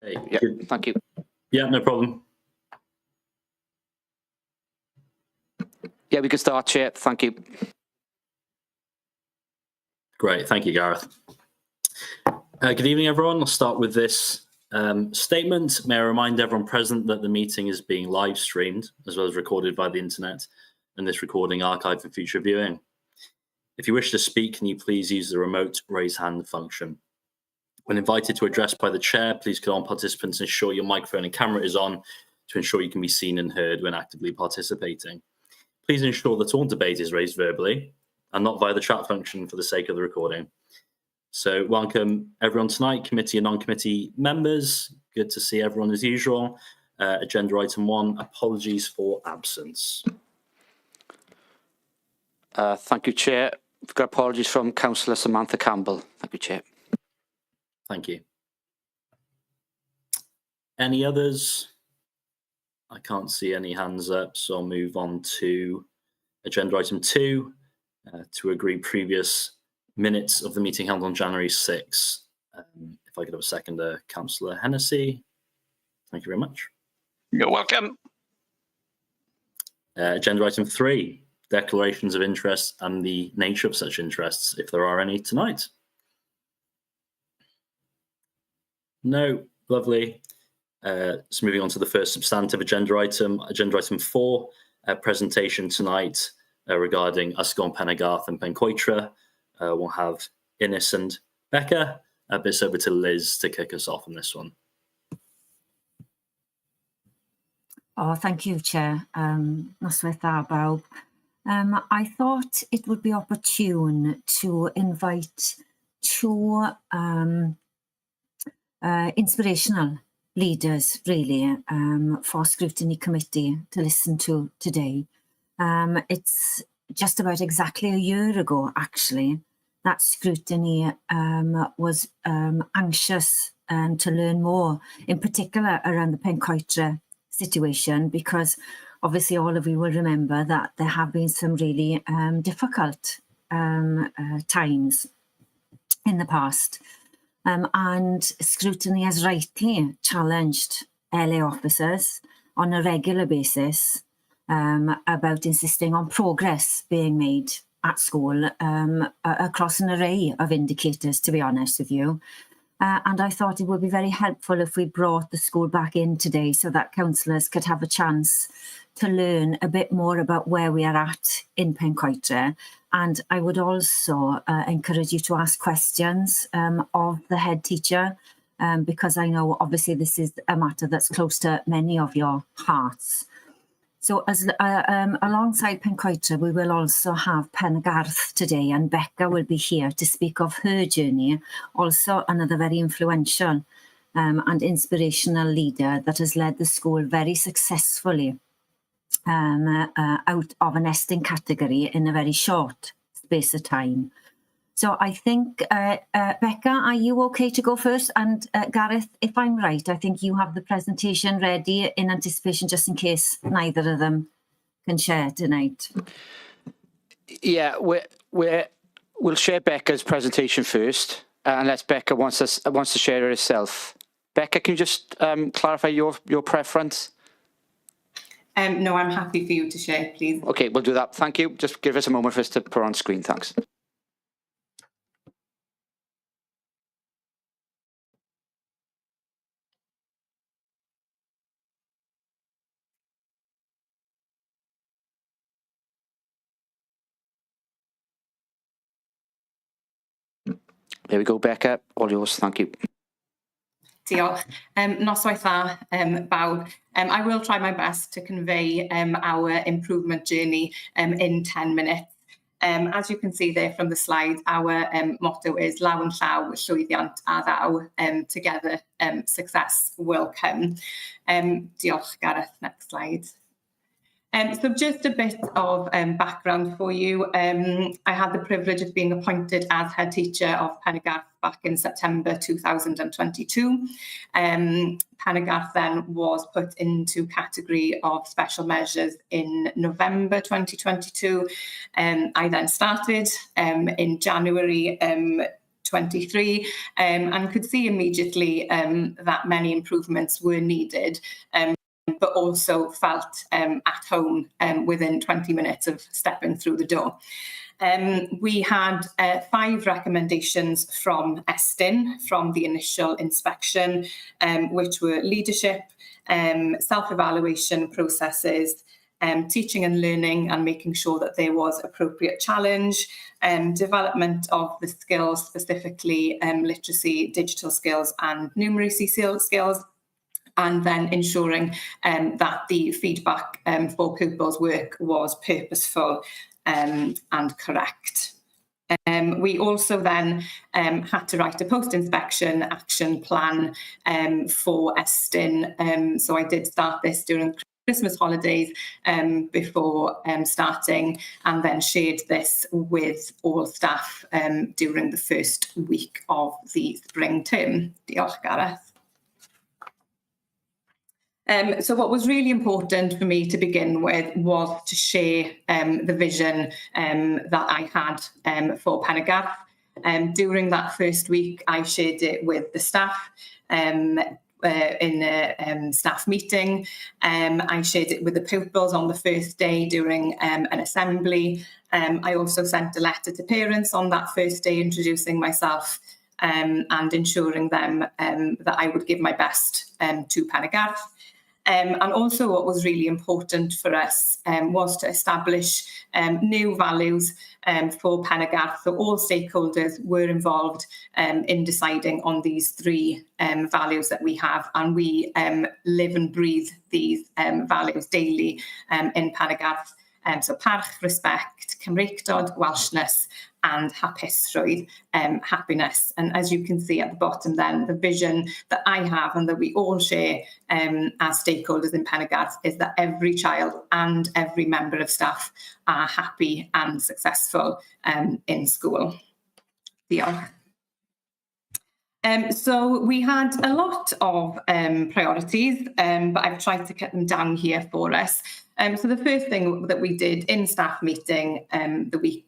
Hey, Yeah, thank you. Yeah, no problem. Yeah, we can start, Chair. Thank you. Great, thank you, Gareth. Good evening, everyone. I'll start with this statement. May I remind everyone present that the meeting is being live streamed as well as recorded via the internet, and this recording archived for future viewing. If you wish to speak, can you please use the remote raise hand function? When invited to address by the chair, please call on participants and ensure your microphone and camera is on to ensure you can be seen and heard when actively participating. Please ensure that all debate is raised verbally and not via the chat function for the sake of the recording. So welcome everyone tonight, committee and non-committee members. Good to see everyone as usual. Agenda item 1, apologies for absence. Thank you, Chair. We've got apologies from Councillor Samantha Campbell. Thank you, Chair. Thank you. Any others? I can't see any hands up, so I'll move on to agenda item 2 to agree previous minutes of the meeting held on January 6. If I could have a seconder, Councillor Hennessy. Thank you very much. You're welcome. Agenda item 3, declarations of interest and the nature of such interests, if there are any tonight. No, lovely. So moving on to the first substantive agenda item 4, presentation tonight regarding Ysgol Pen-y-Garth and Pencoitra. We'll have Innes and Becca. But it's over to Liz to kick us off on this one. Oh, thank you, Chair. Noswaith dda bawb. I thought it would be opportune to invite 2 inspirational leaders, really, for Scrutiny Committee to listen to today. It's just about exactly a year ago, actually, that Scrutiny was anxious to learn more, in particular around the Pencoitra situation, because obviously all of you will remember that there have been some really difficult times in the past. And Scrutiny has rightly challenged LA officers on a regular basis about insisting on progress being made at school across an array of indicators, to be honest with you. And I thought it would be very helpful if we brought the school back in today so that councillors could have a chance to learn a bit more about where we are at in Pencoitra. And I would also encourage you to ask questions of the head teacher, because I know obviously this is a matter that's close to many of your hearts. So as alongside Pencoitra, we will also have Pen-y-Garth today, and Becca will be here to speak of her journey, also another very influential and inspirational leader that has led the school very successfully out of a nesting category in a very short space of time. So I think, Becca, are you okay to go first? And Gareth, if I'm right, I think you have the presentation ready in anticipation, just in case neither of them can share tonight. Yeah, we'll share Becca's presentation first, unless Becca wants to share it herself. Becca, can you just clarify your preference? No, I'm happy for you to share, please. Okay, we'll do that. Thank you. Just give us a moment for us to put on screen. Thanks. There we go, Becca. All yours. Thank you. Diolch. Noswaith dda bawb. I will try my best to convey our improvement journey in 10 minutes. As you can see there from the slide, our motto is Law and Llaw, llwyddiant a ddaw, together success will come. Diolch, Gareth. Next slide. So just a bit of background for you. I had the privilege of being appointed as head teacher of Pen-y-Garth back in September 2022. Pen-y-Garth then was put into category of special measures in November 2022. I then started in January 2023 and could see immediately that many improvements were needed, but also felt at home within 20 minutes of stepping through the door. We had 5 recommendations from Estyn from the initial inspection, which were leadership, self-evaluation processes, teaching and learning and making sure that there was appropriate challenge, development of the skills, specifically literacy, digital skills and numeracy skills, and then ensuring that the feedback for pupils' work was purposeful and correct. We also then had to write a post-inspection action plan for Estyn. So I did start this during Christmas holidays before starting, and then shared this with all staff during the first week of the spring term. Diolch, Gareth. So what was really important for me to begin with was to share the vision that I had for Pen y Garth. During that first week, I shared it with the staff in a staff meeting. I shared it with the pupils on the first day during an assembly. I also sent a letter to parents on that first day introducing myself and ensuring them that I would give my best to Pen y Garth. And also what was really important for us was to establish new values for Pen y Garth. So all stakeholders were involved in deciding on these 3 values that we have, and we live and breathe these values daily in Pen y Garth. So parch, respect, Cymreictod, Welshness, and hapusrwydd, happiness. And as you can see at the bottom then, the vision that I have and that we all share as stakeholders in Pen y Garth is that every child and every member of staff are happy and successful in school. Diolch. So we had a lot of priorities, but I've tried to cut them down here for us. So the first thing that we did in staff meeting the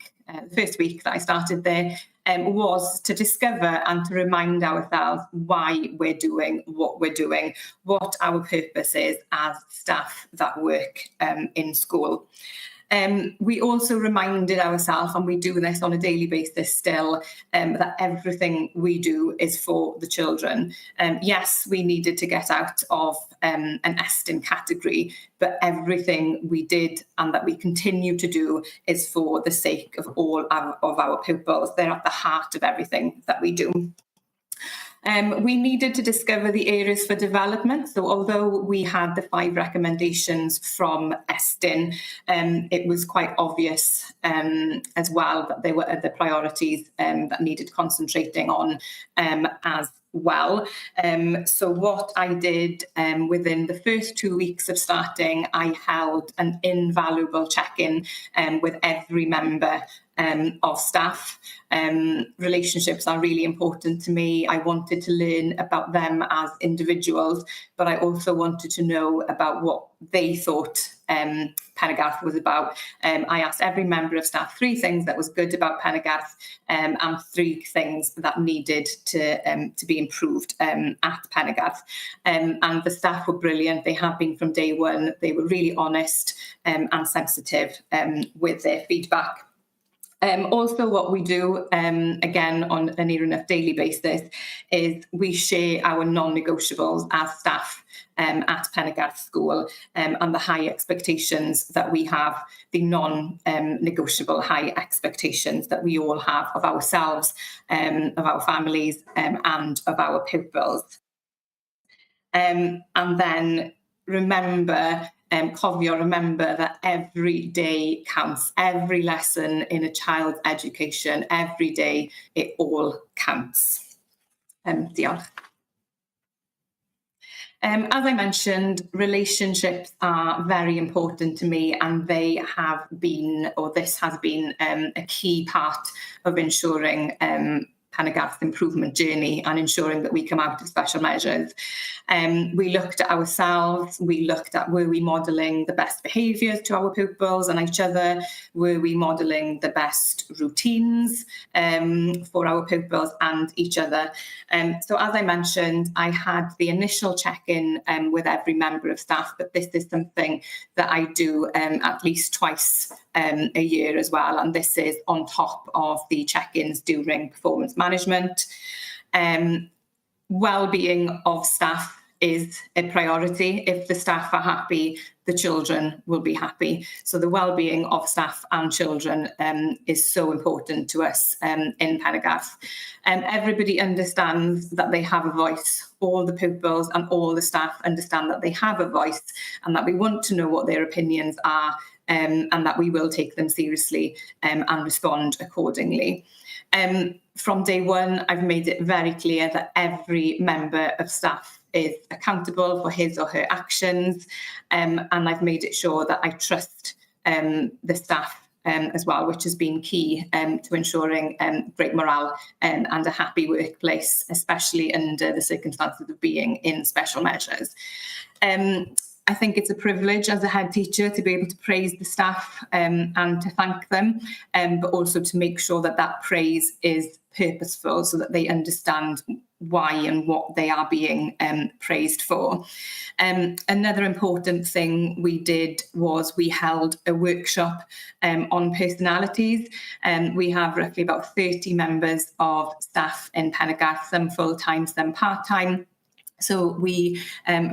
first week that I started there was to discover and to remind ourselves why we're doing what we're doing, what our purpose is as staff that work in school. We also reminded ourselves, and we do this on a daily basis still, that everything we do is for the children. Yes, we needed to get out of an Estyn category, but everything we did and that we continue to do is for the sake of all of our pupils. They're at the heart of everything that we do. We needed to discover the areas for development. So although we had the 5 recommendations from Estyn, it was quite obvious as well that there were other priorities that needed concentrating on as well. So what I did within the first 2 weeks of starting, I held an invaluable check-in with every member of staff. Relationships are really important to me. I wanted to learn about them as individuals, but I also wanted to know about what they thought Pen y Garth was about. I asked every member of staff 3 things that was good about Pen y Garth and 3 things that needed to be improved at Pen y Garth. And the staff were brilliant. They have been from day one. They were really honest and sensitive with their feedback. Also what we do, again, on a near enough daily basis, is we share our non-negotiables as staff at Pen y Garth School and the high expectations that we have, the non-negotiable high expectations that we all have of ourselves, of our families and of our pupils. And then remember that every day counts. Every lesson in a child's education, every day, it all counts. Diolch. As I mentioned, relationships are very important to me, and they have been, or this has been, a key part of ensuring Pen y Garth improvement journey and ensuring that we come out of special measures. We looked at ourselves, we looked at, were we modelling the best behaviours to our pupils and each other? Were we modelling the best routines for our pupils and each other? So as I mentioned, I had the initial check-in with every member of staff, but this is something that I do at least twice a year as well, and this is on top of the check-ins during performance management. Well-being of staff is a priority. If the staff are happy, the children will be happy. So the well-being of staff and children is so important to us in Pen y Garth. Everybody understands that they have a voice. All the pupils and all the staff understand that they have a voice and that we want to know what their opinions are, and that we will take them seriously and respond accordingly. From day one, I've made it very clear that every member of staff is accountable for his or her actions, and I've made it sure that I trust the staff as well, which has been key to ensuring great morale and a happy workplace, especially under the circumstances of being in special measures. I think it's a privilege as a head teacher to be able to praise the staff and to thank them, but also to make sure that that praise is purposeful so that they understand why and what they are being praised for. Another important thing we did was we held a workshop on personalities. We have roughly about 30 members of staff in Pen y Garth, some full-time, some part-time. So we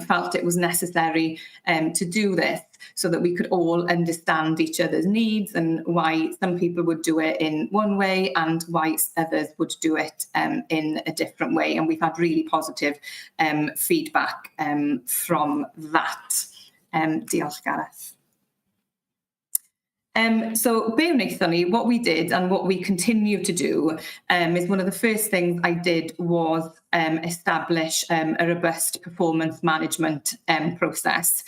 felt it was necessary to do this so that we could all understand each other's needs and why some people would do it in one way and why others would do it in a different way. And we've had really positive feedback from that. Diolch, Gareth. So be wnaethon ni, what we did and what we continue to do is one of the first things I did was establish a robust performance management process.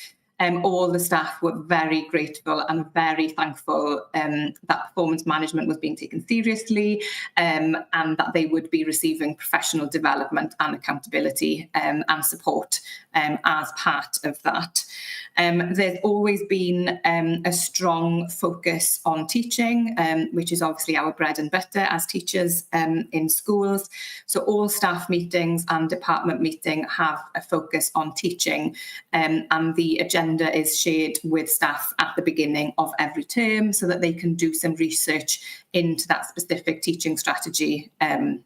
All the staff were very grateful and very thankful that performance management was being taken seriously and that they would be receiving professional development and accountability and support as part of that. There's always been a strong focus on teaching, which is obviously our bread and butter as teachers in schools. So all staff meetings and department meeting have a focus on teaching, and the agenda is shared with staff at the beginning of every term so that they can do some research into that specific teaching strategy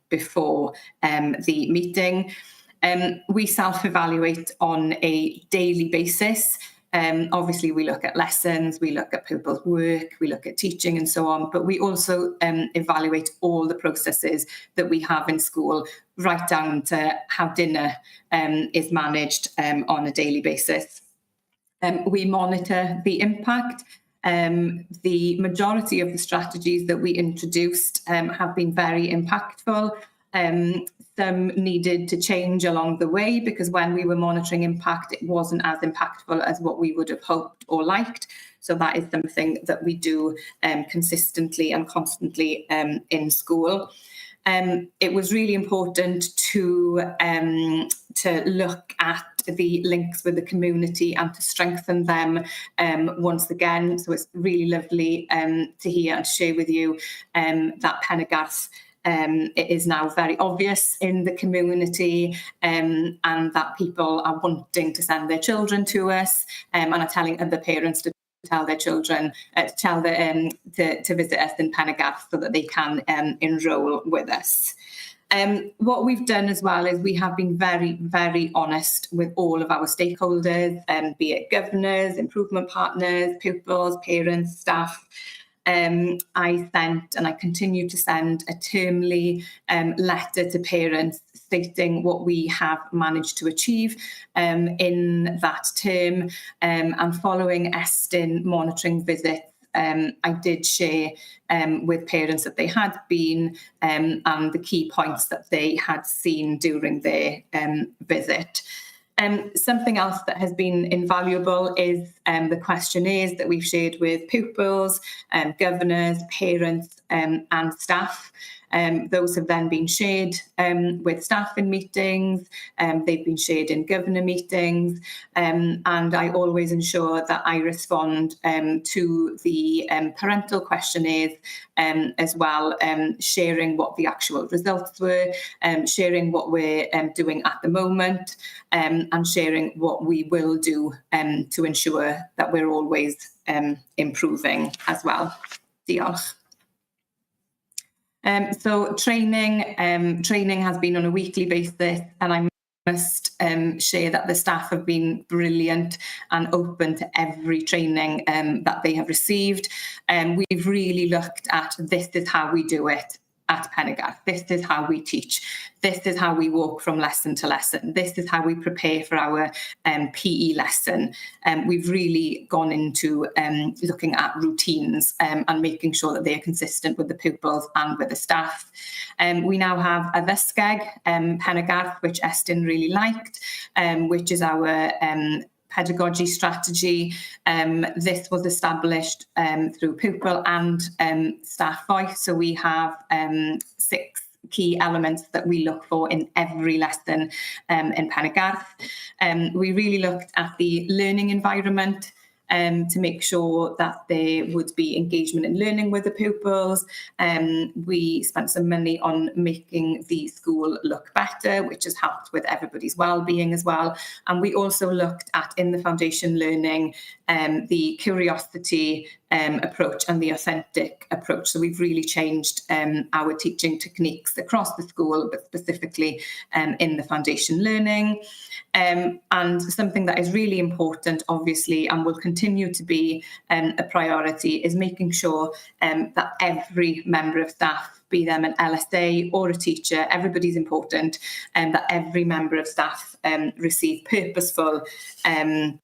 before the meeting. We self-evaluate on a daily basis. Obviously, we look at lessons, we look at pupils' work, we look at teaching and so on, but we also evaluate all the processes that we have in school, right down to how dinner is managed on a daily basis. We monitor the impact. The majority of the strategies that we introduced have been very impactful. Some needed to change along the way because when we were monitoring impact, it wasn't as impactful as what we would have hoped or liked. So that is something that we do consistently and constantly in school. It was really important to look at the links with the community and to strengthen them once again. So it's really lovely to hear and share with you that Pen y Garth it is now very obvious in the community and that people are wanting to send their children to us and are telling other parents to tell their children to visit us in Pen y Garth so that they can enrol with us. What we've done as well is we have been very, very honest with all of our stakeholders, be it governors, improvement partners, pupils, parents, staff. I sent and I continue to send a termly letter to parents stating what we have managed to achieve in that term, and following Estin monitoring visits. I did share with parents that they had been and the key points that they had seen during their visit. Something else that has been invaluable is the questionnaires that we've shared with pupils, governors, parents and staff. Those have then been shared with staff in meetings, they've been shared in governor meetings, and I always ensure that I respond to the parental questionnaires as well, sharing what the actual results were, sharing what we're doing at the moment, and sharing what we will do to ensure that we're always improving as well. Diolch. So training has been on a weekly basis, and I must share that the staff have been brilliant and open to every training that they have received. We've really looked at, this is how we do it at Pennegarth. This is how we teach. This is how we walk from lesson to lesson. This is how we prepare for our PE lesson. We've really gone into looking at routines and making sure that they're consistent with the pupils and with the staff. We now have a ddysgeg, Pennegarth, which Estyn really liked, which is our pedagogy strategy. This was established through pupil and staff voice. So we have 6 key elements that we look for in every lesson in Pennegarth. We really looked at the learning environment to make sure that there would be engagement in learning with the pupils. We spent some money on making the school look better, which has helped with everybody's well-being as well. And we also looked at, in the foundation learning, the curiosity approach and the authentic approach. So we've really changed our teaching techniques across the school, but specifically in the foundation learning. And something that is really important, obviously, and will continue to be a priority, is making sure that every member of staff, be them an LSA or a teacher, everybody's important, and that every member of staff receive purposeful and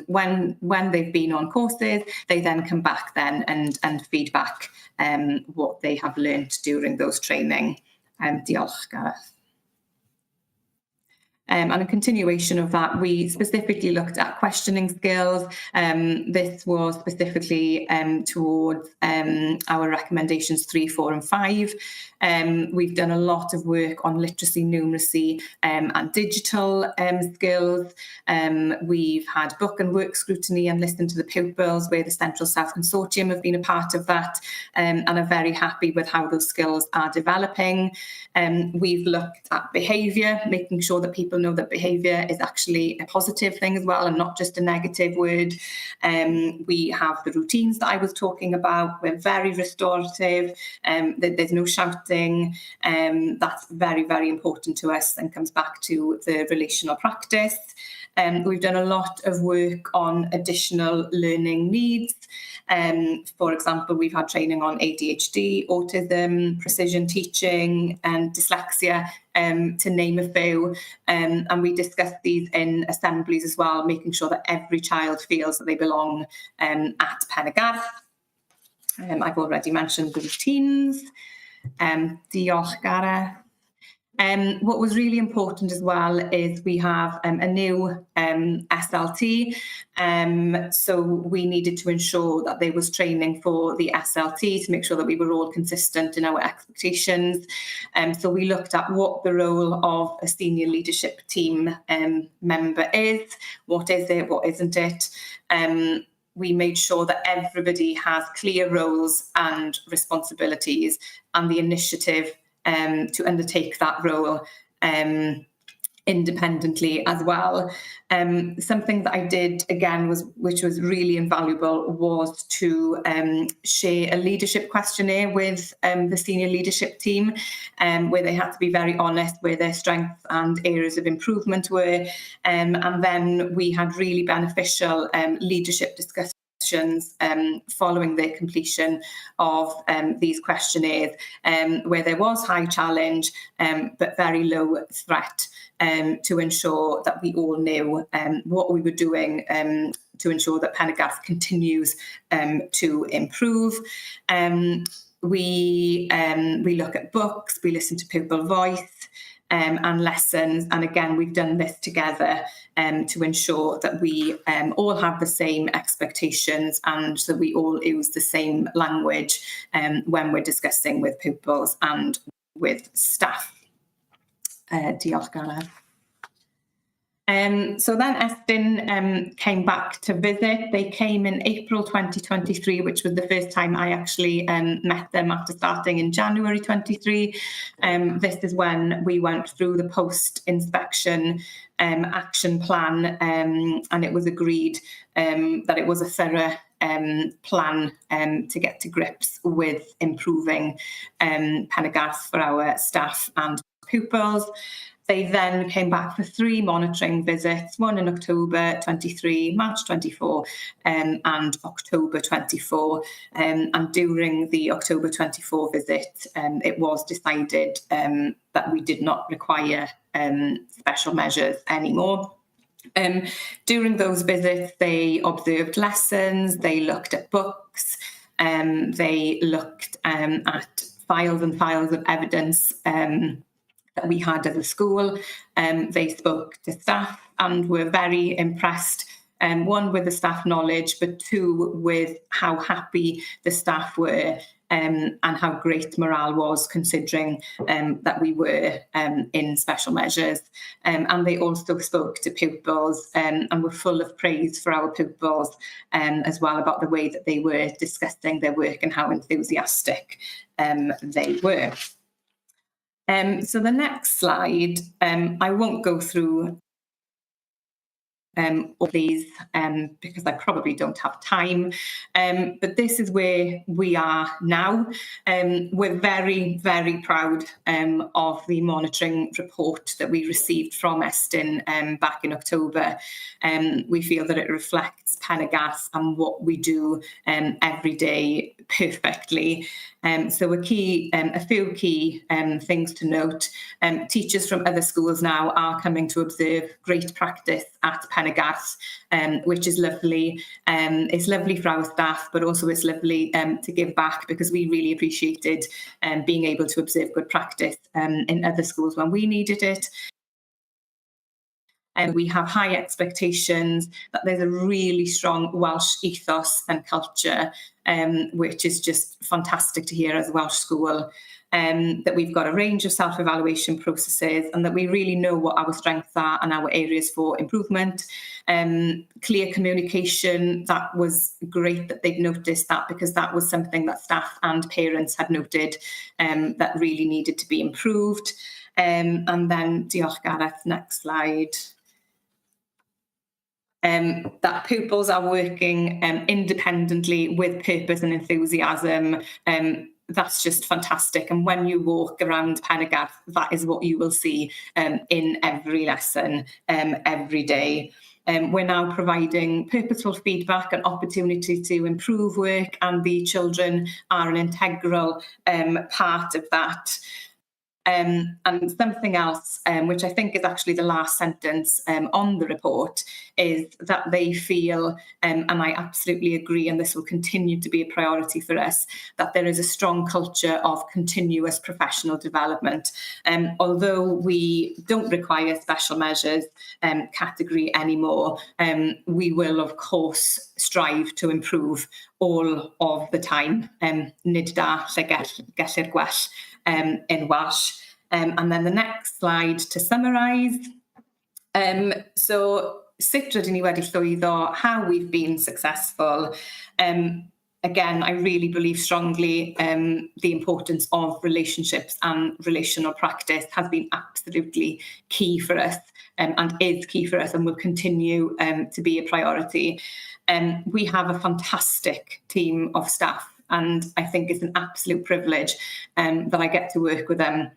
when they've been on courses, they then come back then and feedback what they have learnt during those training. Diolch, Gareth. And a continuation of that, we specifically looked at questioning skills. This was specifically towards our recommendations 3, 4 and 5. We've done a lot of work on literacy, numeracy and digital skills. We've had book and work scrutiny and listened to the pupils, where the Central South Consortium have been a part of that, and are very happy with how those skills are developing. We've looked at behaviour, making sure that people know that behaviour is actually a positive thing as well and not just a negative word. We have the routines that I was talking about. We're very restorative. There's no shouting. That's very, very important to us and comes back to the relational practice. We've done a lot of work on additional learning needs. For example, we've had training on ADHD, autism, precision teaching and dyslexia, to name a few. And we discussed these in assemblies as well, making sure that every child feels that they belong at Pennegarth. I've already mentioned the routines. Diolch, Gareth. What was really important as well is we have a new SLT. So we needed to ensure that there was training for the SLT to make sure that we were all consistent in our expectations. So we looked at what the role of a senior leadership team member is. What is it? What isn't it? We made sure that everybody has clear roles and responsibilities and the initiative to undertake that role independently as well. Something that I did again which was really invaluable, was to share a leadership questionnaire with the senior leadership team, where they had to be very honest where their strengths and areas of improvement were, and then we had really beneficial leadership discussions following the completion of these questionnaires, where there was high challenge but very low threat, to ensure that we all knew what we were doing to ensure that Pennegarth continues to improve. We look at books, we listen to pupil voice. and lessons. And again, we've done this together to ensure that we all have the same expectations and that we all use the same language when we're discussing with pupils and with staff. Diolch, Gareth. So then Estyn came back to visit. They came in April 2023, which was the first time I actually met them after starting in January 23. This is when we went through the post-inspection action plan, and it was agreed that it was a thorough plan to get to grips with improving Pen y Garth for our staff and pupils. They then came back for 3 monitoring visits, one in October 23, March 24, and October 24. And during the October 24 visit, it was decided that we did not require special measures anymore. During those visits, they observed lessons, they looked at books, they looked at files and files of evidence that we had as a school. They spoke to staff and were very impressed, one with the staff knowledge, but 2 with how happy the staff were and how great morale was, considering that we were in special measures. And they also spoke to pupils and were full of praise for our pupils as well, about the way that they were discussing their work and how enthusiastic they were. So the next slide, I won't go through all these because I probably don't have time, but this is where we are now. We're very, very proud of the monitoring report that we received from Estyn back in October. We feel that it reflects Pen y Garth and what we do every day perfectly. So a few key things to note. Teachers from other schools now are coming to observe great practice at Pen y Garth, which is lovely. It's lovely for our staff, but also it's lovely to give back, because we really appreciated being able to observe good practice in other schools when we needed it. And we have high expectations that there's a really strong Welsh ethos and culture, which is just fantastic to hear as a Welsh school, that we've got a range of self-evaluation processes and that we really know what our strengths are and our areas for improvement. Clear communication, that was great that they'd noticed that, because that was something that staff and parents had noted that really needed to be improved. And then, diolch Gareth, next slide. That pupils are working independently with purpose and enthusiasm. That's just fantastic. And when you walk around Pen y Garth, that is what you will see in every lesson, every day. We're now providing purposeful feedback and opportunity to improve work, and the children are an integral part of that. And something else, which I think is actually the last sentence on the report, is that they feel, and I absolutely agree, and this will continue to be a priority for us, that there is a strong culture of continuous professional development. Although we don't require special measures category anymore, we will, of course, strive to improve all of the time. Nid da lle gellir gwell in Welsh. And then the next slide to summarise. So, sut rydyn ni wedi llwyddo, how we've been successful. Again, I really believe strongly the importance of relationships, and relational practice has been absolutely key for us, and is key for us, and will continue to be a priority. We have a fantastic team of staff, and I think it's an absolute privilege that I get to work with them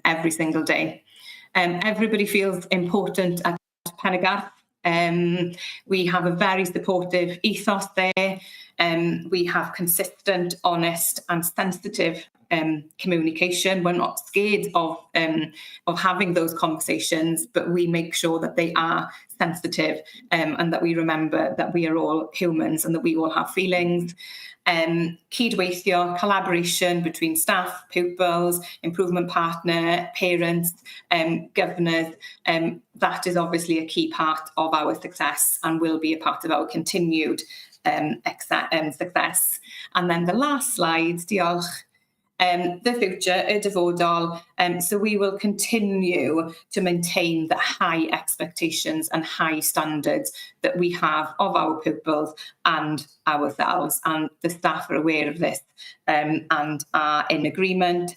every single day. Everybody feels important at Pen y Garth. We have a very supportive ethos there. We have consistent, honest and sensitive communication. We're not scared of having those conversations, but we make sure that they are sensitive, and that we remember that we are all humans and that we all have feelings. Cydweithio, collaboration between staff, pupils, improvement partner, parents, governors, that is obviously a key part of our success and will be a part of our continued success. And then the last slide, diolch. The future, y dyfodol. So we will continue to maintain the high expectations and high standards that we have of our pupils and ourselves. And the staff are aware of this and are in agreement.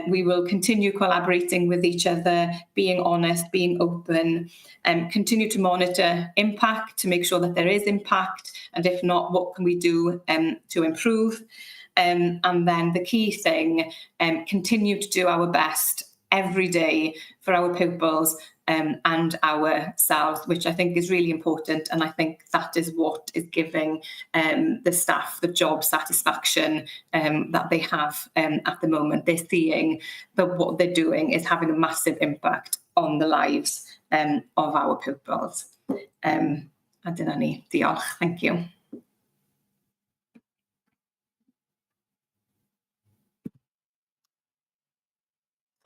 We will continue collaborating with each other, being honest, being open, continue to monitor impact to make sure that there is impact. And if not, what can we do to improve? And then the key thing, continue to do our best every day for our pupils and ourselves, which I think is really important. And I think that is what is giving the staff the job satisfaction that they have at the moment. They're seeing that what they're doing is having a massive impact on the lives of our pupils. Dyna ni. Diolch. Thank you.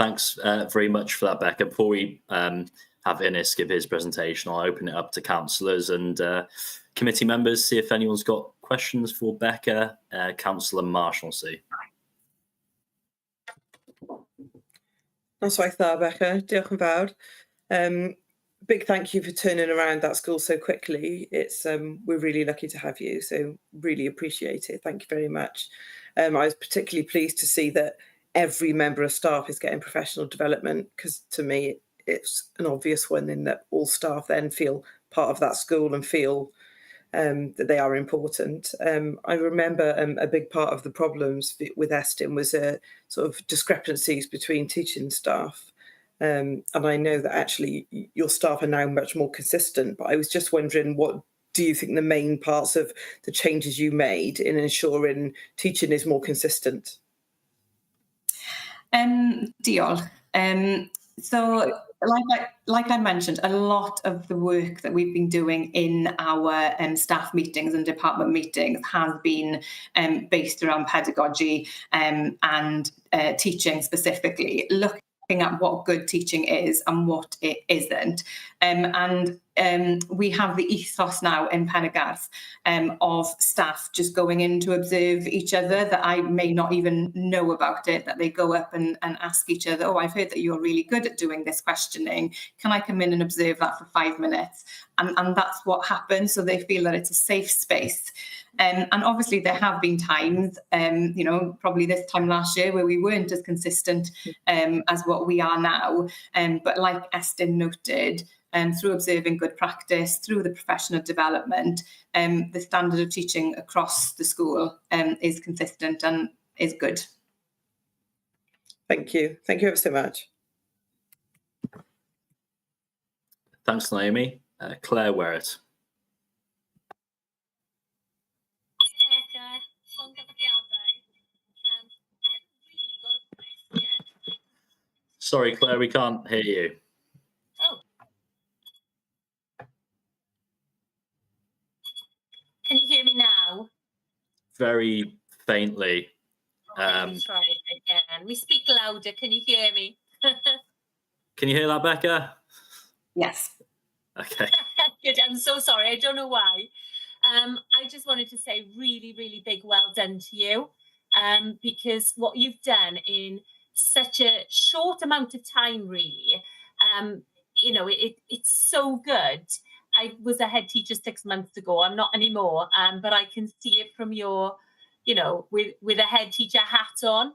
Thanks very much for that, Becca. Before we have Innes give his presentation, I'll open it up to councillors and committee members, see if anyone's got questions for Becca. Councillor Marshalsea. Noswaith dda, Becca. Diolch yn fawr. Big thank you for turning around that school so quickly. It's we're really lucky to have you, so really appreciate it. Thank you very much. I was particularly pleased to see that every member of staff is getting professional development, because to me it's an obvious one in that all staff then feel part of that school and feel that they are important. I remember a big part of the problems with Eston was sort of discrepancies between teaching staff. And I know that actually your staff are now much more consistent, but I was just wondering, what do you think the main parts of the changes you made in ensuring teaching is more consistent? Diolch. So, like I mentioned, a lot of the work that we've been doing in our staff meetings and department meetings has been based around pedagogy and teaching specifically, looking at what good teaching is and what it isn't. We have the ethos now in Pennegarth of staff just going in to observe each other, that I may not even know about it, that they go up and ask each other, oh, I've heard that you're really good at doing this questioning. Can I come in and observe that for 5 minutes? And that's what happens. So they feel that it's a safe space. And obviously there have been times, probably this time last year, where we weren't as consistent as what we are now. But like Eston noted, through observing good practice, through the professional development, the standard of teaching across the school is consistent and is good. Thank you. Thank you ever so much. Thanks, Naomi. Claire Werrett. Sorry, Claire, we can't hear you. Oh. Can you hear me now? Very faintly. Let me try it again. We speak louder. Can you hear me? Can you hear that, Becca? Yes. Okay. Good. I'm so sorry. I don't know why. I just wanted to say really, really big well done to you, because what you've done in such a short amount of time, really, it's so good. I was a head teacher 6 months ago. I'm not anymore, but I can see it from your, with a head teacher hat on,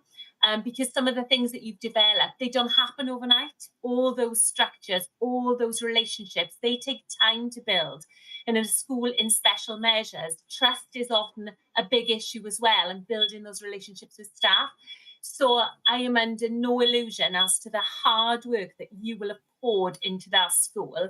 because some of the things that you've developed, they don't happen overnight. All those structures, all those relationships, they take time to build. And in a school in special measures, trust is often a big issue as well, and building those relationships with staff. So I am under no illusion as to the hard work that you will have poured into that school,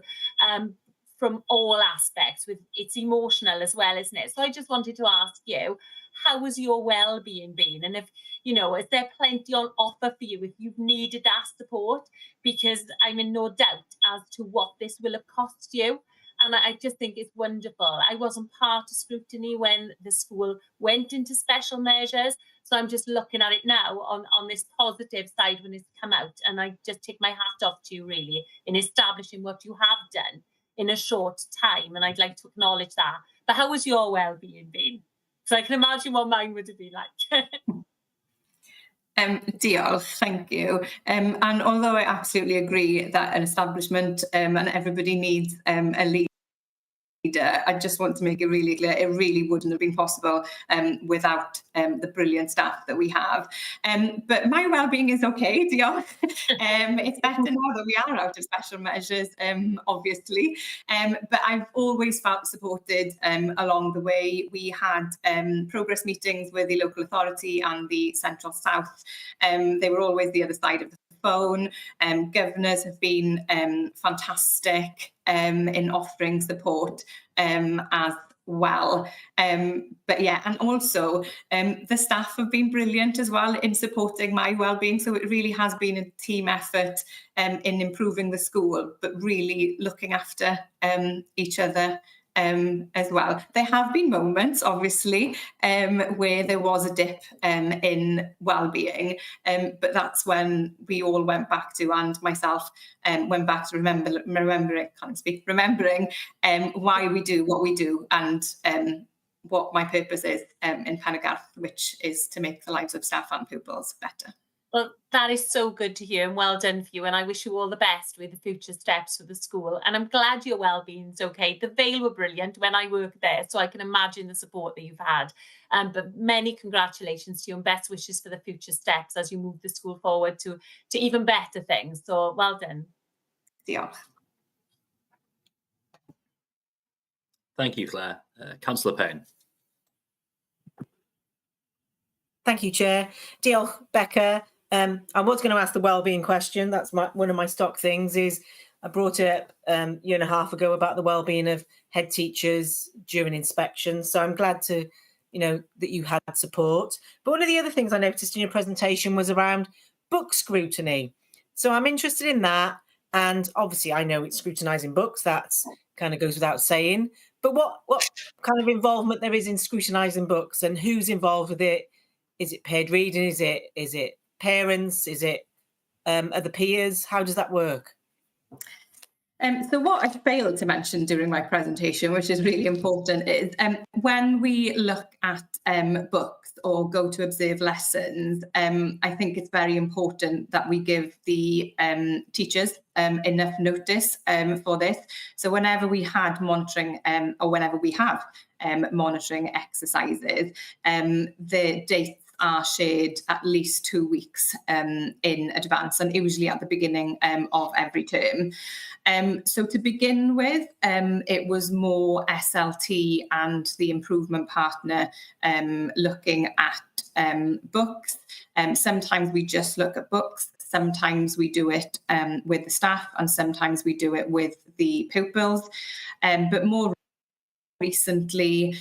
from all aspects. With it's emotional as well, isn't it? So I just wanted to ask you, how has your well-being been? And if, is there plenty on offer for you if you've needed that support? Because I'm in no doubt as to what this will have cost you. and I just think it's wonderful. I wasn't part of Scrutiny when the school went into special measures, so I'm just looking at it now on this positive side when it's come out, and I just take my hat off to you really in establishing what you have done in a short time, and I'd like to acknowledge that. But how has your well-being been? So I can imagine what mine would have been like. Diolch, thank you. And although I absolutely agree that an establishment and everybody needs a leader, I just want to make it really clear it really wouldn't have been possible without the brilliant staff that we have. But my well-being is okay, diolch. It's better now that we are out of special measures, obviously. But I've always felt supported along the way. We had progress meetings with the local authority and the Central South. They were always the other side of the phone. Governors have been fantastic in offering support as well. But yeah, and also the staff have been brilliant as well in supporting my well-being. So it really has been a team effort in improving the school, but really looking after each other as well. There have been moments, obviously, where there was a dip in well-being, but that's when we all went back to, and myself went back to remembering why we do what we do, and what my purpose is in Pennegarth, which is to make the lives of staff and pupils better. Well, that is so good to hear, and well done for you. And I wish you all the best with the future steps for the school. And I'm glad your well-being's okay. The Vale were brilliant when I worked there, so I can imagine the support that you've had. But many congratulations to you and best wishes for the future steps as you move the school forward to even better things. So well done. Diolch. Thank you, Claire. Councillor Payne. Thank you, Chair. Diolch, Becca. I was going to ask the wellbeing question. That's one of my stock things. Is I brought it up a year and a half ago about the wellbeing of head teachers during inspections. So I'm glad to, that you had support. But one of the other things I noticed in your presentation was around book scrutiny. So I'm interested in that. And obviously, I know it's scrutinising books. That's kind of goes without saying. But what kind of involvement there is in scrutinising books, and who's involved with it? Is it paid reading? Is it parents? Is it other peers? How does that work? So what I failed to mention during my presentation, which is really important, is when we look at books or go to observe lessons, I think it's very important that we give the teachers enough notice for this. So whenever we had monitoring or whenever we have monitoring exercises, the dates are shared at least 2 weeks in advance, and usually at the beginning of every term. So to begin with, it was more SLT and the improvement partner looking at books. Sometimes we just look at books, sometimes we do it with the staff, and sometimes we do it with the pupils. But more recently,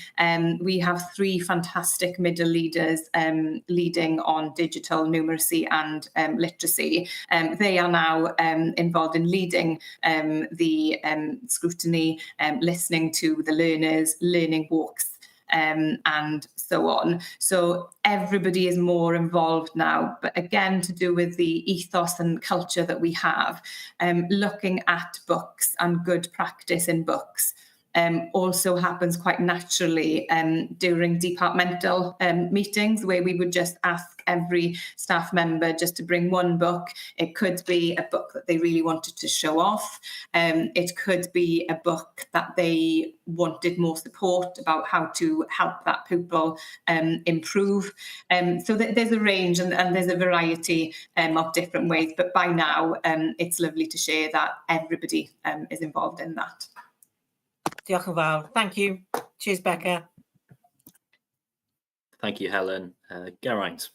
we have 3 fantastic middle leaders leading on digital numeracy and literacy. They are now involved in leading the scrutiny, listening to the learners, learning walks, and so on. So everybody is more involved now, but again, to do with the ethos and culture that we have, looking at books and good practice in books also happens quite naturally during departmental meetings, where we would just ask every staff member just to bring one book. It could be a book that they really wanted to show off. It could be a book that they wanted more support about how to help that pupil improve. So there's a range and there's a variety of different ways, but by now it's lovely to share that everybody is involved in that. Diolch yn fawr. Thank you. Cheers, Becca. Thank you, Helen. Geraint.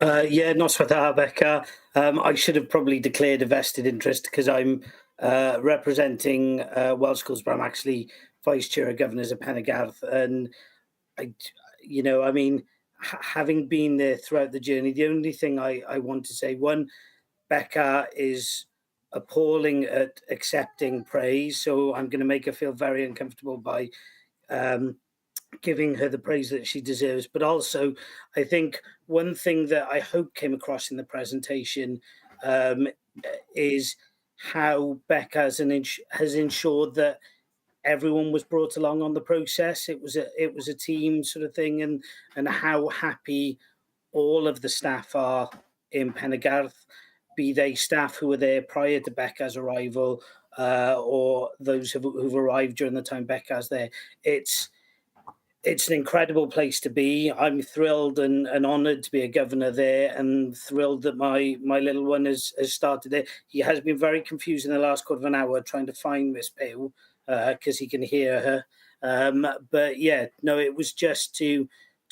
Yeah, nos dda, Becca. I should have probably declared a vested interest because I'm representing Welsh Schools, but I'm actually Vice Chair of Governors of Pennegarth. And, having been there throughout the journey, the only thing I want to say, one, Becca is appalling at accepting praise. So I'm going to make her feel very uncomfortable by giving her the praise that she deserves. But also, I think one thing that I hope came across in the presentation is how Becca has ensured that everyone was brought along on the process. It was a team sort of thing, and how happy all of the staff are in Penargarth, be they staff who were there prior to Becca's arrival or those who've arrived during the time Becca's there. It's an incredible place to be. I'm thrilled and honoured to be a governor there, and thrilled that my little one has started there. He has been very confused in the last quarter of an hour trying to find Miss Pugh because he can hear her. But yeah, no, it was just to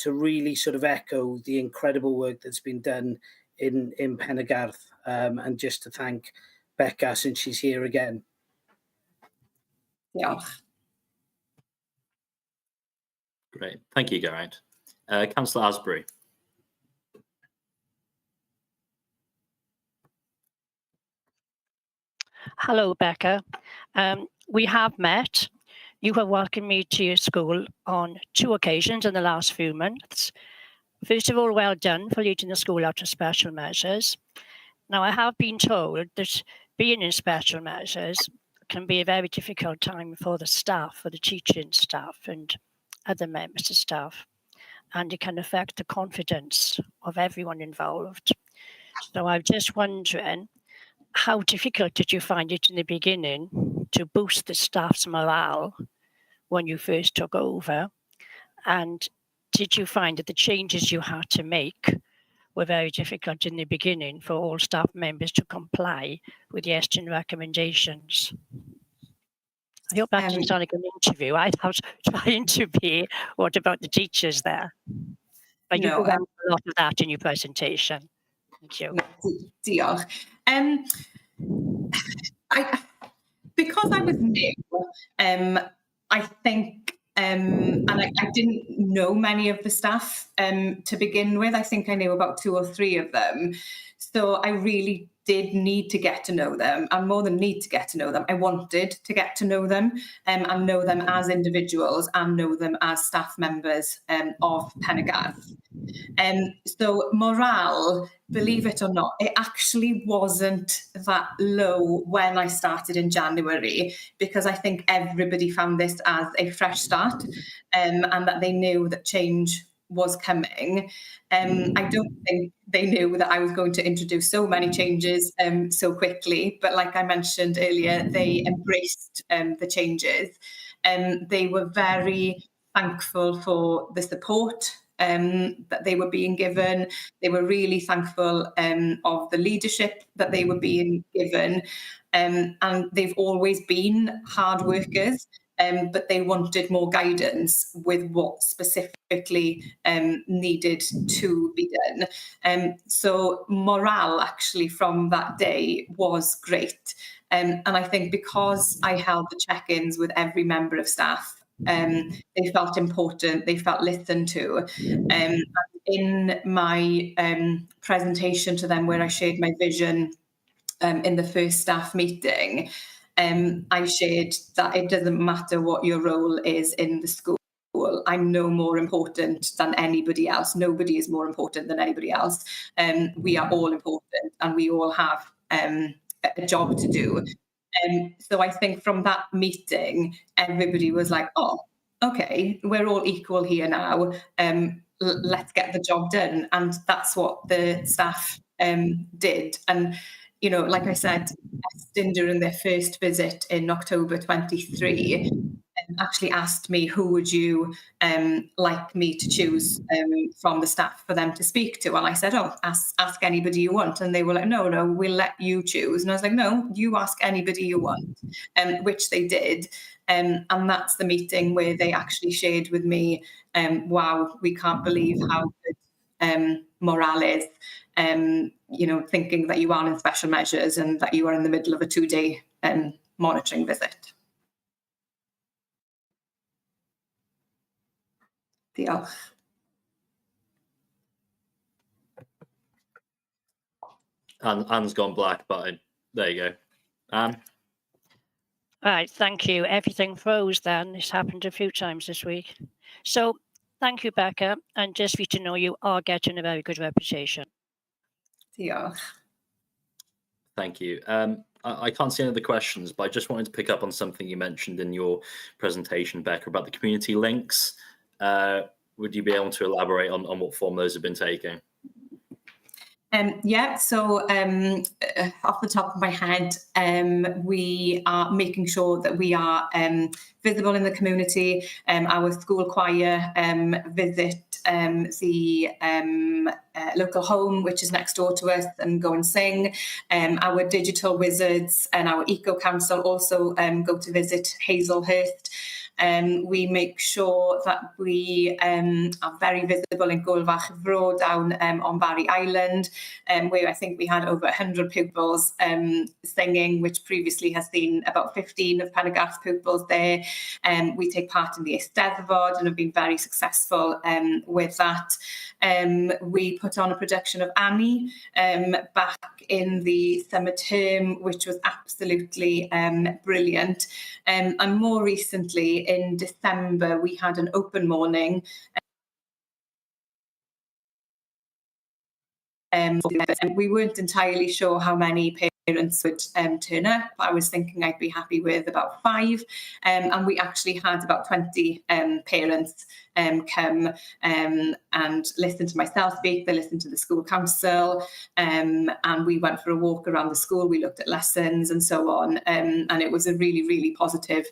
really sort of echo the incredible work that's been done in Penargarth, and just to thank Becca since she's here again. Yeah. Great. Thank you, Geraint. Councillor Asbury. Hello, Becca. We have met. You have welcomed me to your school on 2 occasions in the last few months. First of all, well done for leading the school out of special measures. Now, I have been told that being in special measures can be a very difficult time for the staff, for the teaching staff and other members of staff, and it can affect the confidence of everyone involved. So I'm just wondering, how difficult did you find it in the beginning to boost the staff's morale when you first took over? And did you find that the changes you had to make were very difficult in the beginning for all staff members to comply with the Eston recommendations? I hope that doesn't sound like an interview. I was trying to be, what about the teachers there? But you covered a lot of that in your presentation. Thank you. Diolch. Because I was new, I think, and I didn't know many of the staff to begin with. I think I knew about 2 or 3 of them. So I really did need to get to know them, and more than need to get to know them, I wanted to get to know them and know them as individuals and know them as staff members of Penargarth. So morale, believe it or not, it actually wasn't that low when I started in January, because I think everybody found this as a fresh start and that they knew that change was coming. I don't think they knew that I was going to introduce so many changes so quickly, but like I mentioned earlier, they embraced the changes. They were very thankful for the support that they were being given. They were really thankful of the leadership that they were being given. And they've always been hard workers, but they wanted more guidance with what specifically needed to be done. So morale actually from that day was great. And I think because I held the check-ins with every member of staff, they felt important, they felt listened to. In my presentation to them, where I shared my vision in the first staff meeting, I shared that it doesn't matter what your role is in the school. I'm no more important than anybody else. Nobody is more important than anybody else. We are all important, and we all have a job to do. So I think from that meeting, everybody was like, oh, okay, we're all equal here now. Let's get the job done. And that's what the staff did. And, you know, like I said, Eston, during their first visit in October 23, actually asked me, who would you like me to choose from the staff for them to speak to? And I said, oh, ask anybody you want. And they were like, no, we'll let you choose. And I was like, no, you ask anybody you want, which they did. And that's the meeting where they actually shared with me, wow, we can't believe how good morale is, you know, thinking that you are in special measures and that you are in the middle of a 2-day monitoring visit. Diolch. Anne's gone black, but there you go. Anne? Right, thank you. Everything froze then. It's happened a few times this week. So thank you, Becca. And just for you to know, you are getting a very good reputation. Diolch. Thank you. I can't see any other questions, but I just wanted to pick up on something you mentioned in your presentation, Becca, about the community links. Would you be able to elaborate on what form those have been taking? Yeah, so off the top of my head, we are making sure that we are visible in the community. Our school choir visit the local home, which is next door to us, and go and sing. Our digital wizards and our eco council also go to visit Hazelhurst. We make sure that we are very visible in Gulfach Bro down on Barry Island, where I think we had over 100 pupils singing, which previously has been about 15 of Pendergath pupils there. We take part in the Eisteddfod and have been very successful with that. We put on a production of Annie back in the summer term, which was absolutely brilliant. And more recently, in December, we had an open morning. We weren't entirely sure how many parents would turn up. I was thinking I'd be happy with about 5, and we actually had about 20 parents come and listen to myself speak. They listened to the school council, and we went for a walk around the school. We looked at lessons and so on, and it was a really, really positive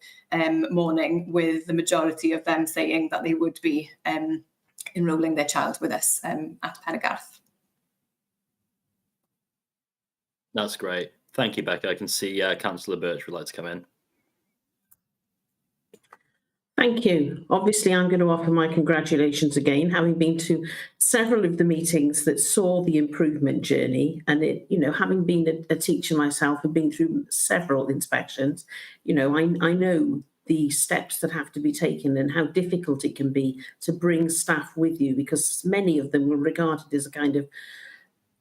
morning, with the majority of them saying that they would be enrolling their child with us at Pendergath. That's great. Thank you, Becca. I can see Councillor Birch would like to come in. Thank you. Obviously, I'm going to offer my congratulations again, having been to several of the meetings that saw the improvement journey, and it, having been a teacher myself and been through several inspections, I know the steps that have to be taken and how difficult it can be to bring staff with you, because many of them were regarded as a kind of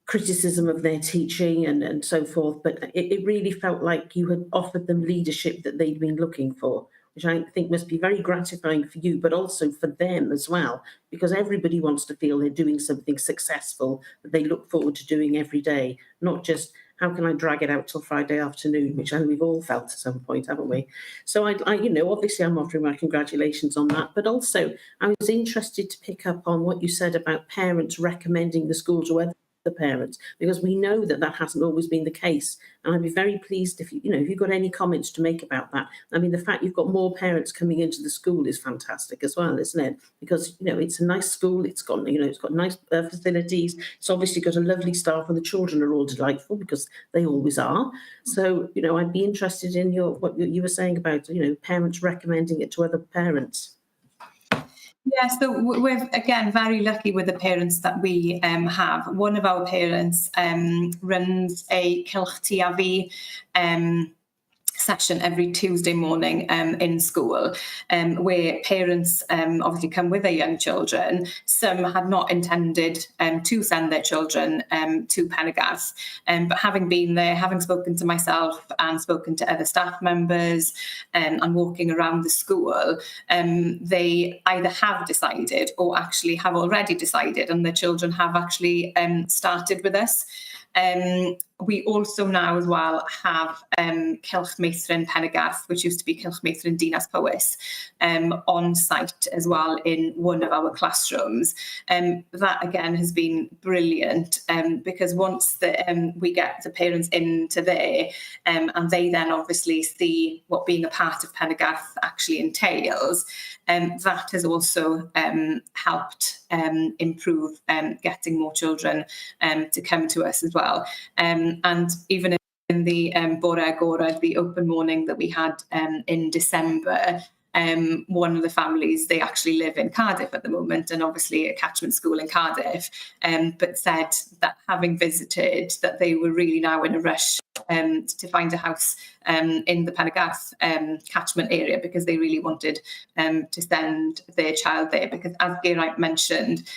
criticism of their teaching and so forth, but it really felt like you had offered them leadership that they'd been looking for, which I think must be very gratifying for you, but also for them as well, because everybody wants to feel they're doing something successful that they look forward to doing every day, not just how can I drag it out till Friday afternoon, which I know we've all felt at some point, haven't we? So I obviously I'm offering my congratulations on that, but also I was interested to pick up on what you said about parents recommending the school to other parents, because we know that hasn't always been the case, and I'd be very pleased if you've got any comments to make about that. I mean, the fact you've got more parents coming into the school is fantastic as well, isn't it? Because it's a nice school, it's got nice facilities, it's obviously got a lovely staff, and the children are all delightful, because they always are. So I'd be interested in what you were saying about parents recommending it to other parents. Yeah, so we're, again, very lucky with the parents that we have. One of our parents runs a Cilch Ti session every Tuesday morning in school, where parents obviously come with their young children. Some had not intended to send their children to Pendergath, but having been there, having spoken to myself and spoken to other staff members and walking around the school, they either have decided or actually have already decided, and their children have actually started with us. We also now as well have Cilch Meithrin Pendergath, which used to be Cilch Meithrin Dinas Powys, on site as well in one of our classrooms. That again has been brilliant, because once we get the parents into there, and they then obviously see what being a part of Pendergath actually entails, that has also helped improve getting more children to come to us as well. And even in the Bore Agorad, the open morning that we had in December, one of the families, they actually live in Cardiff at the moment, and obviously a catchment school in Cardiff, but said that having visited, that they were really now in a rush to find a house in the Pendergath catchment area, because they really wanted to send their child there, because as Geraint mentioned,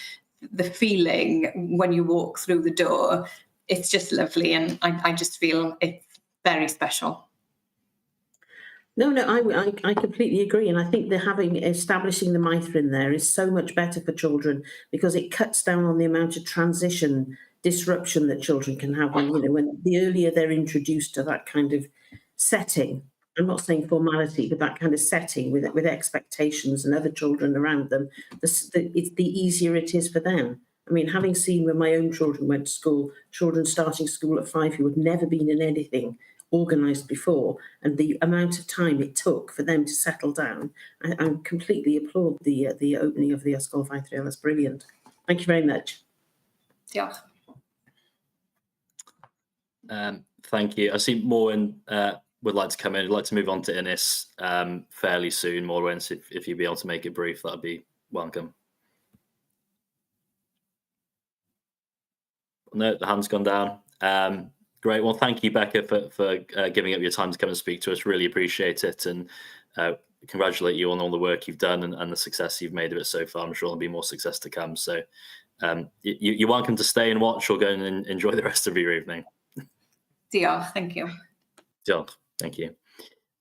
the feeling when you walk through the door, it's just lovely, and I just feel it's very special. No, I completely agree, and I think establishing the MITRE in there is so much better for children because it cuts down on the amount of transition disruption that children can have when the earlier they're introduced to that kind of setting. I'm not saying formality, but that kind of setting with expectations and other children around them, the easier it is for them. I mean, having seen when my own children went to school, children starting school at 5 who had never been in anything organised before, and the amount of time it took for them to settle down, I completely applaud the opening of the Ysgol Faethriel. That's brilliant. Thank you very much. Diolch. Thank you. I see Morwen would like to come in. I'd like to move on to Innes fairly soon. Morwen, so if you'd be able to make it brief, that'd be welcome. No, the hand's gone down. Great. Well, thank you, Becca, for giving up your time to come and speak to us. Really appreciate it, and congratulate you on all the work you've done and the success you've made of it so far. I'm sure there'll be more success to come. So you're welcome to stay and watch or go and enjoy the rest of your evening. Diolch, thank you. Diolch, thank you.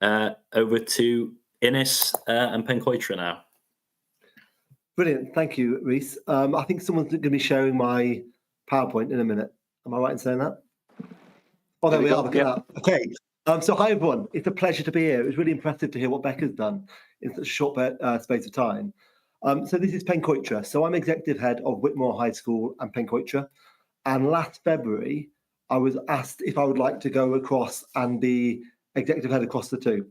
Over to Innes and Pencoitra now. Brilliant, thank you, Rhys. I think someone's going to be sharing my PowerPoint in a minute. Am I right in saying that? Oh, there we are. Look at that. Okay. So hi, everyone. It's a pleasure to be here. It was really impressive to hear what Becca's done in such a short space of time. So this is Pencoitra. So I'm executive head of Whitmore High School and Pencoitra. And last February, I was asked if I would like to go across and be executive head across the two.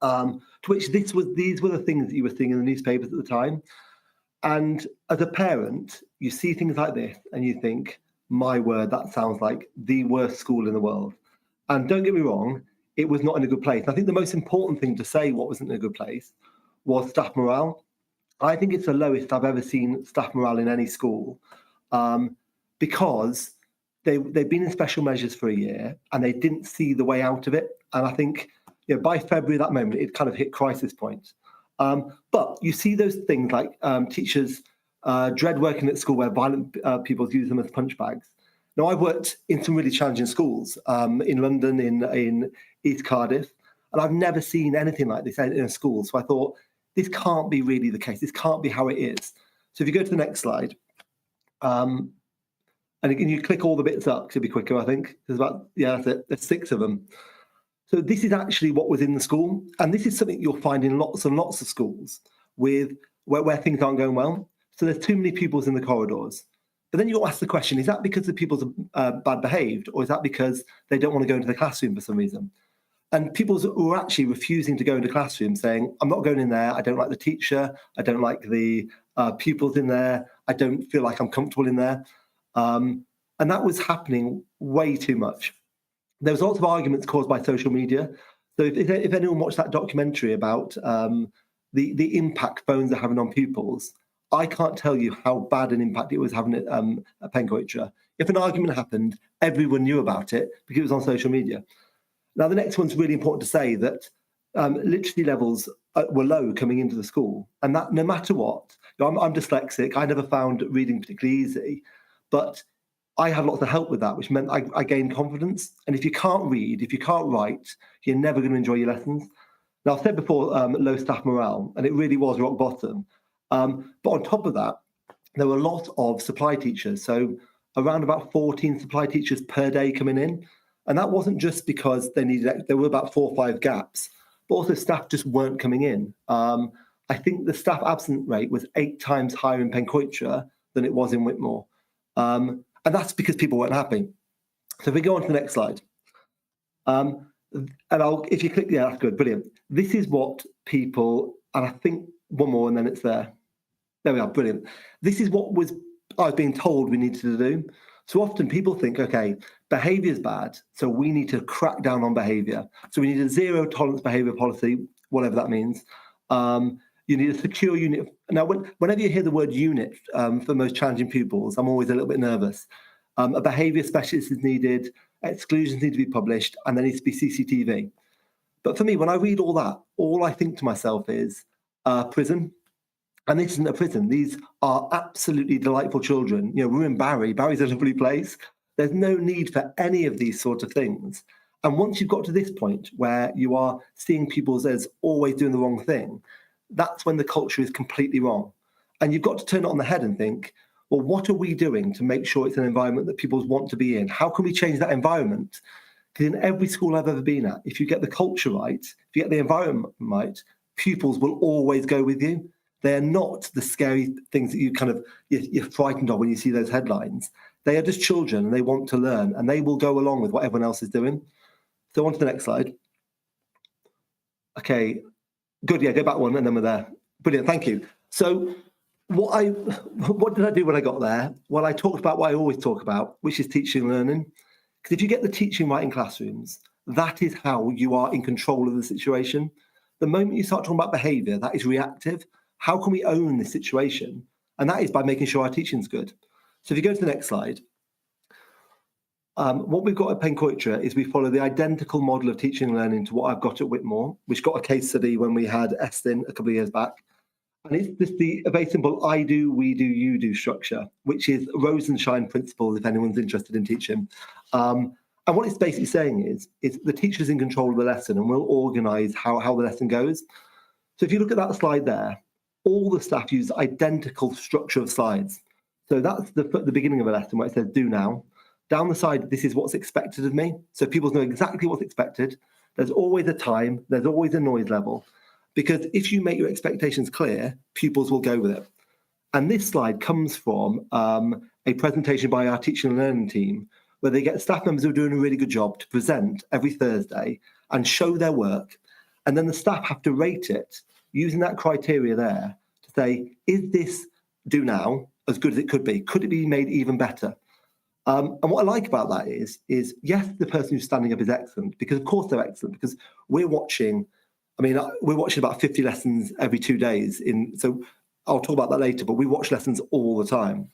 To which these were the things that you were seeing in the newspapers at the time. And as a parent, you see things like this and you think, my word, that sounds like the worst school in the world. And don't get me wrong, it was not in a good place. I think the most important thing to say what wasn't in a good place was staff morale. I think it's the lowest I've ever seen staff morale in any school because they've been in special measures for a year and they didn't see the way out of it. And I think by February, that moment, it kind of hit crisis point. But you see those things like teachers dread working at school where violent people use them as punch bags. Now, I've worked in some really challenging schools in London, in East Cardiff, and I've never seen anything like this in a school. So I thought, this can't be really the case. This can't be how it is. So if you go to the next slide, and again, you click all the bits up, it'll be quicker, I think. There's about, that's it, there's 6 of them. So this is actually what was in the school. And this is something you'll find in lots and lots of schools with where things aren't going well. So there's too many pupils in the corridors. But then you'll ask the question, is that because the pupils are bad behaved, or is that because they don't want to go into the classroom for some reason? And pupils were actually refusing to go into classroom saying, I'm not going in there, I don't like the teacher, I don't like the pupils in there, I don't feel like I'm comfortable in there. And that was happening way too much. There was lots of arguments caused by social media. So if anyone watched that documentary about the impact phones are having on pupils, I can't tell you how bad an impact it was having at Pencoitra. If an argument happened, everyone knew about it because it was on social media. Now, the next one's really important to say that literacy levels were low coming into the school. And that no matter what, I'm dyslexic, I never found reading particularly easy, but I had lots of help with that, which meant I gained confidence. And if you can't read, if you can't write, you're never going to enjoy your lessons. Now, I've said before, low staff morale, and it really was rock bottom. But on top of that, there were a lot of supply teachers. So around about 14 supply teachers per day coming in. And that wasn't just because there were about 4 or 5 gaps, but also staff just weren't coming in. I think the staff absent rate was 8 times higher in Pencoitra than it was in Whitmore. And that's because people weren't happy. So if we go on to the next slide. If you click, yeah, that's good, brilliant. This is what people, and I think one more and then it's there. There we are, brilliant. This is what I was being told we needed to do. So often people think, okay, behaviour is bad, so we need to crack down on behaviour. So we need a zero tolerance behaviour policy, whatever that means. You need a secure unit. Now, whenever you hear the word unit for most challenging pupils, I'm always a little bit nervous. A behaviour specialist is needed, exclusions need to be published, and there needs to be CCTV. But for me, when I read all that, all I think to myself is prison. And this isn't a prison. These are absolutely delightful children. We're in Barry. Barry's a lovely place. There's no need for any of these sort of things. And once you've got to this point where you are seeing pupils as always doing the wrong thing, that's when the culture is completely wrong. And you've got to turn it on the head and think, well, what are we doing to make sure it's an environment that pupils want to be in? How can we change that environment? Because in every school I've ever been at, if you get the culture right, if you get the environment right, pupils will always go with you. They're not the scary things that you're frightened of when you see those headlines. They are just children and they want to learn and they will go along with what everyone else is doing. So on to the next slide. Okay, good. Yeah, go back one and then we're there. Brilliant. Thank you. So what did I do when I got there? Well, I talked about what I always talk about, which is teaching and learning. Because if you get the teaching right in classrooms, that is how you are in control of the situation. The moment you start talking about behaviour, that is reactive. How can we own this situation? And that is by making sure our teaching's good. So if you go to the next slide, what we've got at Pencoitra is we follow the identical model of teaching and learning to what I've got at Whitmore, which got a case study when we had Estin a couple of years back. And it's just the very simple I do, we do, you do structure, which is Rose and Shine principle, if anyone's interested in teaching. And what it's basically saying is the teacher's in control of the lesson and we'll organise how the lesson goes. So if you look at that slide there, all the staff use identical structure of slides. So that's the beginning of a lesson where it says do now. Down the side, this is what's expected of me. So people know exactly what's expected. There's always a time, there's always a noise level. Because if you make your expectations clear, pupils will go with it. And this slide comes from a presentation by our teaching and learning team, where they get staff members who are doing a really good job to present every Thursday and show their work. And then the staff have to rate it using that criteria there to say, is this do now as good as it could be? Could it be made even better? And what I like about that is yes, the person who's standing up is excellent, because of course they're excellent, because we're watching about 50 lessons every 2 days. So I'll talk about that later, but we watch lessons all the time.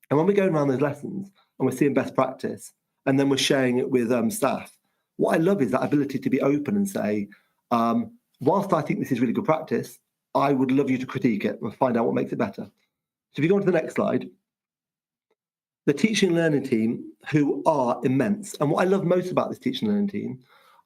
And when we're going around those lessons and we're seeing best practice, and then we're sharing it with staff, what I love is that ability to be open and say, whilst I think this is really good practice, I would love you to critique it and find out what makes it better. So if you go on to the next slide, the teaching and learning team, who are immense. And what I love most about this teaching and learning team,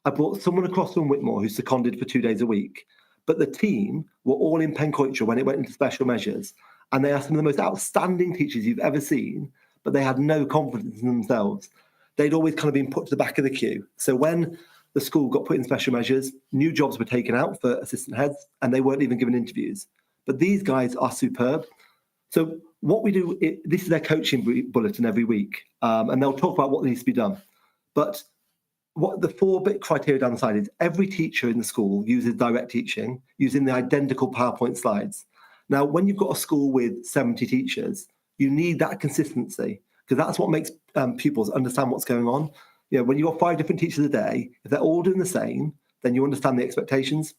I brought someone across from Whitmore who's seconded for 2 days a week, but the team were all in Pencoitra when it went into special measures. And they are some of the most outstanding teachers you've ever seen, but they had no confidence in themselves. They'd always kind of been put to the back of the queue. So when the school got put in special measures, new jobs were taken out for assistant heads, and they weren't even given interviews. But these guys are superb. So what we do, this is their coaching bulletin every week, and they'll talk about what needs to be done. But what the 4-bit criteria down the side is every teacher in the school uses direct teaching using the identical PowerPoint slides. Now, when you've got a school with 70 teachers, you need that consistency, because that's what makes pupils understand what's going on. You know, when you've got 5 different teachers a day, if they're all doing the same, then you understand the expectations.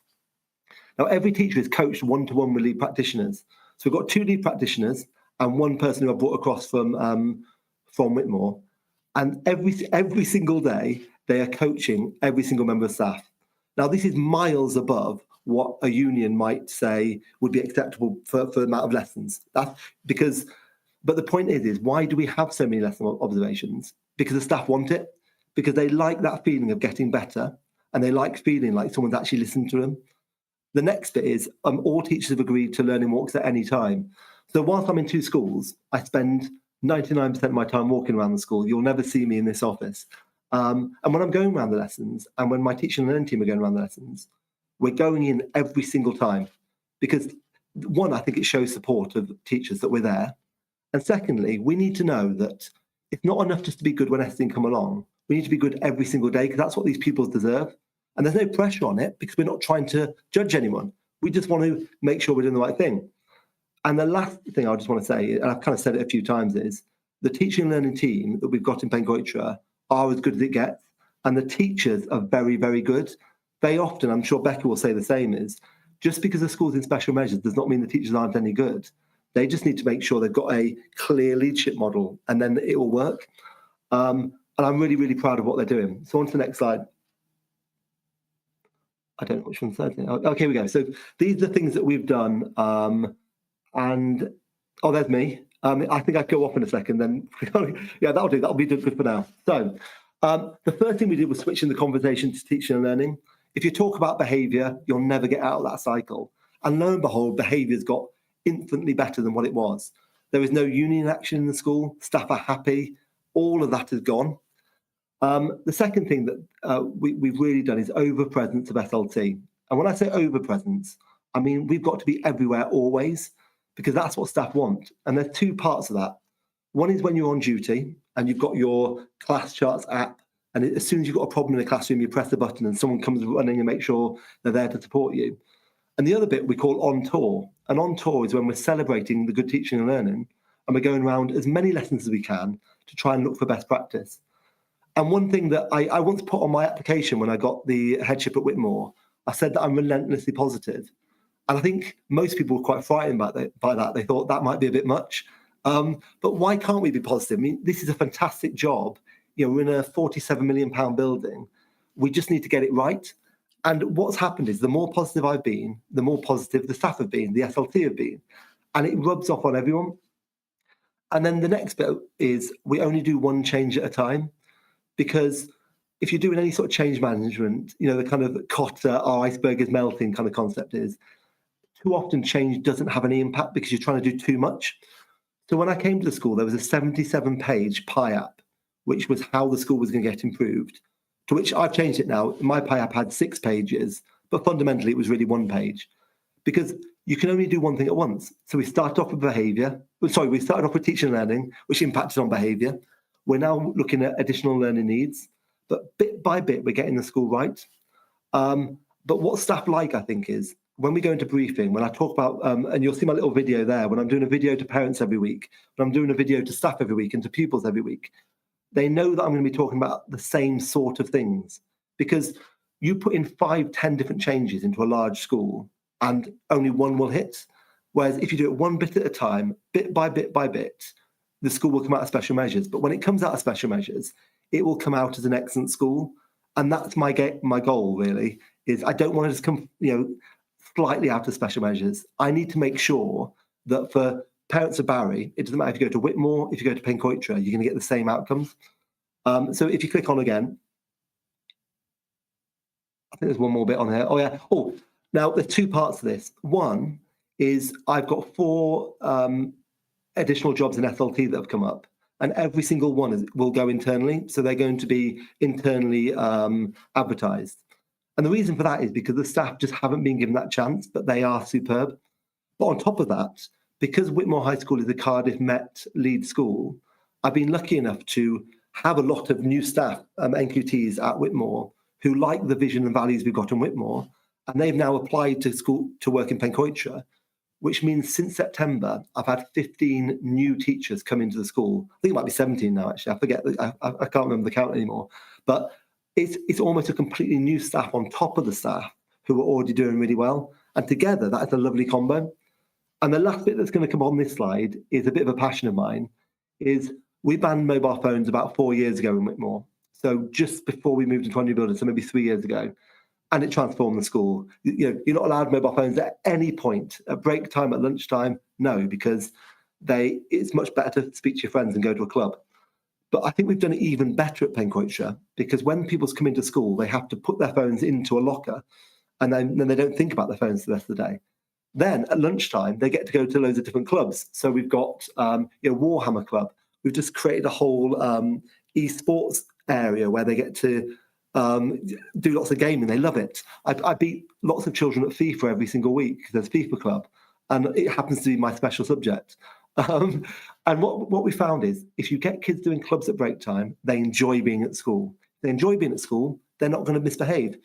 Now, every teacher is coached one-to-one with lead practitioners. So we've got 2 lead practitioners and 1 person who I brought across from Whitmore. And every single day, they are coaching every single member of staff. Now, this is miles above what a union might say would be acceptable for the amount of lessons. But the point is why do we have so many lesson observations? Because the staff want it, because they like that feeling of getting better, and they like feeling like someone's actually listened to them. The next bit is all teachers have agreed to learning walks at any time. So whilst I'm in 2 schools, I spend 99% of my time walking around the school. You'll never see me in this office. And when I'm going around the lessons, and when my teaching and learning team are going around the lessons, we're going in every single time. Because, one, I think it shows support of teachers that we're there. And secondly, we need to know that it's not enough just to be good when everything come along. We need to be good every single day, because that's what these pupils deserve. And there's no pressure on it, because we're not trying to judge anyone. We just want to make sure we're doing the right thing. And the last thing I just want to say, and I've kind of said it a few times, is the teaching and learning team that we've got in Pencoitra are as good as it gets. And the teachers are very, very good. Very often, I'm sure Becca will say the same, is just because the school's in special measures does not mean the teachers aren't any good. They just need to make sure they've got a clear leadership model, and then it will work. And I'm really, really proud of what they're doing. So on to the next slide. I don't know which one's that. Okay, here we go. So these are the things that we've done. And there's me. I think I'd go off in a second. Then yeah, that'll do. That'll be good for now. So The first thing we did was switching the conversation to teaching and learning. If you talk about behaviour, you'll never get out of that cycle. And lo and behold, behaviour's got infinitely better than what it was. There is no union action in the school. Staff are happy. All of that is gone. The second thing that we've really done is over-presence of SLT. And when I say over-presence, I mean we've got to be everywhere always, because that's what staff want. And there's two parts of that. One is when you're on duty and you've got your class charts app, and as soon as you've got a problem in the classroom, you press the button and someone comes running and makes sure they're there to support you. And the other bit we call on tour. And on tour is when we're celebrating the good teaching and learning, and we're going around as many lessons as we can to try and look for best practice. And one thing that I once put on my application when I got the headship at Whitmore, I said that I'm relentlessly positive. And I think most people were quite frightened by that. They thought that might be a bit much. But why can't we be positive? I mean, this is a fantastic job. You know, we're in a £47 million building. We just need to get it right. And what's happened is the more positive I've been, the more positive the staff have been, the SLT have been. And it rubs off on everyone. And then the next bit is we only do one change at a time. Because if you're doing any sort of change management, you know, the kind of Cotter, our iceberg is melting kind of concept is, too often change doesn't have any impact because you're trying to do too much. So when I came to the school, there was a 77-page pie app, which was how the school was going to get improved, to which I've changed it now. My pie app had 6 pages, but fundamentally it was really 1 page, because you can only do one thing at once. So we started off with behaviour. Sorry, we started off with teaching and learning, which impacted on behaviour. We're now looking at additional learning needs, but bit by bit, we're getting the school right. But what staff like, I think, is when we go into briefing, when I talk about, and you'll see my little video there, when I'm doing a video to parents every week, when I'm doing a video to staff every week and to pupils every week, they know that I'm going to be talking about the same sort of things, because you put in 5, 10 different changes into a large school and only one will hit. Whereas if you do it one bit at a time, bit by bit by bit, the school will come out of special measures. But when it comes out of special measures, it will come out as an excellent school. And that's my goal, really, is I don't want to just come, you know, slightly out of special measures. I need to make sure that for parents of Barry, it doesn't matter if you go to Whitmore, if you go to Pencoitra, you're going to get the same outcomes. So if you click on again, I think there's one more bit on here. Oh, yeah. Oh, now there's 2 parts to this. One is I've got 4 additional jobs in SLT that have come up, and every single one will go internally. So they're going to be internally advertised. And the reason for that is because the staff just haven't been given that chance, but they are superb. But on top of that, because Whitmore High School is a Cardiff Met lead school, I've been lucky enough to have a lot of new staff, NQTs at Whitmore, who like the vision and values we've got in Whitmore, and they've now applied to school to work in Pencoitra, which means since September, I've had 15 new teachers come into the school. I think it might be 17 now, actually. I forget, I can't remember the count anymore. But it's almost a completely new staff on top of the staff who are already doing really well. And together, that is a lovely combo. And the last bit that's going to come on this slide is a bit of a passion of mine, is we banned mobile phones about 4 years ago in Whitmore. So just before we moved into our new building, so maybe 3 years ago. And it transformed the school. You know, you're not allowed mobile phones at any point, at break time, at lunchtime. No, because it's much better to speak to your friends and go to a club. But I think we've done it even better at Pencoitra, because when people come into school, they have to put their phones into a locker, and then they don't think about their phones the rest of the day. Then at lunchtime, they get to go to loads of different clubs. So we've got Warhammer Club. We've just created a whole esports area where they get to do lots of gaming. They love it. I beat lots of children at FIFA every single week. There's FIFA Club, and it happens to be my special subject. And what we found is if you get kids doing clubs at break time, they enjoy being at school. They enjoy being at school. They're not going to misbehave.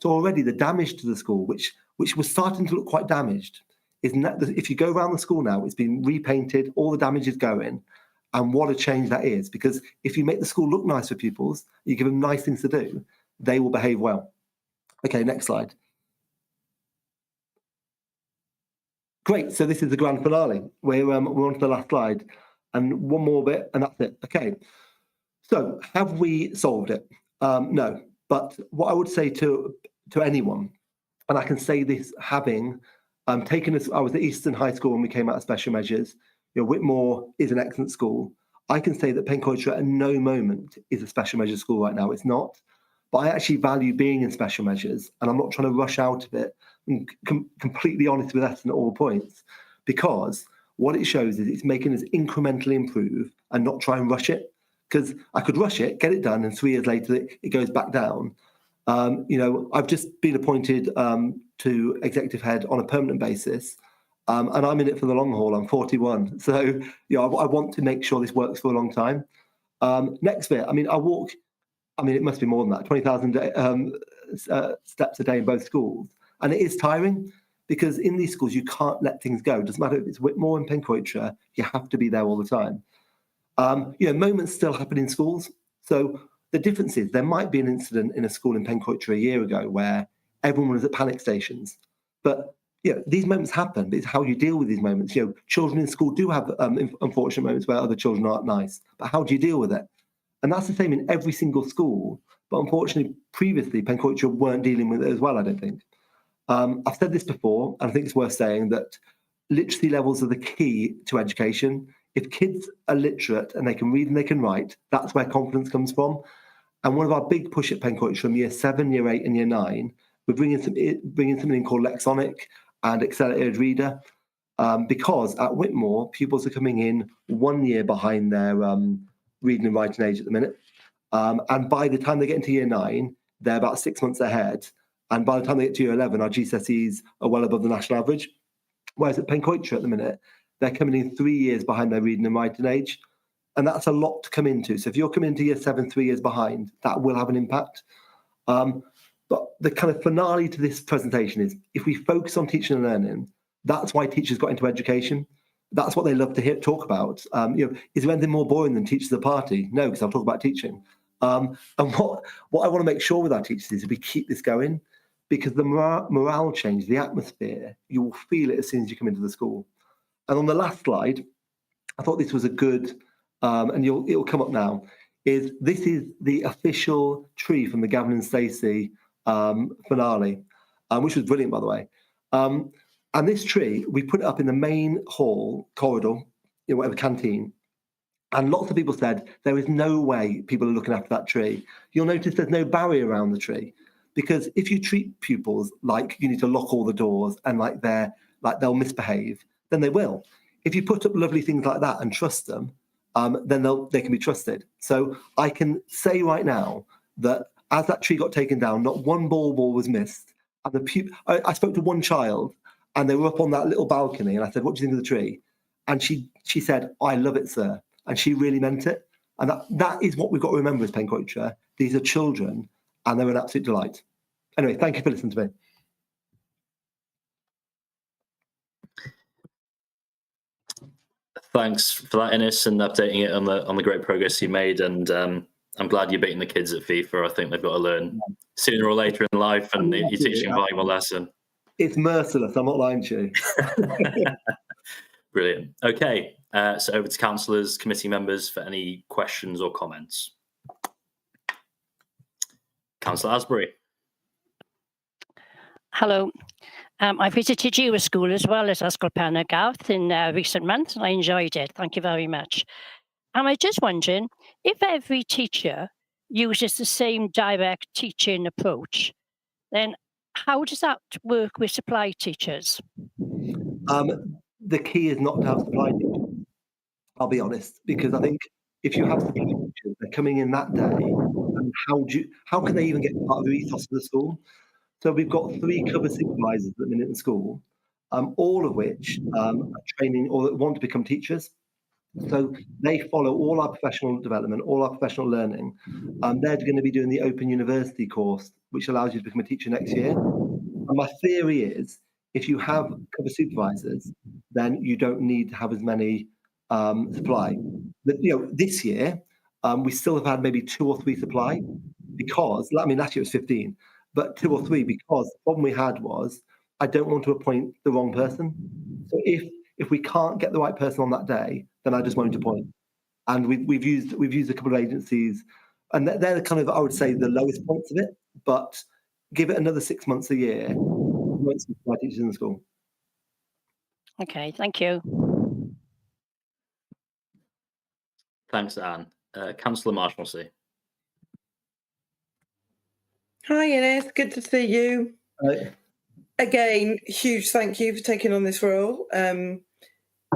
So already the damage to the school, which was starting to look quite damaged, is if you go around the school now, it's been repainted. All the damage is going. And what a change that is, because if you make the school look nice for pupils, you give them nice things to do, they will behave well. Okay, next slide. Great, so this is the grand finale. We're on to the last slide. And one more bit, and that's it. Okay, so have we solved it? No, but what I would say to anyone, and I can say this having taken this, I was at Eastern High School when we came out of special measures. You know, Whitmore is an excellent school. I can say that Pencoitra at no moment is a special measures school right now. It's not. But I actually value being in special measures, and I'm not trying to rush out of it. I'm completely honest with Ethan at all points, because what it shows is it's making us incrementally improve and not try and rush it. Because I could rush it, get it done, and 3 years later it goes back down. I've just been appointed to executive head on a permanent basis, and I'm in it for the long haul. I'm 41, so I want to make sure this works for a long time. Next bit, it must be more than that, 20,000 steps a day in both schools. And it is tiring, because in these schools, you can't let things go. It doesn't matter if it's Whitmore and Pencoitra, you have to be there all the time. Moments still happen in schools. So the difference is there might be an incident in a school in Pencoitra a year ago where everyone was at panic stations. But these moments happen, but it's how you deal with these moments. Children in school do have unfortunate moments where other children aren't nice. But how do you deal with it? And that's the same in every single school. But unfortunately, previously, Pencoitra weren't dealing with it as well, I don't think. I've said this before, and I think it's worth saying that literacy levels are the key to education. If kids are literate and they can read and they can write, that's where confidence comes from. And one of our big push at Pencoitra from year 7, year 8 and year 9, we're bringing something called Lexonic and Accelerated Reader, because at Whitmore, pupils are coming in 1 year behind their reading and writing age at the minute. And by the time they get into year 9, they're about 6 months ahead. And by the time they get to year 11, our GCSEs are well above the national average. Whereas at Pencoitra at the minute, they're coming in 3 years behind their reading and writing age. And that's a lot to come into. So if you're coming into year 7, 3 years behind, that will have an impact. But the kind of finale to this presentation is, if we focus on teaching and learning, that's why teachers got into education. That's what they love to talk about. Is there anything more boring than teachers at a party? No, because I'll talk about teaching. And what I want to make sure with our teachers is we keep this going, because the morale change, the atmosphere, you will feel it as soon as you come into the school. And on the last slide, I thought this was a good, and it'll come up now, this is the official tree from the Gavin and Stacey finale, which was brilliant, by the way. And this tree, we put it up in the main hall corridor, whatever canteen. And lots of people said there is no way people are looking after that tree. You'll notice there's no barrier around the tree, because if you treat pupils like you need to lock all the doors and like they'll misbehave, then they will. If you put up lovely things like that and trust them, then they can be trusted. So I can say right now that as that tree got taken down, not one ball was missed. And I spoke to one child, and they were up on that little balcony, and I said, "What do you think of the tree?" And she said, "I love it, sir." And she really meant it. And that is what we've got to remember as Pencoitra. These are children, and they're an absolute delight. Anyway, thank you for listening to me. Thanks for that, Innes, and updating it on the great progress you made. And I'm glad you're beating the kids at FIFA. I think they've got to learn sooner or later in life, and you're teaching a valuable lesson. It's merciless. I'm not lying to you. Brilliant. Okay, so over to councillors, committee members for any questions or comments. Councillor Asbury. Hello. I visited your school as well as Ysgol Pen y Garth in recent months, and I enjoyed it. Thank you very much. And I was just wondering, if every teacher uses the same direct teaching approach, then how does that work with supply teachers? The key is not to have supply teachers, I'll be honest, because I think if you have supply teachers, they're coming in that day, and how can they even get part of the ethos of the school? So we've got 3 cover supervisors at the minute in school, all of which are training or want to become teachers. So they follow all our professional development, all our professional learning. They're going to be doing the Open University course, which allows you to become a teacher next year. And my theory is, if you have cover supervisors, then you don't need to have as many supply. This year, we still have had maybe 2 or 3 supply, because, last year it was 15, but 2 or 3, because the problem we had was, I don't want to appoint the wrong person. So if we can't get the right person on that day, then I just won't appoint. And we've used a couple of agencies, and they're the kind of, I would say, the lowest points of it. But give it another 6 months a year, we won't see supply teachers in the school. Okay, thank you. Thanks, Anne. Councillor Marshalsea. Hi, Innes. Good to see you. Right. Again, huge thank you for taking on this role.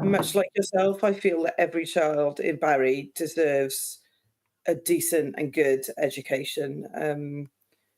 Much like yourself, I feel that every child in Barry deserves a decent and good education.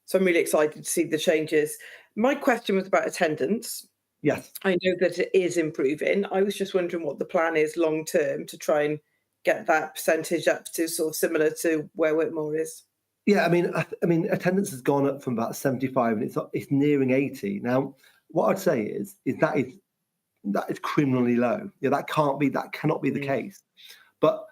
So I'm really excited to see the changes. My question was about attendance. Yes. I know that it is improving. I was just wondering what the plan is long term to try and get that percentage up to sort of similar to where Whitmore is. Yeah, I mean, attendance has gone up from about 75 and it's nearing 80 now. What I'd say is that is criminally low. Yeah, that cannot be the case. But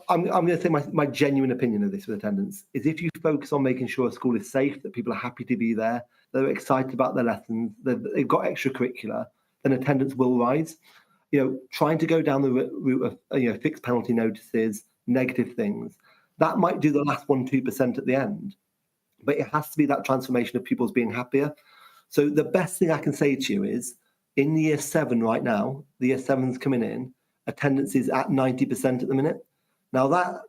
I'm going to say my genuine opinion of this with attendance is if you focus on making sure a school is safe, that people are happy to be there, they're excited about their lessons, they've got extracurricular, then attendance will rise. Trying to go down the route of fixed penalty notices, negative things, that might do the last 1-2% at the end, but it has to be that transformation of pupils being happier. So the best thing I can say to you is, in the year 7 right now, the year 7's coming in, attendance is at 90% at the minute. Now that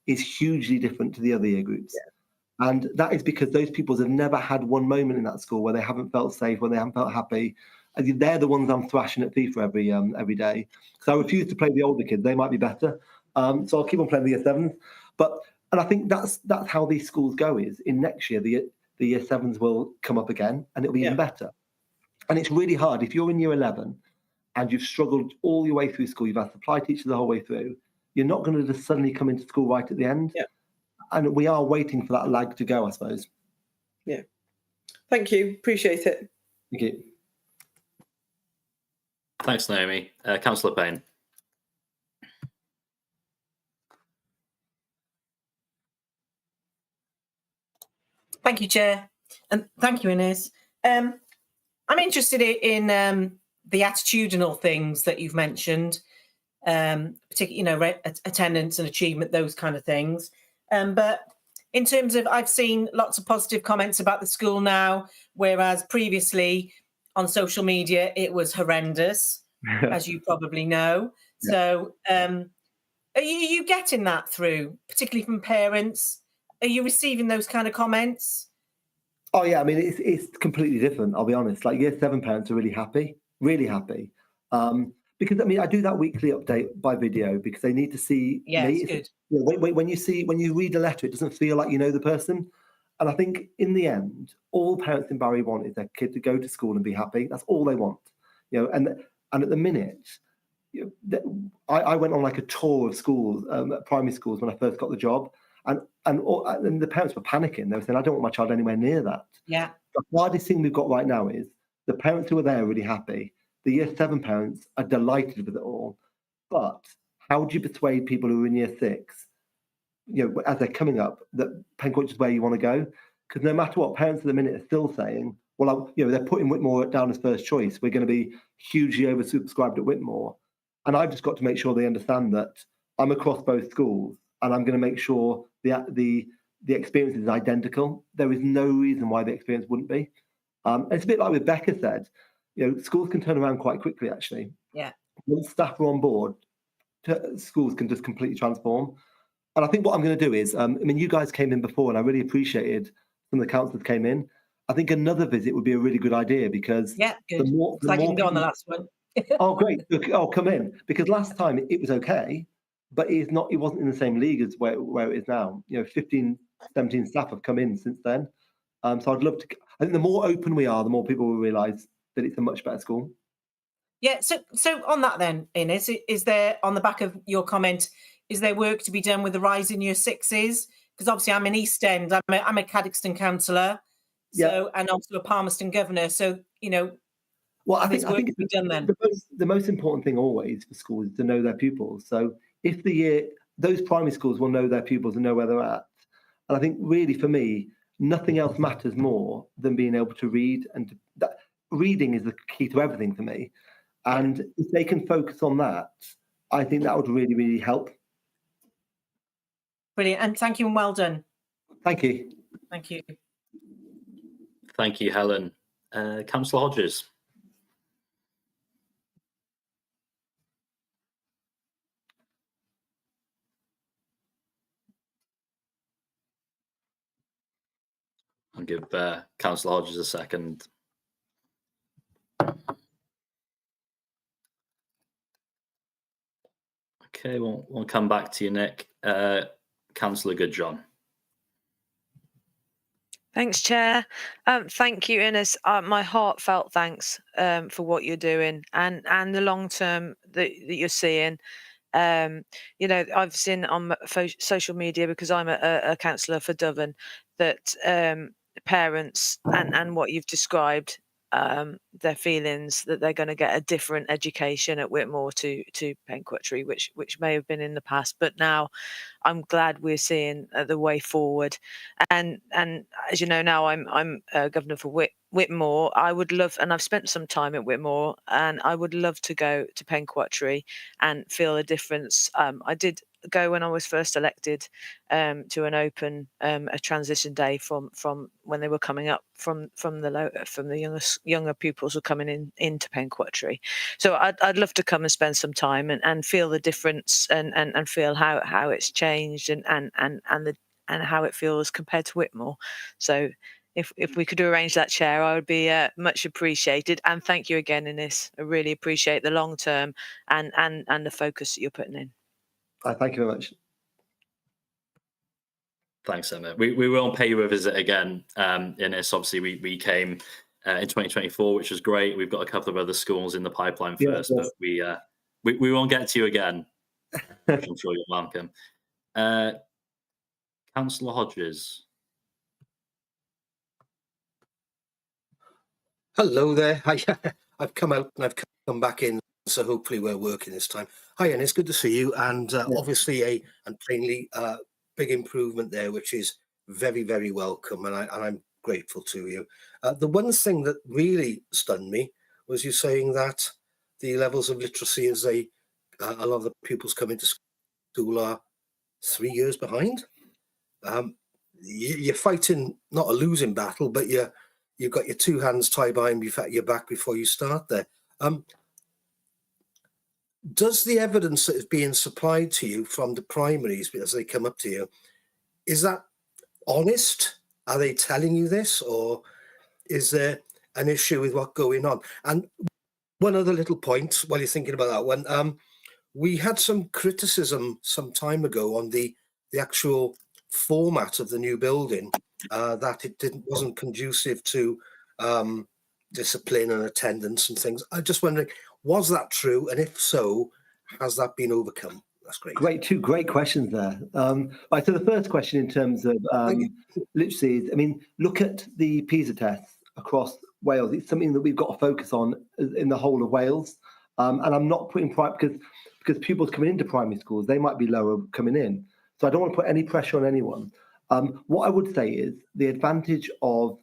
is hugely different to the other year groups. Yeah. And that is because those pupils have never had one moment in that school where they haven't felt safe, where they haven't felt happy. And they're the ones I'm thrashing at FIFA every day. Because I refuse to play the older kids. They might be better. So I'll keep on playing the year 7s. And I think that's how these schools go is in next year, the year 7s will come up again and it'll be even better. And it's really hard. If you're in year 11 and you've struggled all your way through school, you've had supply teachers the whole way through, you're not going to just suddenly come into school right at the end. Yeah. And we are waiting for that lag to go, I suppose. Yeah. Thank you. Appreciate it. Thank you. Thanks, Naomi. Councillor Payne. Thank you, Chair. And thank you, Inez. I'm interested in the attitudinal things that you've mentioned, particularly, attendance and achievement, those kind of things. But in terms of, I've seen lots of positive comments about the school now, whereas previously on social media, it was horrendous, as you probably know. Yeah. So are you getting that through, particularly from parents? Are you receiving those kind of comments? Oh, yeah. I mean, it's completely different, I'll be honest. Like year 7 parents are really happy. Because, I mean, I do that weekly update by video because they need to see me. It's good. When you read a letter, it doesn't feel like you know the person. And I think in the end, all parents in Barry want is their kid to go to school and be happy. That's all they want. And at the minute, I went on like a tour of schools, primary schools when I first got the job. And the parents were panicking. They were saying, I don't want my child anywhere near that. Yeah. The hardest thing we've got right now is the parents who are there are really happy. The year 7 parents are delighted with it all. But how do you persuade people who are in year 6, as they're coming up, that Pencoach is where you want to go? Because no matter what, parents at the minute are still saying, well, they're putting Whitmore down as first choice. We're going to be hugely oversubscribed at Whitmore. And I've just got to make sure they understand that I'm across both schools and I'm going to make sure the experience is identical. There is no reason why the experience wouldn't be. It's a bit like what Becca said. Schools can turn around quite quickly, actually. Yeah. Once staff are on board, schools can just completely transform. And I think what I'm going to do is, you guys came in before and I really appreciated some of the councillors came in. I think another visit would be a really good idea because... Yeah, good. Because I didn't go on the last one. Oh, great. Oh, come in. Because last time it was okay, but it wasn't in the same league as where it is now. 15, 17 staff have come in since then. So I'd love to... I think the more open we are, the more people will realise that it's a much better school. Yeah, so on that then, Innes, is there, on the back of your comment, is there work to be done with the rise in year 6s? Because obviously I'm in East End, I'm a Cadoxton councillor, and also a Palmerston governor. So, well, I think to be done then. The most important thing always for schools is to know their pupils. So if those primary schools will know their pupils and know where they're at. And I think really for me, nothing else matters more than being able to read, and reading is the key to everything for me. And if they can focus on that, I think that would really, really help. Brilliant. And thank you and well done. Thank you. Thank you. Thank you, Helen. Councillor Hodges. I'll give Councillor Hodges a second. Okay, we'll come back to you, Nick. Councillor Goodjohn. Thanks, Chair. Thank you, Ines. My heartfelt thanks for what you're doing and the long term that you're seeing. You know, I've seen on social media, because I'm a councillor for Dublin, that parents and what you've described, their feelings that they're going to get a different education at Whitmore to Penquattery, which may have been in the past, but now I'm glad we're seeing the way forward. And as you know, now I'm governor for Whitmore. I would love, and I've spent some time at Whitmore, and I would love to go to Penquattery and feel a difference. I did go when I was first elected to an open a transition day from when they were coming up from the younger pupils were coming into Penquattery. So I'd love to come and spend some time and feel the difference and feel how it's changed and how it feels compared to Whitmore. So if we could arrange that, Chair, I would be much appreciated. And thank you again, Ines. I really appreciate the long term and the focus that you're putting in. Thank you very much. Thanks, Emma. We won't pay you a visit again, Ines. Obviously, we came in 2024, which was great. We've got a couple of other schools in the pipeline first, but we won't get to you again. I'm sure you're welcome. Councillor Hodges. Hello there. I've come out and I've come back in, so hopefully we're working this time. Hi, Ian, it's good to see you, and obviously and plainly big improvement there, which is very, very welcome, and I'm grateful to you. The one thing that really stunned me was you saying that the levels of literacy as a lot of the pupils coming to school are 3 years behind. You're fighting not a losing battle, but you've got your two hands tied behind your back before you start there. Does the evidence that is being supplied to you from the primaries as they come up to you, is that honest? Are they telling you this, or is there an issue with what's going on? And one other little point while you're thinking about that one, we had some criticism some time ago on the actual format of the new building, that it wasn't conducive to discipline and attendance and things. I'm just wondering, was that true? And if so, has that been overcome? That's great. Two great questions there. Right, so the first question in terms of literacy is, I mean, look at the PISA tests across Wales. It's something that we've got to focus on in the whole of Wales. And I'm not putting because pupils coming into primary schools, they might be lower coming in. So I don't want to put any pressure on anyone. What I would say is the advantage of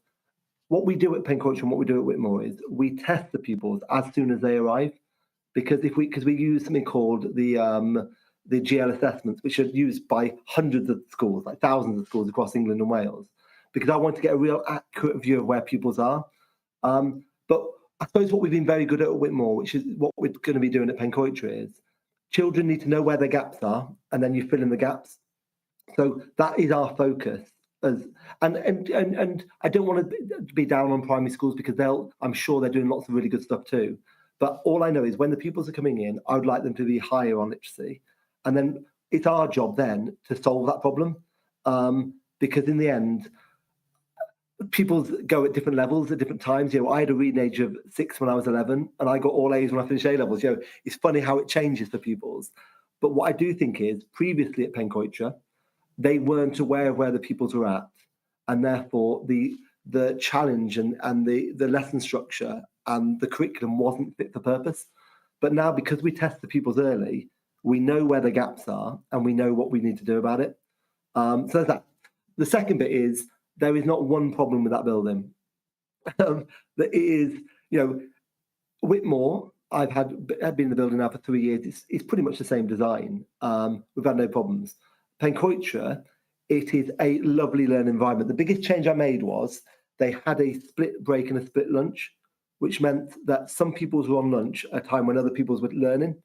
what we do at Penquattery and what we do at Whitmore is we test the pupils as soon as they arrive, because we use something called the GL assessments, which are used by hundreds of schools, like thousands of schools across England and Wales, because I want to get a real accurate view of where pupils are. But I suppose what we've been very good at Whitmore, which is what we're going to be doing at Penquattery, is children need to know where their gaps are, and then you fill in the gaps. So that is our focus. And I don't want to be down on primary schools, because I'm sure they're doing lots of really good stuff too. But all I know is when the pupils are coming in, I would like them to be higher on literacy. And then it's our job then to solve that problem. Because in the end, pupils go at different levels at different times. I had a reading age of 6 when I was 11, and I got all A's when I finished A levels. It's funny how it changes for pupils. But what I do think is, previously at Penquattery, they weren't aware of where the pupils were at, and therefore the challenge and the lesson structure and the curriculum wasn't fit for purpose. But now, because we test the pupils early, we know where the gaps are and we know what we need to do about it. So that's that. The second bit is, there is not one problem with that building. That it is, Whitmore, I've been in the building now for 3 years. It's pretty much the same design. We've had no problems. Penquattery, it is a lovely learning environment. The biggest change I made was they had a split break and a split lunch, which meant that some pupils were on lunch at a time when other pupils were learning.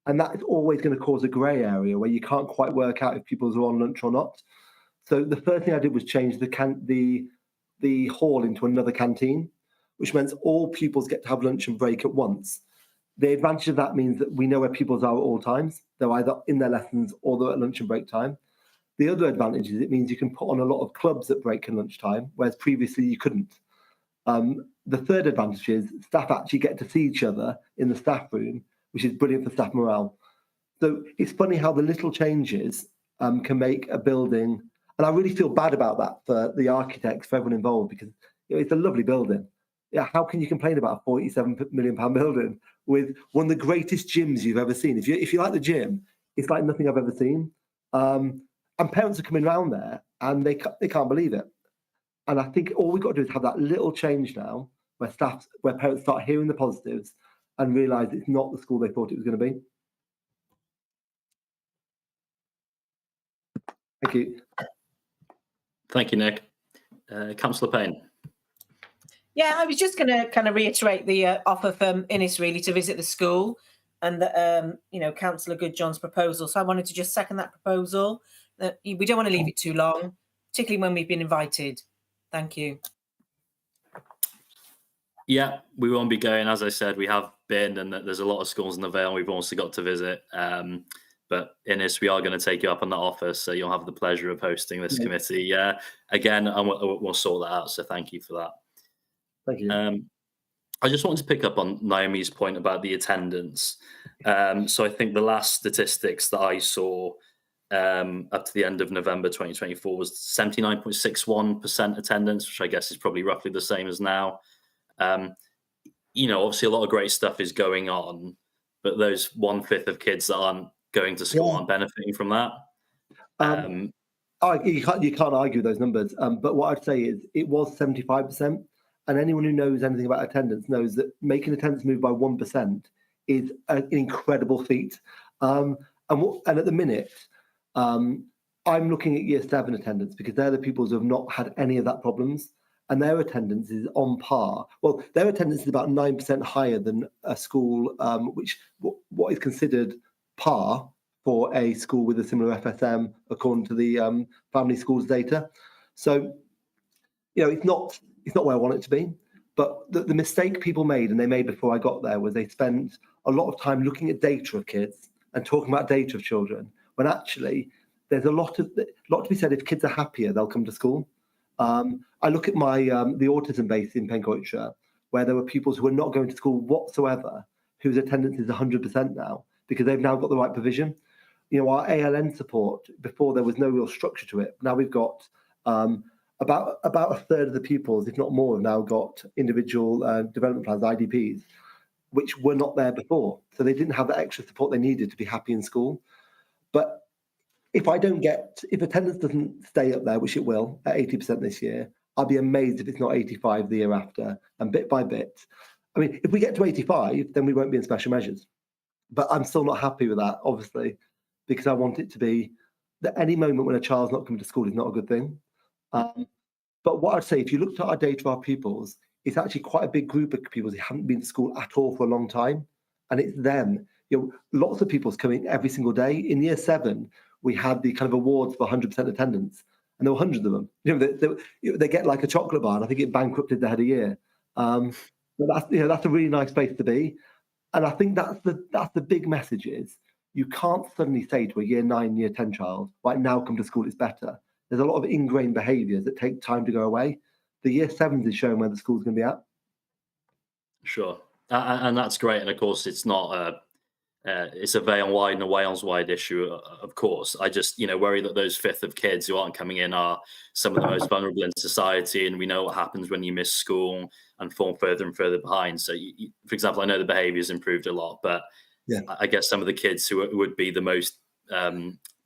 And that is always going to cause a grey area where you can't quite work out if pupils are on lunch or not. So the first thing I did was change the the hall into another canteen, which means all pupils get to have lunch and break at once. The advantage of that means that we know where pupils are at all times. They're either in their lessons or they're at lunch and break time. The other advantage is it means you can put on a lot of clubs at break and lunchtime, whereas previously you couldn't. The third advantage is staff actually get to see each other in the staff room, which is brilliant for staff morale. So it's funny how the little changes can make a building, and I really feel bad about that for the architects, for everyone involved, because it's a lovely building. Yeah, how can you complain about a £47 million building with one of the greatest gyms you've ever seen? If you like the gym, it's like nothing I've ever seen. And parents are coming around there, and they can't believe it. And I think all we've got to do is have that little change now, where parents start hearing the positives and realise it's not the school they thought it was going to be. Thank you. Thank you, Nick. Councillor Payne. Yeah, I was just going to kind of reiterate the offer from Innes really to visit the school and Councillor Goodjohn's proposal. So I wanted to just second that proposal. We don't want to leave it too long, particularly when we've been invited. Thank you. Yeah, we won't be going. As I said, we have been, and there's a lot of schools in the Vale we've also got to visit. But Innes, we are going to take you up on that offer, so you'll have the pleasure of hosting this committee again, and we'll sort that out. So thank you for that. Thank you. I just wanted to pick up on Naomi's point about the attendance. So I think the last statistics that I saw up to the end of November 2024 was 79.61% attendance, which I guess is probably roughly the same as now. Obviously a lot of great stuff is going on, but those 1/5 of kids that aren't going to school aren't benefiting from that. You can't argue those numbers, but what I'd say is it was 75%, and anyone who knows anything about attendance knows that making attendance move by 1% is an incredible feat. And at the minute, I'm looking at year 7 attendance because they're the pupils who have not had any of that problems, and their attendance is on par. Well, their attendance is about 9% higher than a school what is considered par for a school with a similar FSM according to the family schools data. So, it's not where I want it to be. But the mistake people made, and they made before I got there, was they spent a lot of time looking at data of kids and talking about data of children, when actually there's a lot to be said. If kids are happier, they'll come to school. I look at the autism base in Pencoitra, where there were pupils who were not going to school whatsoever, whose attendance is 100% now, because they've now got the right provision. Our ALN support, before there was no real structure to it. Now we've got about a third of the pupils, if not more, have now got individual development plans, IDPs, which were not there before. So they didn't have that extra support they needed to be happy in school. But if attendance doesn't stay up there, which it will, at 80% this year, I'll be amazed if it's not 85 the year after. And bit by bit, I mean, if we get to 85, then we won't be in special measures. But I'm still not happy with that, obviously, because I want it to be that any moment when a child's not coming to school is not a good thing. But what I'd say, if you looked at our data of our pupils, it's actually quite a big group of pupils who haven't been to school at all for a long time. And it's them. Lots of pupils coming every single day. In year 7, we had the kind of awards for 100% attendance, and there were hundreds of them. They get like a chocolate bar, and I think it bankrupted the head of year. But that's a really nice place to be. And I think that's the big message is you can't suddenly say to a year 9, year 10 child, right, now come to school, it's better. There's a lot of ingrained behaviours that take time to go away. The year 7s is showing where the school's going to be at. Sure. And that's great. And of course, it's not it's a Vale-wide and a Wales-wide issue, of course. I just, worry that those 5th of kids who aren't coming in are some of the most vulnerable in society. And we know what happens when you miss school and fall further and further behind. So, for example, I know the behaviour's improved a lot, but I guess some of the kids who would be the most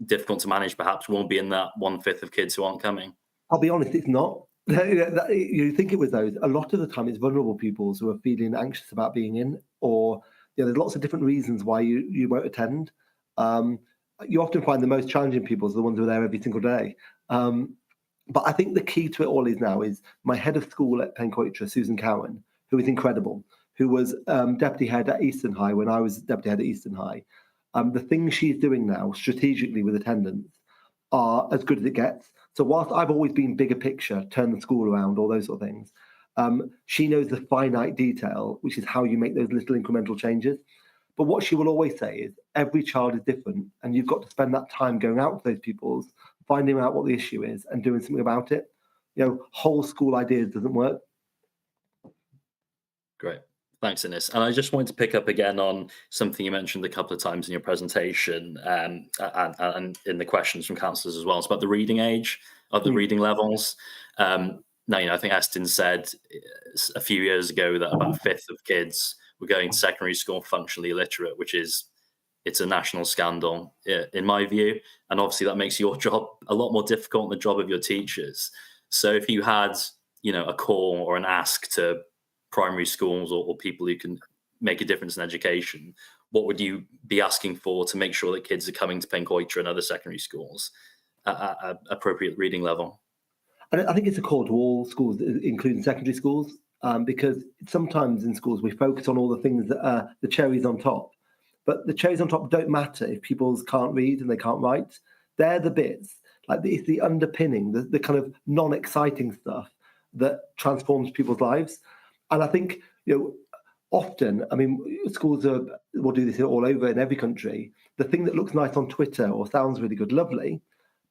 difficult to manage perhaps won't be in that 1/5 of kids who aren't coming. I'll be honest, it's not. You think it was those. A lot of the time it's vulnerable pupils who are feeling anxious about being in, or there's lots of different reasons why you won't attend. You often find the most challenging pupils are the ones who are there every single day. But I think the key to it all is my head of school at Pencoitra, Susan Cowan, who is incredible, who was deputy head at Easton High when I was deputy head at Easton High. The things she's doing now strategically with attendance are as good as it gets. So whilst I've always been bigger picture, turn the school around, all those sort of things, she knows the finite detail, which is how you make those little incremental changes. But what she will always say is every child is different, and you've got to spend that time going out to those pupils, finding out what the issue is and doing something about it. Whole school ideas doesn't work. Great. Thanks, Ines. And I just wanted to pick up again on something you mentioned a couple of times in your presentation and in the questions from councillors as well. It's about the reading age of the reading levels. Now, I think Estin said a few years ago that about a fifth of kids were going to secondary school functionally illiterate, it's a national scandal in my view. And obviously that makes your job a lot more difficult than the job of your teachers. So if you had, a call or an ask to primary schools or people who can make a difference in education, what would you be asking for to make sure that kids are coming to Pencoitra and other secondary schools at appropriate reading level? I think it's a call to all schools, including secondary schools, because sometimes in schools we focus on all the things that are the cherries on top. But the cherries on top don't matter if pupils can't read and they can't write. They're the bits, it's the underpinning, the kind of non-exciting stuff that transforms people's lives. And I think, often, schools will do this all over in every country. The thing that looks nice on Twitter or sounds really good, lovely.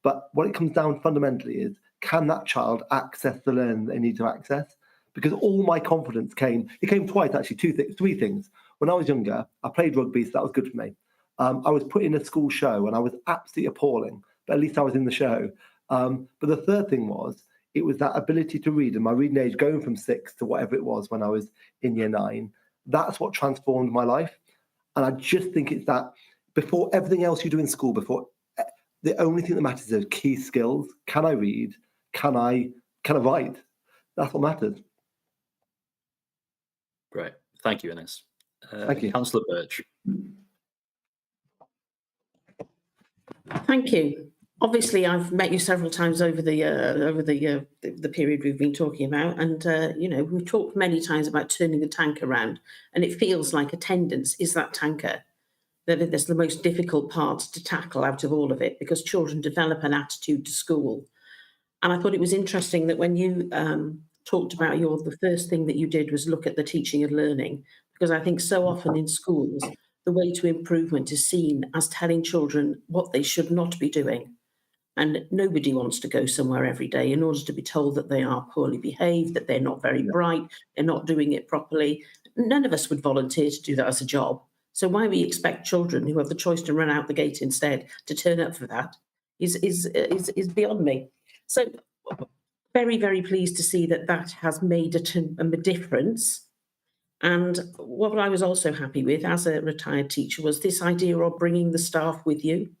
But what it comes down fundamentally is, can that child access the learning they need to access? Because all my confidence came twice, actually, three things. When I was younger, I played rugby, so that was good for me. I was put in a school show and I was absolutely appalling, but at least I was in the show. But the third thing was, it was that ability to read, and my reading age going from 6 to whatever it was when I was in year 9. That's what transformed my life. And I just think it's that before everything else you do in school, the only thing that matters is key skills. Can I read? Can I write? That's what matters. Great. Thank you, Ines. Thank you. Councillor Birch. Thank you. Obviously, I've met you several times over the period we've been talking about, and we've talked many times about turning the tank around, and it feels like attendance is that tanker. That's the most difficult part to tackle out of all of it, because children develop an attitude to school. And I thought it was interesting that when you talked about the first thing that you did was look at the teaching and learning, because I think so often in schools, the way to improvement is seen as telling children what they should not be doing. And nobody wants to go somewhere every day in order to be told that they are poorly behaved, that they're not very bright, they're not doing it properly. None of us would volunteer to do that as a job. So why we expect children who have the choice to run out the gate instead to turn up for that is beyond me. So very, very pleased to see that has made a difference. And what I was also happy with as a retired teacher was this idea of bringing the staff with you.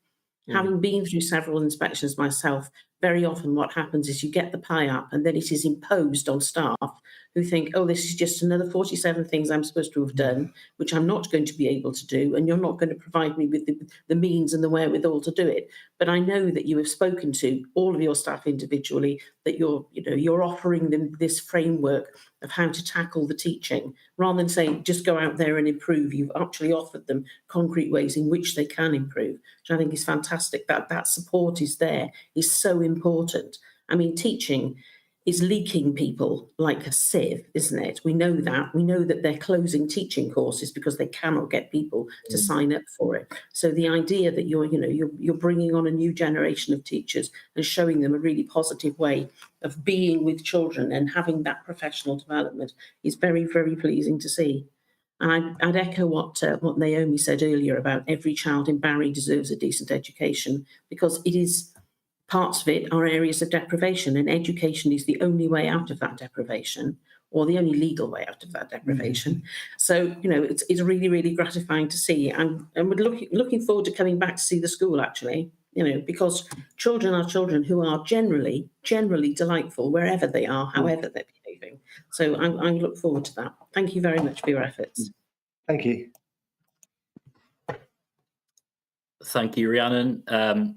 Having been through several inspections myself, very often what happens is you get the pie up and then it is imposed on staff who think, oh, this is just another 47 things I'm supposed to have done, which I'm not going to be able to do, and you're not going to provide me with the means and the wherewithal to do it. But I know that you have spoken to all of your staff individually, that you're offering them this framework of how to tackle the teaching, rather than saying, just go out there and improve. You've actually offered them concrete ways in which they can improve, which I think is fantastic. That support is there, is so important. I mean, teaching is leaking people like a sieve, isn't it? We know that. We know that they're closing teaching courses because they cannot get people to sign up for it. So the idea that you're bringing on a new generation of teachers and showing them a really positive way of being with children and having that professional development is very, very pleasing to see. And I'd echo what Naomi said earlier about every child in Barry deserves a decent education, because it is. Parts of it are areas of deprivation, and education is the only way out of that deprivation, or the only legal way out of that deprivation. So, it's really, really gratifying to see. And we're looking forward to coming back to see the school, actually, because children are children who are generally delightful wherever they are, however they're behaving. So I look forward to that. Thank you very much for your efforts. Thank you. Thank you, Rhiannon.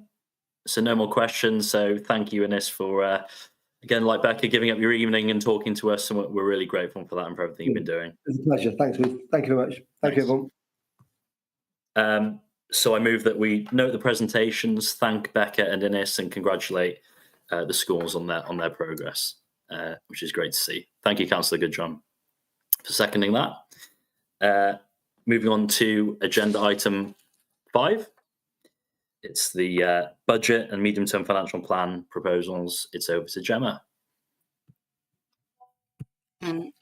So no more questions. So thank you, Ines, for, again, like Becca, giving up your evening and talking to us. And we're really grateful for that and for everything you've been doing. It's a pleasure. Thanks, Ruth. Thank you very much. Thank you, everyone. So I move that we note the presentations, thank Becca and Ines, and congratulate the schools on their progress, which is great to see. Thank you, Councillor Goodrum, for seconding that. Moving on to agenda item 5. It's the budget and medium-term financial plan proposals. It's over to Gemma.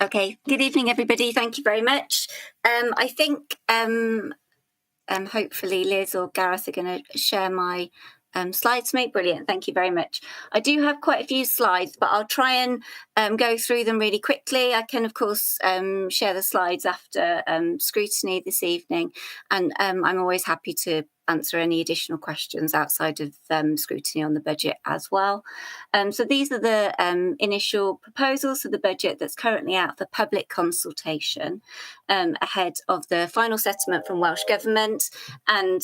Okay, good evening, everybody. Thank you very much. I think hopefully Liz or Gareth are going to share my slides for me. Brilliant, thank you very much. I do have quite a few slides, but I'll try and go through them really quickly. I can, of course, share the slides after scrutiny this evening, and I'm always happy to answer any additional questions outside of scrutiny on the budget as well. So these are the initial proposals for the budget that's currently out for public consultation ahead of the final settlement from Welsh Government, and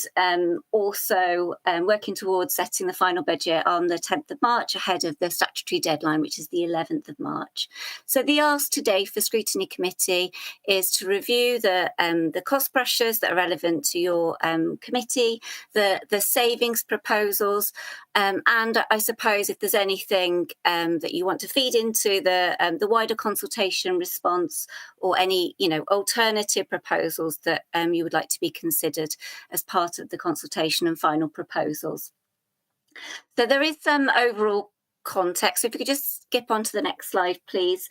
also working towards setting the final budget on the 10th of March ahead of the statutory deadline, which is the 11th of March. So the ask today for Scrutiny Committee is to review the cost pressures that are relevant to your committee, the savings proposals, and I suppose if there's anything that you want to feed into the wider consultation response, or any alternative proposals that you would like to be considered as part of the consultation and final proposals. So there is some overall context. So if you could just skip on to the next slide, please.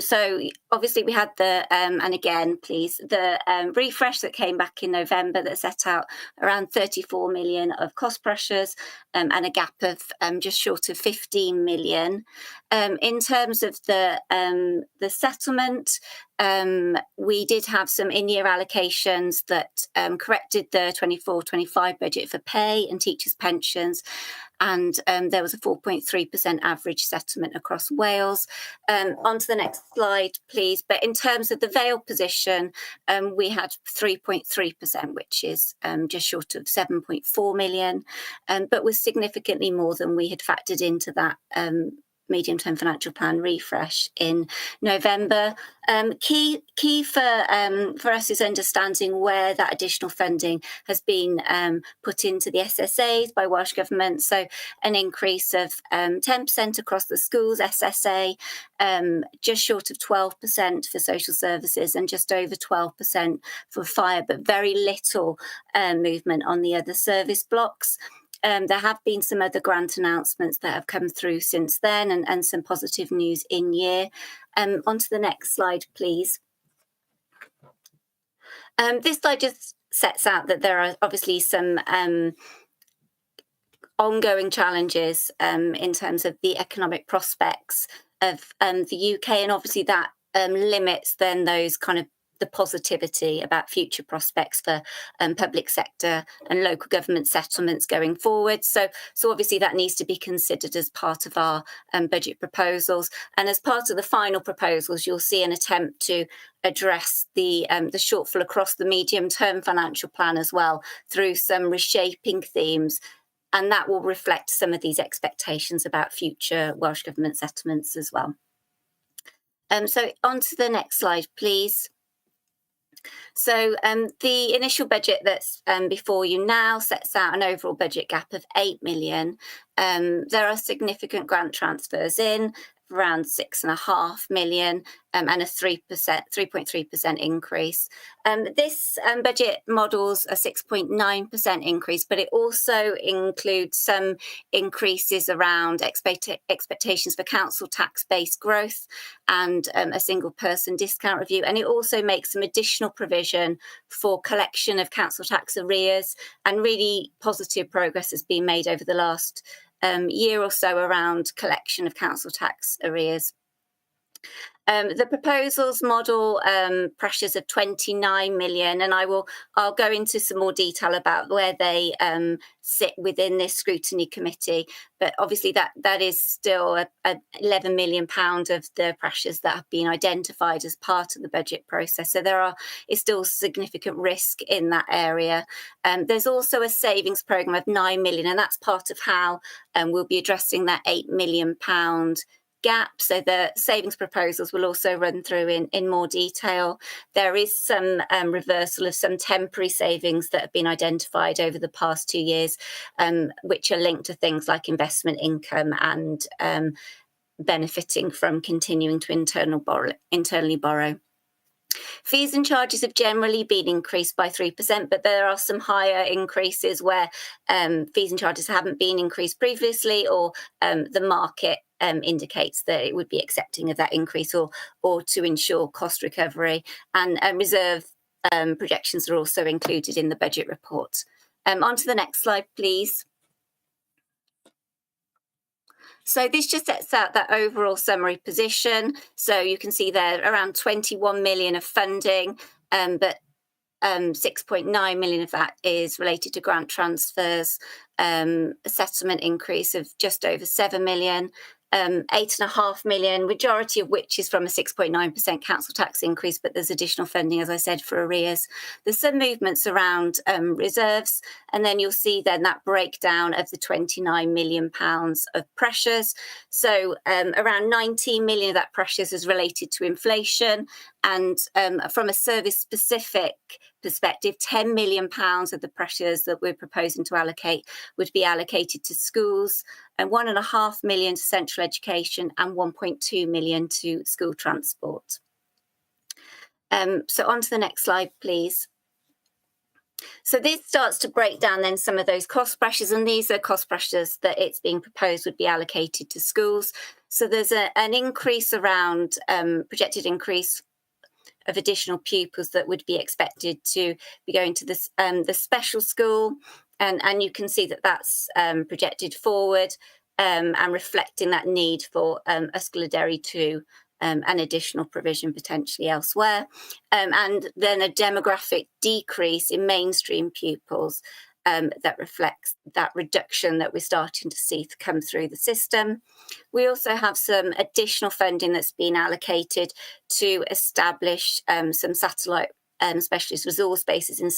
So obviously we had the, and again, please, the refresh that came back in November that set out around 34 million of cost pressures and a gap of just short of 15 million. In terms of the settlement, we did have some in-year allocations that corrected the 24-25 budget for pay and teachers' pensions, and there was a 4.3% average settlement across Wales. On to the next slide, please. But in terms of the Vale position, we had 3.3%, which is just short of 7.4 million, but was significantly more than we had factored into that medium-term financial plan refresh in November. Key for us is understanding where that additional funding has been put into the SSAs by Welsh Government. So an increase of 10% across the schools SSA, just short of 12% for social services, and just over 12% for fire, but very little movement on the other service blocks. There have been some other grant announcements that have come through since then, and some positive news in year. On to the next slide, please. This slide just sets out that there are obviously some ongoing challenges in terms of the economic prospects of the UK, and obviously that limits then those kind of the positivity about future prospects for public sector and local government settlements going forward. So obviously that needs to be considered as part of our budget proposals. And as part of the final proposals, you'll see an attempt to address the shortfall across the medium-term financial plan as well through some reshaping themes. And that will reflect some of these expectations about future Welsh Government settlements as well. So on to the next slide, please. So the initial budget that's before you now sets out an overall budget gap of 8 million. There are significant grant transfers in, around 6.5 million, and a 3.3% increase. This budget models a 6.9% increase, but it also includes some increases around expectations for council tax-based growth and a single person discount review. And it also makes some additional provision for collection of council tax arrears, and really positive progress has been made over the last year or so around collection of council tax arrears. The proposals model pressures of 29 million, and I'll go into some more detail about where they sit within this scrutiny committee. But obviously that is still a 11 million pound of the pressures that have been identified as part of the budget process. So there is still significant risk in that area. There's also a savings programme of 9 million, and that's part of how we'll be addressing that 8 million pound gap. So the savings proposals will also run through in more detail. There is some reversal of some temporary savings that have been identified over the past 2 years, which are linked to things like investment income and benefiting from continuing to internally borrow. Fees and charges have generally been increased by 3%, but there are some higher increases where fees and charges haven't been increased previously, or the market indicates that it would be accepting of that increase, or to ensure cost recovery. And reserve projections are also included in the budget report. On to the next slide, please. So this just sets out that overall summary position. So you can see there around 21 million of funding, but 6.9 million of that is related to grant transfers, a settlement increase of just over 7 million, 8.5 million, majority of which is from a 6.9% council tax increase, but there's additional funding, as I said, for arrears. There's some movements around reserves, and then you'll see then that breakdown of the 29 million pounds of pressures. So around 19 million of that pressures is related to inflation, and from a service specific perspective, 10 million pounds of the pressures that we're proposing to allocate would be allocated to schools, and 1.5 million to central education, and 1.2 million to school transport. So on to the next slide, please. So this starts to break down then some of those cost pressures, and these are cost pressures that it's being proposed would be allocated to schools. So there's an increase around, projected increase of additional pupils that would be expected to be going to this, the special school, and you can see that that's projected forward and reflecting that need for Ysgolyderi 2 and additional provision potentially elsewhere, and then a demographic decrease in mainstream pupils that reflects that reduction that we're starting to see to come through the system. We also have some additional funding that's been allocated to establish some satellite specialist resource bases in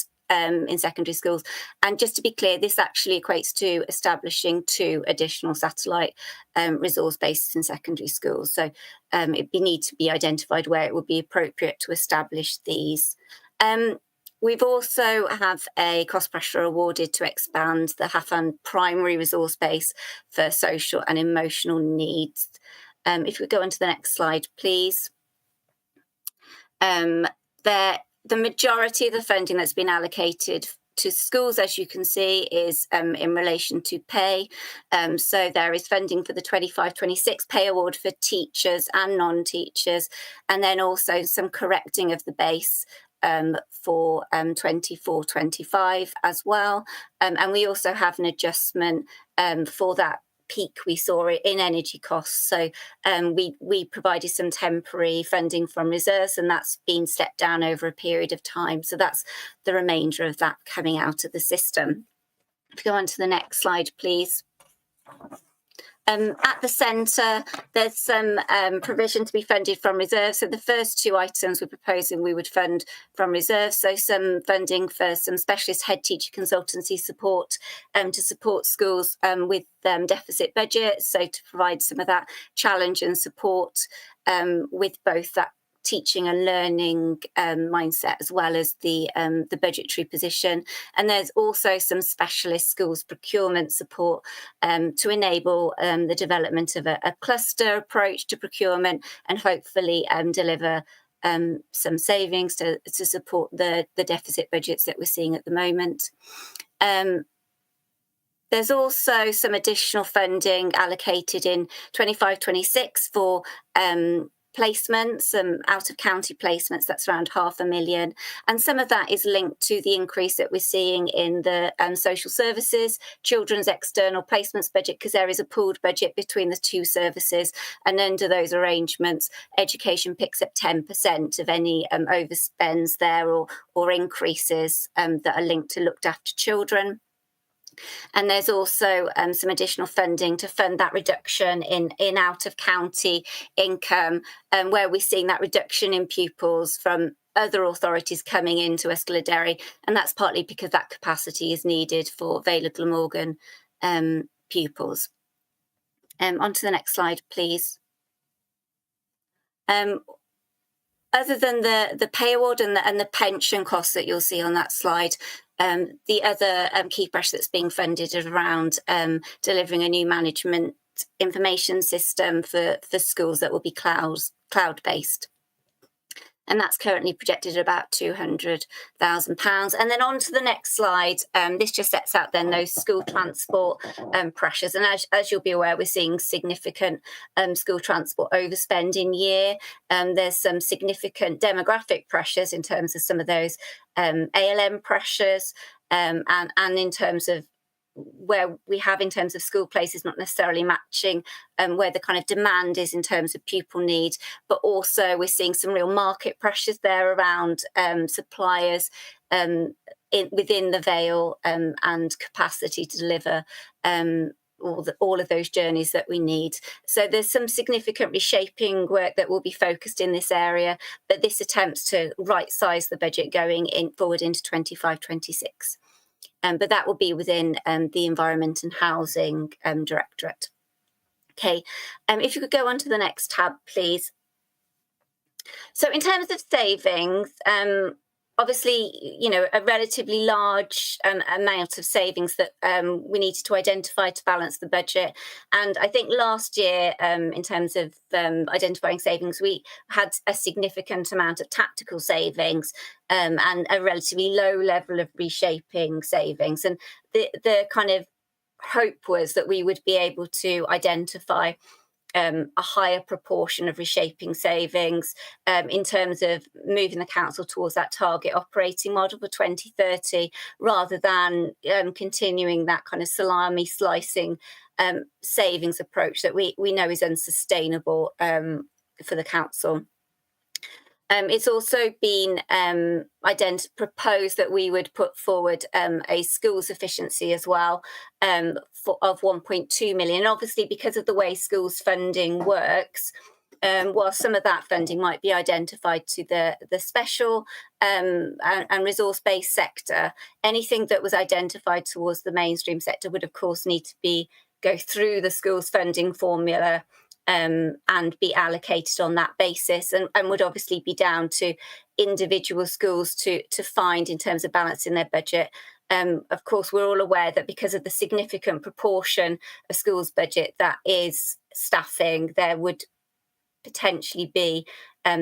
secondary schools. And just to be clear, this actually equates to establishing 2 additional satellite resource bases in secondary schools. So it need to be identified where it would be appropriate to establish these. We've also have a cost pressure awarded to expand the Hafan primary resource base for social and emotional needs. If we go on to the next slide, please. The majority of the funding that's been allocated to schools, as you can see, is in relation to pay. So there is funding for the 25-26 pay award for teachers and non-teachers, and then also some correcting of the base for 24-25 as well. And we also have an adjustment for that peak we saw in energy costs. So we provided some temporary funding from reserves, and that's been stepped down over a period of time. So that's the remainder of that coming out of the system. If you go on to the next slide, please. At the centre, there's some provision to be funded from reserves. So the first 2 items we're proposing we would fund from reserves. So some funding for some specialist head teacher consultancy support to support schools with deficit budgets. So to provide some of that challenge and support with both that teaching and learning mindset, as well as the budgetary position. And there's also some specialist schools procurement support to enable the development of a cluster approach to procurement, and hopefully deliver some savings to support the deficit budgets that we're seeing at the moment. There's also some additional funding allocated in 25-26 for placements, out of county placements. That's around 500,000, and some of that is linked to the increase that we're seeing in the social services children's external placements budget, because there is a pooled budget between the 2 services, and under those arrangements education picks up 10% of any overspends there or increases that are linked to looked after children. And there's also some additional funding to fund that reduction in out-of-county income, where we're seeing that reduction in pupils from other authorities coming into Ysgolyderi, and that's partly because that capacity is needed for Vale of Glamorgan pupils. On to the next slide, please. Other than the pay award and the pension costs that you'll see on that slide, the other key pressure that's being funded is around delivering a new management information system for schools that will be cloud-based. And that's currently projected at about £200,000. And then on to the next slide, this just sets out then those school transport pressures. And as you'll be aware, we're seeing significant school transport overspend in year. There's some significant demographic pressures in terms of some of those ALM pressures, and in terms of where we have in terms of school places not necessarily matching where the kind of demand is in terms of pupil need, but also we're seeing some real market pressures there around suppliers within the Vale and capacity to deliver all of those journeys that we need. So there's some significant reshaping work that will be focused in this area, but this attempts to right-size the budget going forward into 25-26. But that will be within the Environment and Housing Directorate. Okay, if you could go on to the next tab, please. So in terms of savings, obviously, you know, a relatively large amount of savings that we needed to identify to balance the budget. And I think last year, in terms of identifying savings, we had a significant amount of tactical savings and a relatively low level of reshaping savings. And the kind of hope was that we would be able to identify a higher proportion of reshaping savings in terms of moving the council towards that target operating model for 2030, rather than continuing that kind of salami slicing savings approach that we know is unsustainable for the council. It's also been proposed that we would put forward a schools efficiency as well of 1.2 million. Obviously, because of the way schools funding works, while some of that funding might be identified to the special and resource-based sector, anything that was identified towards the mainstream sector would, of course, need to go through the schools funding formula and be allocated on that basis, and would obviously be down to individual schools to find in terms of balancing their budget. Of course, we're all aware that because of the significant proportion of schools' budget that is staffing, there would potentially be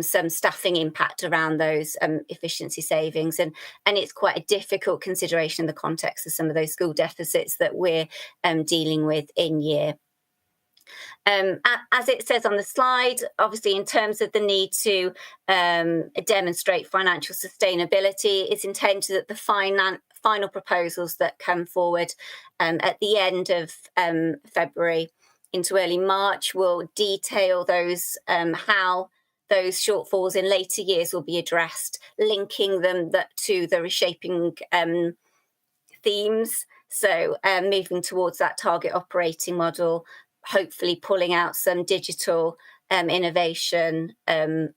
some staffing impact around those efficiency savings, and it's quite a difficult consideration in the context of some of those school deficits that we're dealing with in year. As it says on the slide, obviously in terms of the need to demonstrate financial sustainability, it's intended that the final proposals that come forward at the end of February into early March will detail those how those shortfalls in later years will be addressed, linking them to the reshaping themes. So moving towards that target operating model, hopefully pulling out some digital innovation and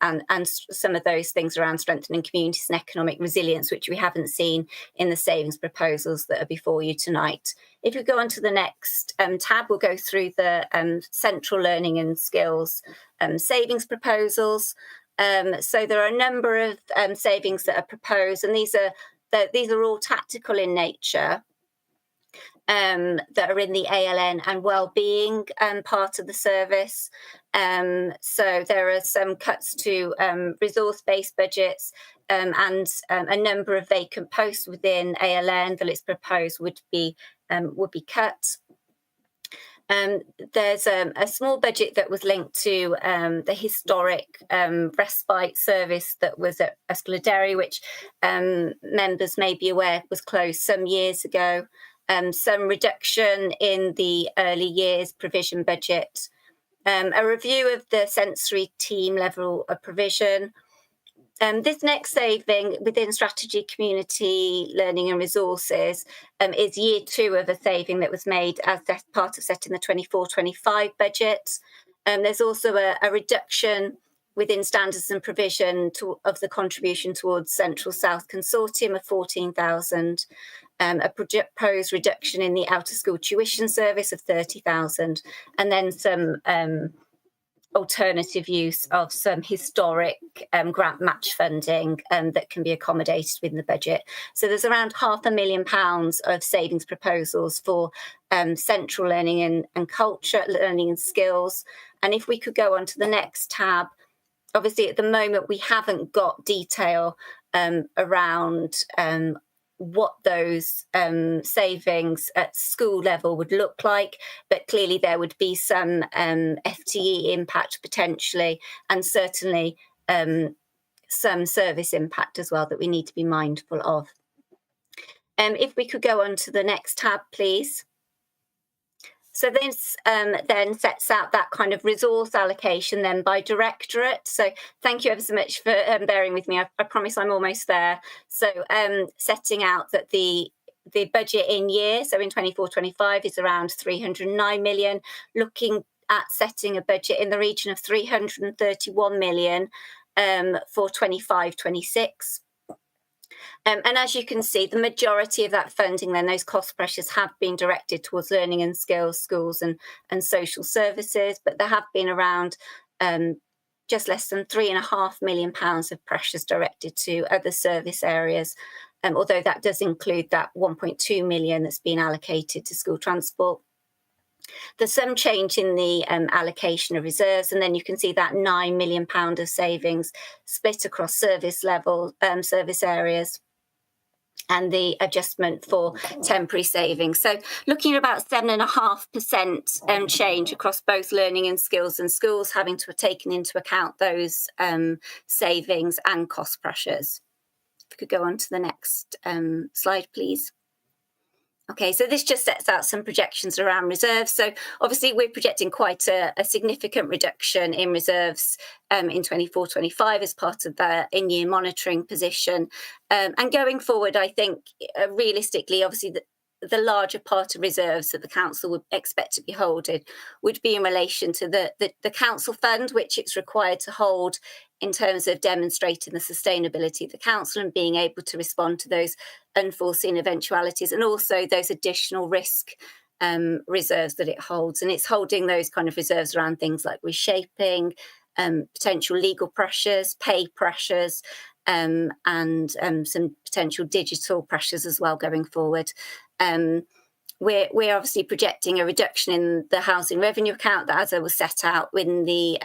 some of those things around strengthening communities and economic resilience, which we haven't seen in the savings proposals that are before you tonight. If we go on to the next tab, we'll go through the central learning and skills savings proposals. So there are a number of savings that are proposed, and these are all tactical in nature. That are in the ALN and wellbeing part of the service. So there are some cuts to resource-based budgets and a number of vacant posts within ALN that it's proposed would be cut. There's a small budget that was linked to the historic respite service that was at Ysgolderry, which members may be aware was closed some years ago. Some reduction in the early years provision budget, a review of the sensory team level of provision. This next saving within strategy, community, learning and resources is year 2 of a saving that was made as part of setting the 24-25 budget. There's also a reduction within standards and provision of the contribution towards Central South Consortium of 14,000. A proposed reduction in the outer school tuition service of 30,000, and then some alternative use of some historic grant match funding that can be accommodated within the budget. So there's around £500,000 of savings proposals for central learning and culture, learning and skills. And if we could go on to the next tab, obviously at the moment we haven't got detail around what those savings at school level would look like, but clearly there would be some FTE impact potentially, and certainly some service impact as well that we need to be mindful of. If we could go on to the next tab, please. So this then sets out that kind of resource allocation then by directorate. So thank you ever so much for bearing with me. I promise I'm almost there. So setting out that the budget in year, so in 24-25 is around 309 million, looking at setting a budget in the region of 331 million for 25-26. And as you can see, the majority of that funding, then those cost pressures have been directed towards learning and skills, schools and social services, but there have been around just less than £3.5 million of pressures directed to other service areas, although that does include that 1.2 million that's been allocated to school transport. There's some change in the allocation of reserves, and then you can see that £9 million of savings split across service level, service areas, and the adjustment for temporary savings. So looking at about 7.5% change across both learning and skills, and schools having to have taken into account those savings and cost pressures. If we could go on to the next slide, please. Okay, so this just sets out some projections around reserves. So obviously we're projecting quite a significant reduction in reserves in 24-25 as part of the in-year monitoring position. And going forward, I think realistically, obviously the larger part of reserves that the council would expect to be holding would be in relation to the council fund, which it's required to hold in terms of demonstrating the sustainability of the council and being able to respond to those unforeseen eventualities, and also those additional risk reserves that it holds. And it's holding those kind of reserves around things like reshaping, potential legal pressures, pay pressures, and some potential digital pressures as well going forward. We're obviously projecting a reduction in the housing revenue account that, as I was set out in the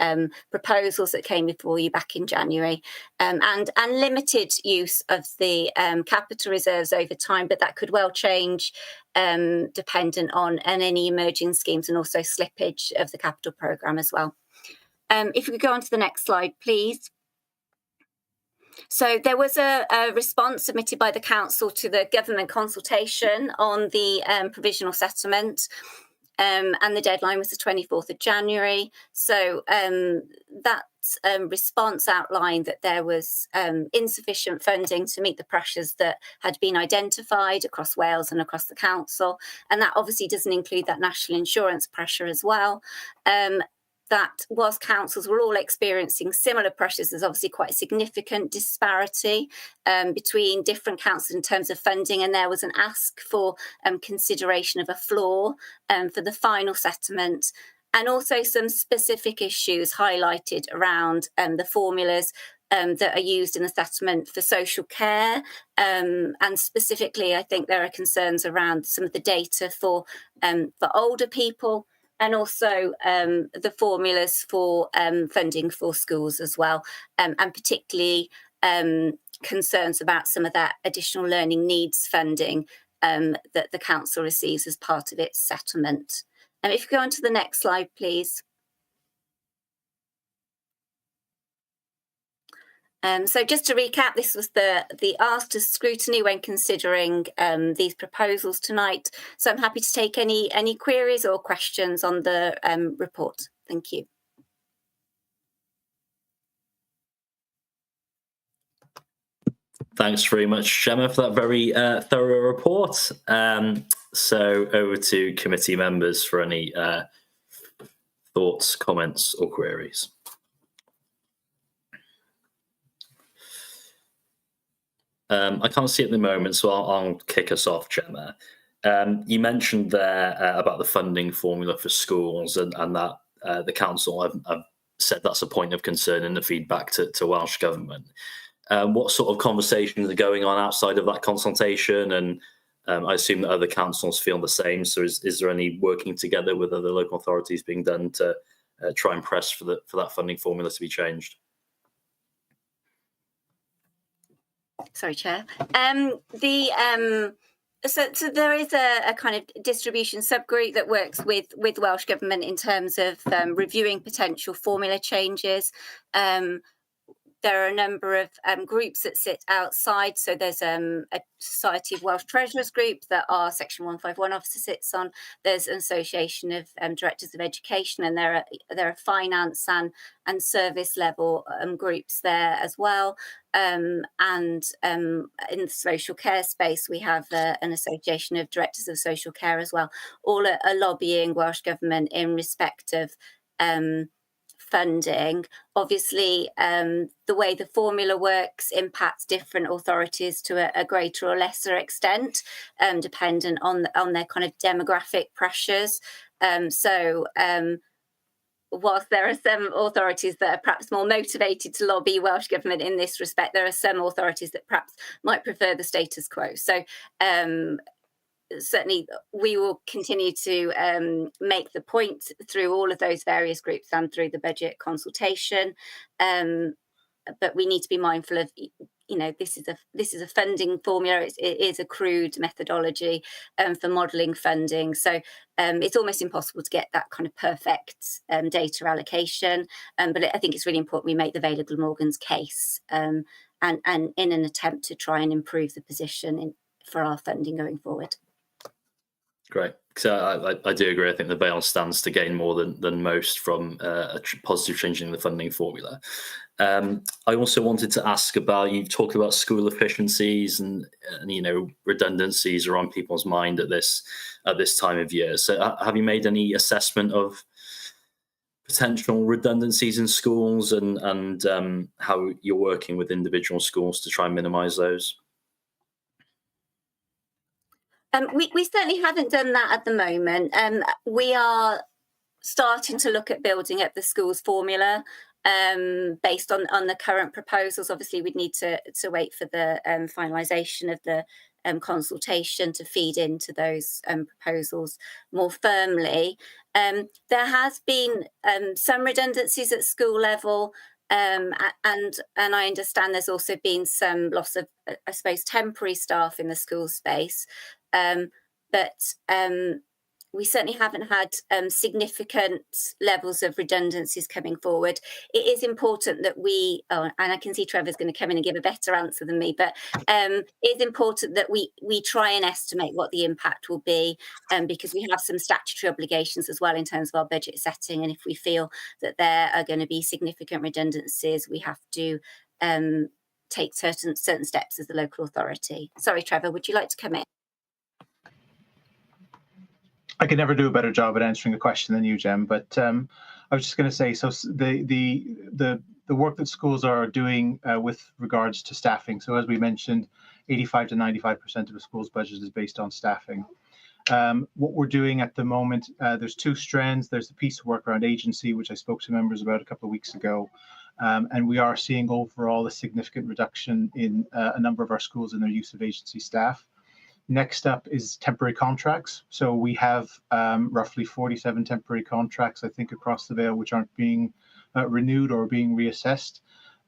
proposals that came before you back in January, and limited use of the capital reserves over time, but that could well change dependent on any emerging schemes and also slippage of the capital programme as well. If we could go on to the next slide, please. So there was a response submitted by the council to the government consultation on the provisional settlement, and the deadline was the 24th of January. So that response outlined that there was insufficient funding to meet the pressures that had been identified across Wales and across the council, and that obviously doesn't include that national insurance pressure as well. That whilst councils were all experiencing similar pressures, there's obviously quite a significant disparity between different councils in terms of funding, and there was an ask for consideration of a floor for the final settlement, and also some specific issues highlighted around the formulas that are used in the settlement for social care, and specifically I think there are concerns around some of the data for older people, and also the formulas for funding for schools as well, and particularly concerns about some of that additional learning needs funding that the council receives as part of its settlement. And if you go on to the next slide, please. So just to recap, this was the ask to scrutiny when considering these proposals tonight. So I'm happy to take any queries or questions on the report. Thank you. Thanks very much, Gemma, for that very thorough report. So over to committee members for any thoughts, comments or queries. I can't see it at the moment, so I'll kick us off, Gemma. You mentioned there about the funding formula for schools and that the council have said that's a point of concern in the feedback to Welsh Government. What sort of conversations are going on outside of that consultation? And I assume that other councils feel the same. So is there any working together with other local authorities being done to try and press for that funding formula to be changed? Sorry, Chair. So there is a kind of distribution subgroup that works with Welsh Government in terms of reviewing potential formula changes. There are a number of groups that sit outside. So there's a Society of Welsh Treasurers group that our Section 151 officer sits on. There's an Association of Directors of Education, and there are finance and service level groups there as well. And in the social care space, we have an Association of Directors of Social Care as well. All are lobbying Welsh Government in respect of funding. Obviously, the way the formula works impacts different authorities to a greater or lesser extent, dependent on their kind of demographic pressures. Whilst there are some authorities that are perhaps more motivated to lobby Welsh Government in this respect, there are some authorities that perhaps might prefer the status quo. So certainly we will continue to make the point through all of those various groups and through the budget consultation. But we need to be mindful of, this is a funding formula. It is a crude methodology for modelling funding. So it's almost impossible to get that kind of perfect data allocation. But I think it's really important we make the Vale of Glamorgan's case and in an attempt to try and improve the position for our funding going forward. Great. So I do agree. I think the Vale stands to gain more than most from a positive change in the funding formula. I also wanted to ask about, you've talked about school efficiencies and redundancies are on people's mind at this time of year. So have you made any assessment of potential redundancies in schools and how you're working with individual schools to try and minimise those? We certainly haven't done that at the moment. We are starting to look at building up the schools formula based on the current proposals. Obviously, we'd need to wait for the finalisation of the consultation to feed into those proposals more firmly. There has been some redundancies at school level. And I understand there's also been some loss of, I suppose, temporary staff in the school space. But we certainly haven't had significant levels of redundancies coming forward. It is important that and I can see Trevor's going to come in and give a better answer than me, but it's important that we try and estimate what the impact will be, because we have some statutory obligations as well in terms of our budget setting. And if we feel that there are going to be significant redundancies, we have to take certain steps as the local authority. Sorry, Trevor, would you like to come in? I can never do a better job at answering a question than you, Jem. But I was just going to say, so the work that schools are doing with regards to staffing. So as we mentioned, 85 to 95% of a school's budget is based on staffing. What we're doing at the moment, there's two strands. There's the piece of work around agency, which I spoke to members about a couple of weeks ago. And we are seeing overall a significant reduction in a number of our schools in their use of agency staff. Next up is temporary contracts. So we have roughly 47 temporary contracts, I think, across the Vale, which aren't being renewed or being reassessed.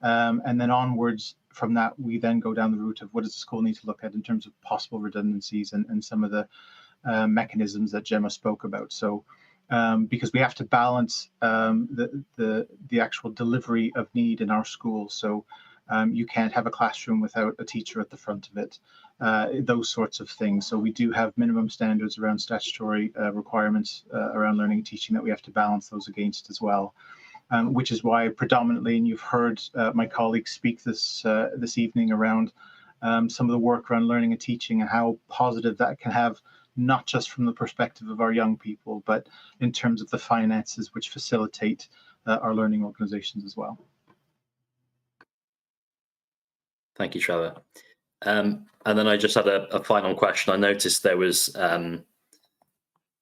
And then onwards from that, we then go down the route of what does the school need to look at in terms of possible redundancies and some of the mechanisms that Gemma spoke about. So because we have to balance the actual delivery of need in our schools. So you can't have a classroom without a teacher at the front of it, those sorts of things. So we do have minimum standards around statutory requirements around learning and teaching that we have to balance those against as well, which is why predominantly, and you've heard my colleagues speak this evening around some of the work around learning and teaching and how positive that can have, not just from the perspective of our young people, but in terms of the finances which facilitate our learning organizations as well. Thank you, Trevor. And then I just had a final question. I noticed there was a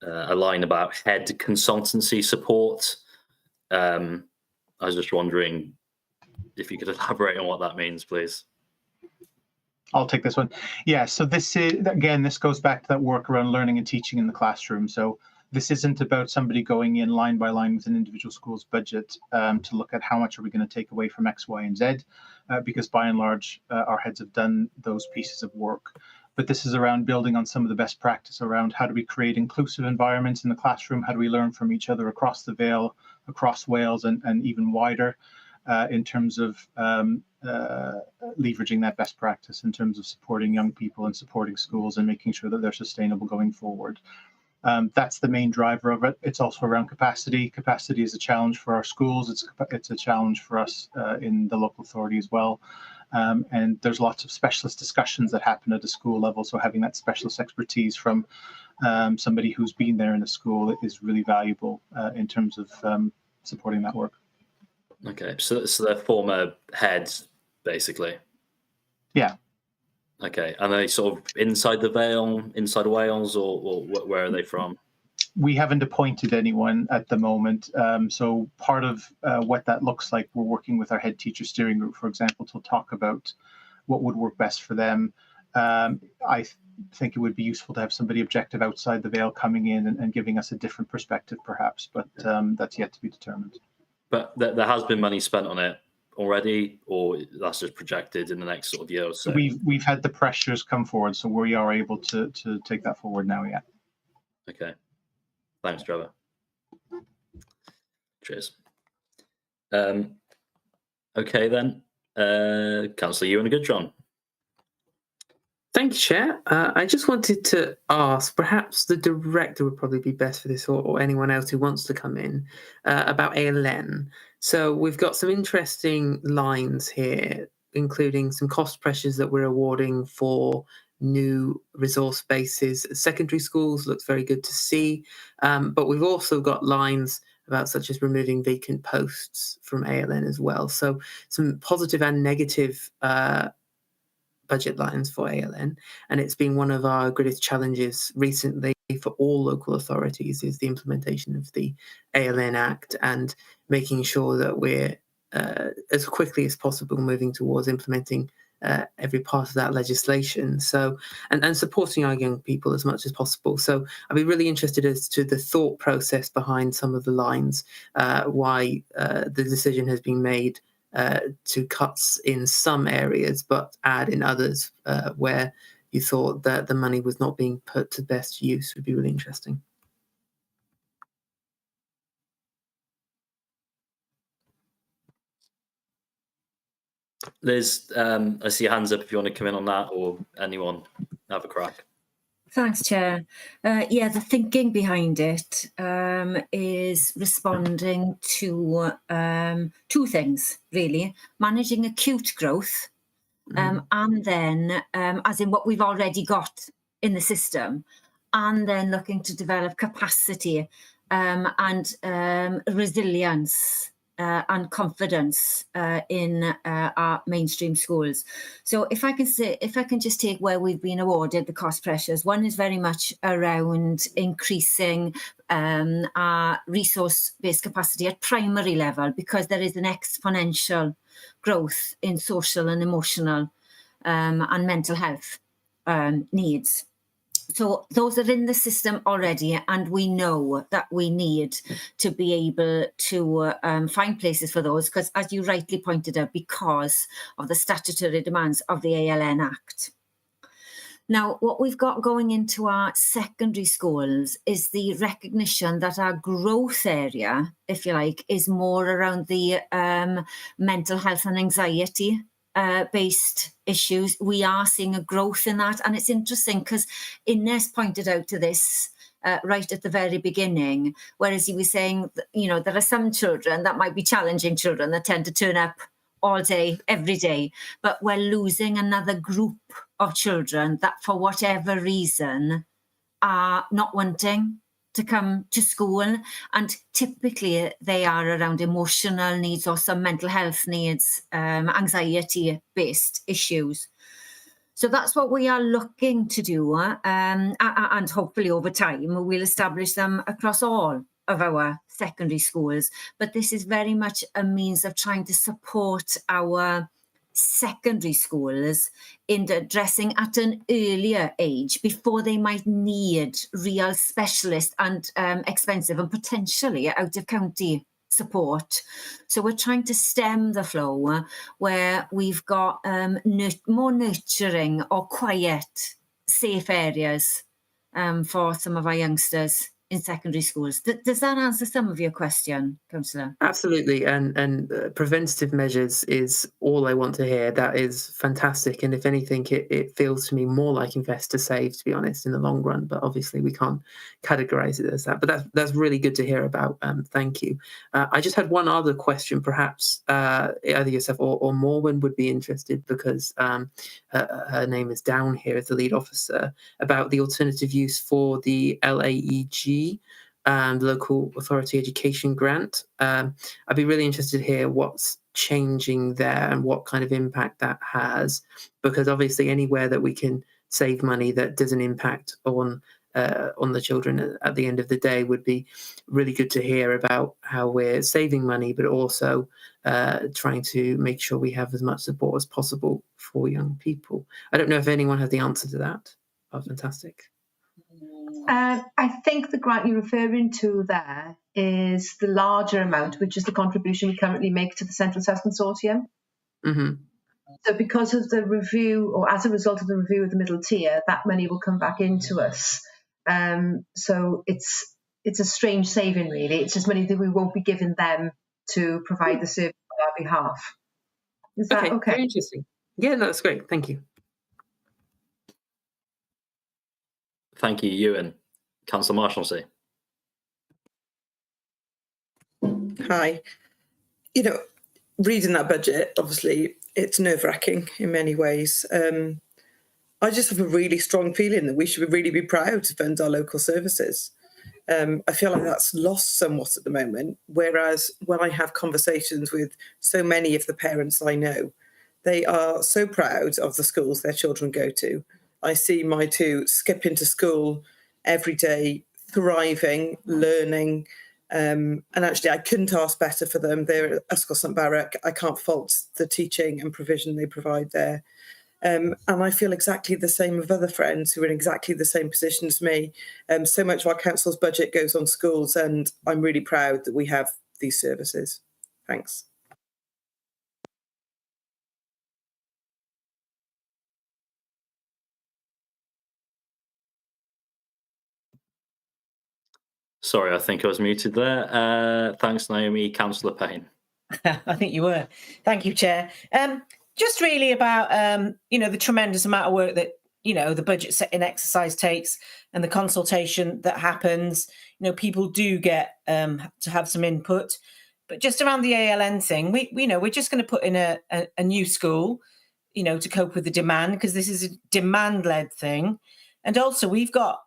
line about head consultancy support. I I was just wondering if you could elaborate on what that means, please. I'll take this one. Yeah, so this is, again, this goes back to that work around learning and teaching in the classroom. So this isn't about somebody going in line by line with an individual school's budget to look at how much are we going to take away from X, Y, and Z, because by and large, our heads have done those pieces of work. But this is around building on some of the best practice around how do we create inclusive environments in the classroom, how do we learn from each other across the Vale, across Wales, and even wider, in terms of leveraging that best practice in terms of supporting young people and supporting schools and making sure that they're sustainable going forward. That's the main driver of it. It's also around capacity. Capacity is a challenge for our schools. It's a challenge for us in the local authority as well. And there's lots of specialist discussions that happen at a school level. So having that specialist expertise from somebody who's been there in the school is really valuable in terms of supporting that work. Okay, so they're former heads, basically. Yeah. Okay, and they sort of inside the Vale, inside Wales, or where are they from? We haven't appointed anyone at the moment. So part of what that looks like, we're working with our head teacher steering group, for example, to talk about what would work best for them. I think it would be useful to have somebody objective outside the Vale coming in and giving us a different perspective, perhaps, but that's yet to be determined. But there has been money spent on it already, or that's just projected in the next sort of year or so? We've had the pressures come forward, so we are able to take that forward now, yeah. Okay. Thanks, Trevor. Cheers. Okay, then. Councillor Ewan Goodjohn. Thank you, Chair. I just wanted to ask, perhaps the director would probably be best for this, or anyone else who wants to come in, about ALN. So we've got some interesting lines here, including some cost pressures that we're awarding for new resource bases at secondary schools. Looks very good to see. But we've also got lines about such as removing vacant posts from ALN as well. So some positive and negative budget lines for ALN, and it's been one of our greatest challenges recently for all local authorities is the implementation of the ALN Act and making sure that we're as quickly as possible moving towards implementing every part of that legislation. So and supporting our young people as much as possible. So I'd be really interested as to the thought process behind some of the lines, why the decision has been made to cuts in some areas, but add in others where you thought that the money was not being put to best use would be really interesting. Liz, I see your hands up if you want to come in on that, or anyone have a crack. Thanks, Chair. Yeah, the thinking behind it is responding to two things, really. Managing acute growth, and then, as in what we've already got in the system, and then looking to develop capacity and resilience and confidence in our mainstream schools. So if I can just take where we've been awarded the cost pressures, one is very much around increasing our resource-based capacity at primary level, because there is an exponential growth in social and emotional and mental health needs. So those are in the system already, and we know that we need to be able to find places for those, because, as you rightly pointed out, because of the statutory demands of the ALN Act. Now, what we've got going into our secondary schools is the recognition that our growth area, if you like, is more around the mental health and anxiety based issues. We are seeing a growth in that, and it's interesting because Innes pointed out to this right at the very beginning, whereas he was saying that, you know, there are some children that might be challenging children that tend to turn up all day, every day, but we're losing another group of children that for whatever reason are not wanting to come to school, and typically they are around emotional needs or some mental health needs, anxiety-based issues. So that's what we are looking to do, and hopefully over time we'll establish them across all of our secondary schools, but this is very much a means of trying to support our secondary schools in addressing at an earlier age before they might need real specialist and expensive and potentially out of county support. So we're trying to stem the flow where we've got more nurturing or quiet, safe areas for some of our youngsters in secondary schools. Does that answer some of your question, Councillor? Absolutely, and preventative measures is all I want to hear. That is fantastic, and if anything, it feels to me more like invest to save, to be honest, in the long run. But obviously, we can't categorise it as that. But that's really good to hear about. Thank you. I just had one other question, perhaps either yourself or Morwen would be interested, because her name is down here as the lead officer, about the alternative use for the LAEG. The Local Authority Education Grant. I'd be really interested to hear what's changing there and what kind of impact that has, because obviously anywhere that we can save money that doesn't impact on the children at the end of the day would be really good to hear about how we're saving money, but also trying to make sure we have as much support as possible for young people. I don't know if anyone has the answer to that. Oh, fantastic. I think the grant you're referring to there is the larger amount, which is the contribution we currently make to the Central South Consortium. Mm-hmm. So because of the review, or as a result of the review of the middle tier, that money will come back into us. So it's a strange saving, really. It's just money that we won't be giving them to provide the service on our behalf. Is that okay? Very interesting. Yeah, no, that's great. Thank you. Thank you, Ewan. Councillor Marshalsea. Hi. You know, reading that budget, obviously, it's nerve-wracking in many ways. I just have a really strong feeling that we should really be proud to fund our local services. I feel like that's lost somewhat at the moment, whereas when I have conversations with so many of the parents I know, they are so proud of the schools their children go to. I see my two skip into school every day, thriving, learning, and actually I couldn't ask better for them. They're at Yscol St Barrack. I can't fault the teaching and provision they provide there. And I feel exactly the same of other friends who are in exactly the same position as me. So much of our council's budget goes on schools, and I'm really proud that we have these services. Thanks. Sorry, I think I was muted there. Thanks, Naomi. Councillor Payne. I think you were. Thank you, Chair. Just really about, the tremendous amount of work that, the budget setting exercise takes and the consultation that happens. People do get to have some input. But just around the ALN thing, we're just going to put in a new school, to cope with the demand, because this is a demand-led thing. And also we've got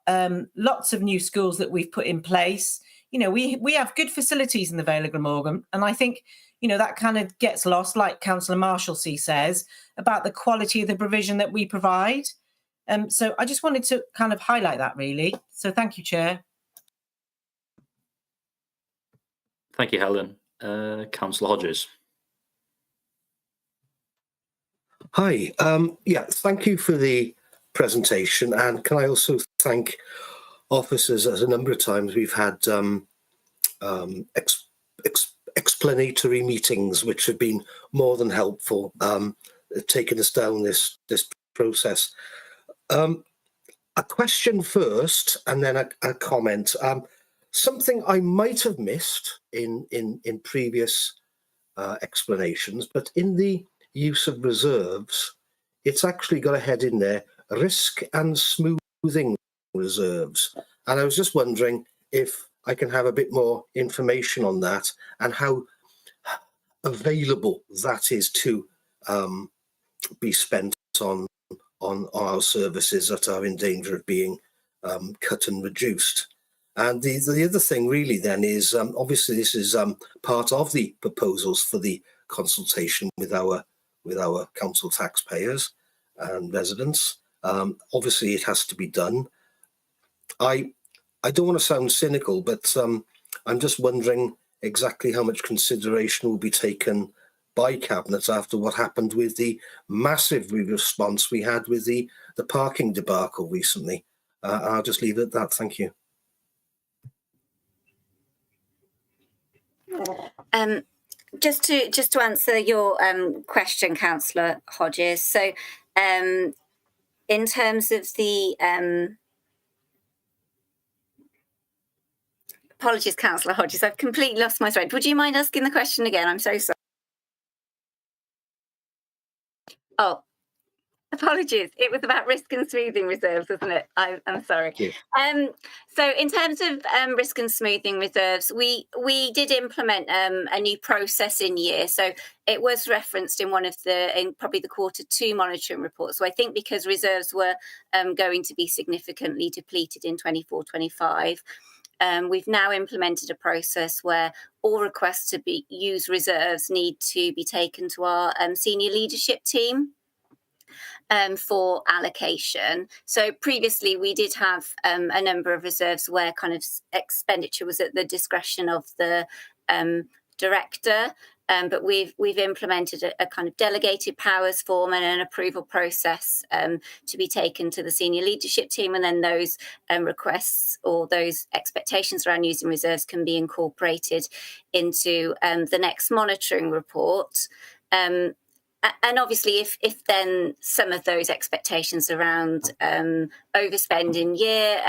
lots of new schools that we've put in place. We have good facilities in the Vale of Glamorgan, and I think, that kind of gets lost, like Councillor Marshalsea says, about the quality of the provision that we provide. So I just wanted to kind of highlight that, really. So thank you, Chair. Thank you, Helen. Councillor Hodges. Hi. Thank you for the presentation, and can I also thank officers? As a number of times we've had explanatory meetings which have been more than helpful, taking us down this process. A question first and then a comment. Something I might have missed in previous explanations, but in the use of reserves, it's actually got a head in there, risk and smoothing reserves. And I was just wondering if I can have a bit more information on that and how available that is to be spent on our services that are in danger of being cut and reduced. And the other thing really then is, obviously this is part of the proposals for the consultation with our council taxpayers and residents. Obviously it has to be done. I don't want to sound cynical, but I'm just wondering exactly how much consideration will be taken by Cabinet after what happened with the massive response we had with the parking debacle recently. I'll just leave it at that. Thank you. Just to answer your question, Councillor Hodges. So, in terms of the apologies, Councillor Hodges, I've completely lost my thread. Would you mind asking the question again? I'm so sorry. Oh, apologies. It was about risk and smoothing reserves, wasn't it? I'm sorry. So in terms of risk and smoothing reserves, we did implement a new process in year. So it was referenced in probably the Q2 monitoring report. So I think because reserves were going to be significantly depleted in 24-25, we've now implemented a process where all requests to use reserves need to be taken to our senior leadership team for allocation. So previously we did have a number of reserves where kind of expenditure was at the discretion of the director. But we've implemented a kind of delegated powers form and an approval process to be taken to the senior leadership team, and then those requests or those expectations around using reserves can be incorporated into the next monitoring report. And obviously, if then some of those expectations around overspend in year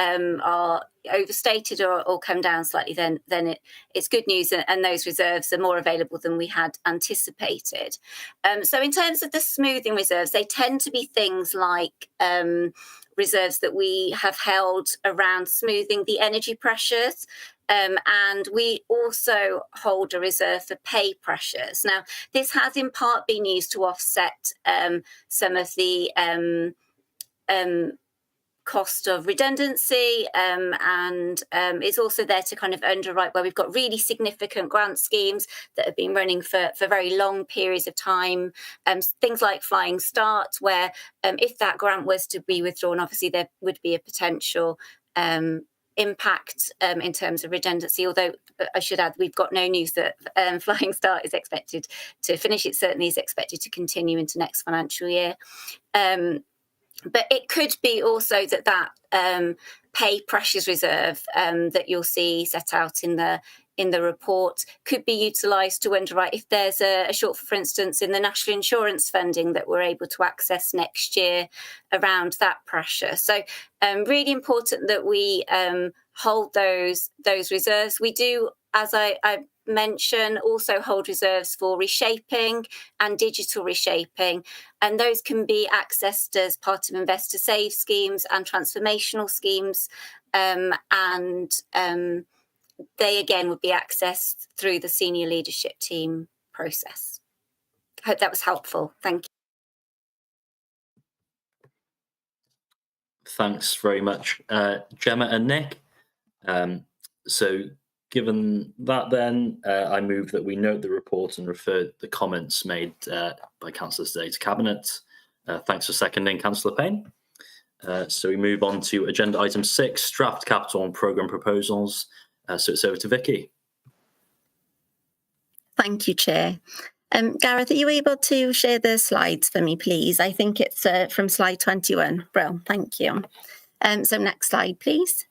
are overstated or come down slightly, then it's good news, and those reserves are more available than we had anticipated. So in terms of the smoothing reserves, they tend to be things like reserves that we have held around smoothing the energy pressures. And we also hold a reserve for pay pressures. Now, this has in part been used to offset some of the cost of redundancy, and it's also there to kind of underwrite where we've got really significant grant schemes that have been running for very long periods of time. Things like Flying Start, where if that grant was to be withdrawn, obviously there would be a potential impact in terms of redundancy, although I should add we've got no news that Flying Start is expected to finish. It certainly is expected to continue into next financial year. But it could be also that pay pressures reserve that you'll see set out in the report could be utilised to underwrite if there's a shortfall, for instance, in the national insurance funding that we're able to access next year around that pressure. So really important that we hold those reserves. We do, as I mention, also hold reserves for reshaping and digital reshaping, and those can be accessed as part of investor save schemes and transformational schemes, and they again would be accessed through the senior leadership team process. I hope that was helpful. Thank you. Thanks very much, Gemma and Nick. So given that, then I move that we note the report and refer the comments made by councillors today to Cabinet. Thanks for seconding, Councillor Payne. So we move on to agenda item 6, draft capital and programme proposals. So it's over to Vicky. Thank you, Chair. Gareth, are you able to share the slides for me, please? I think it's from slide 21. Brill, thank you. So next slide, please.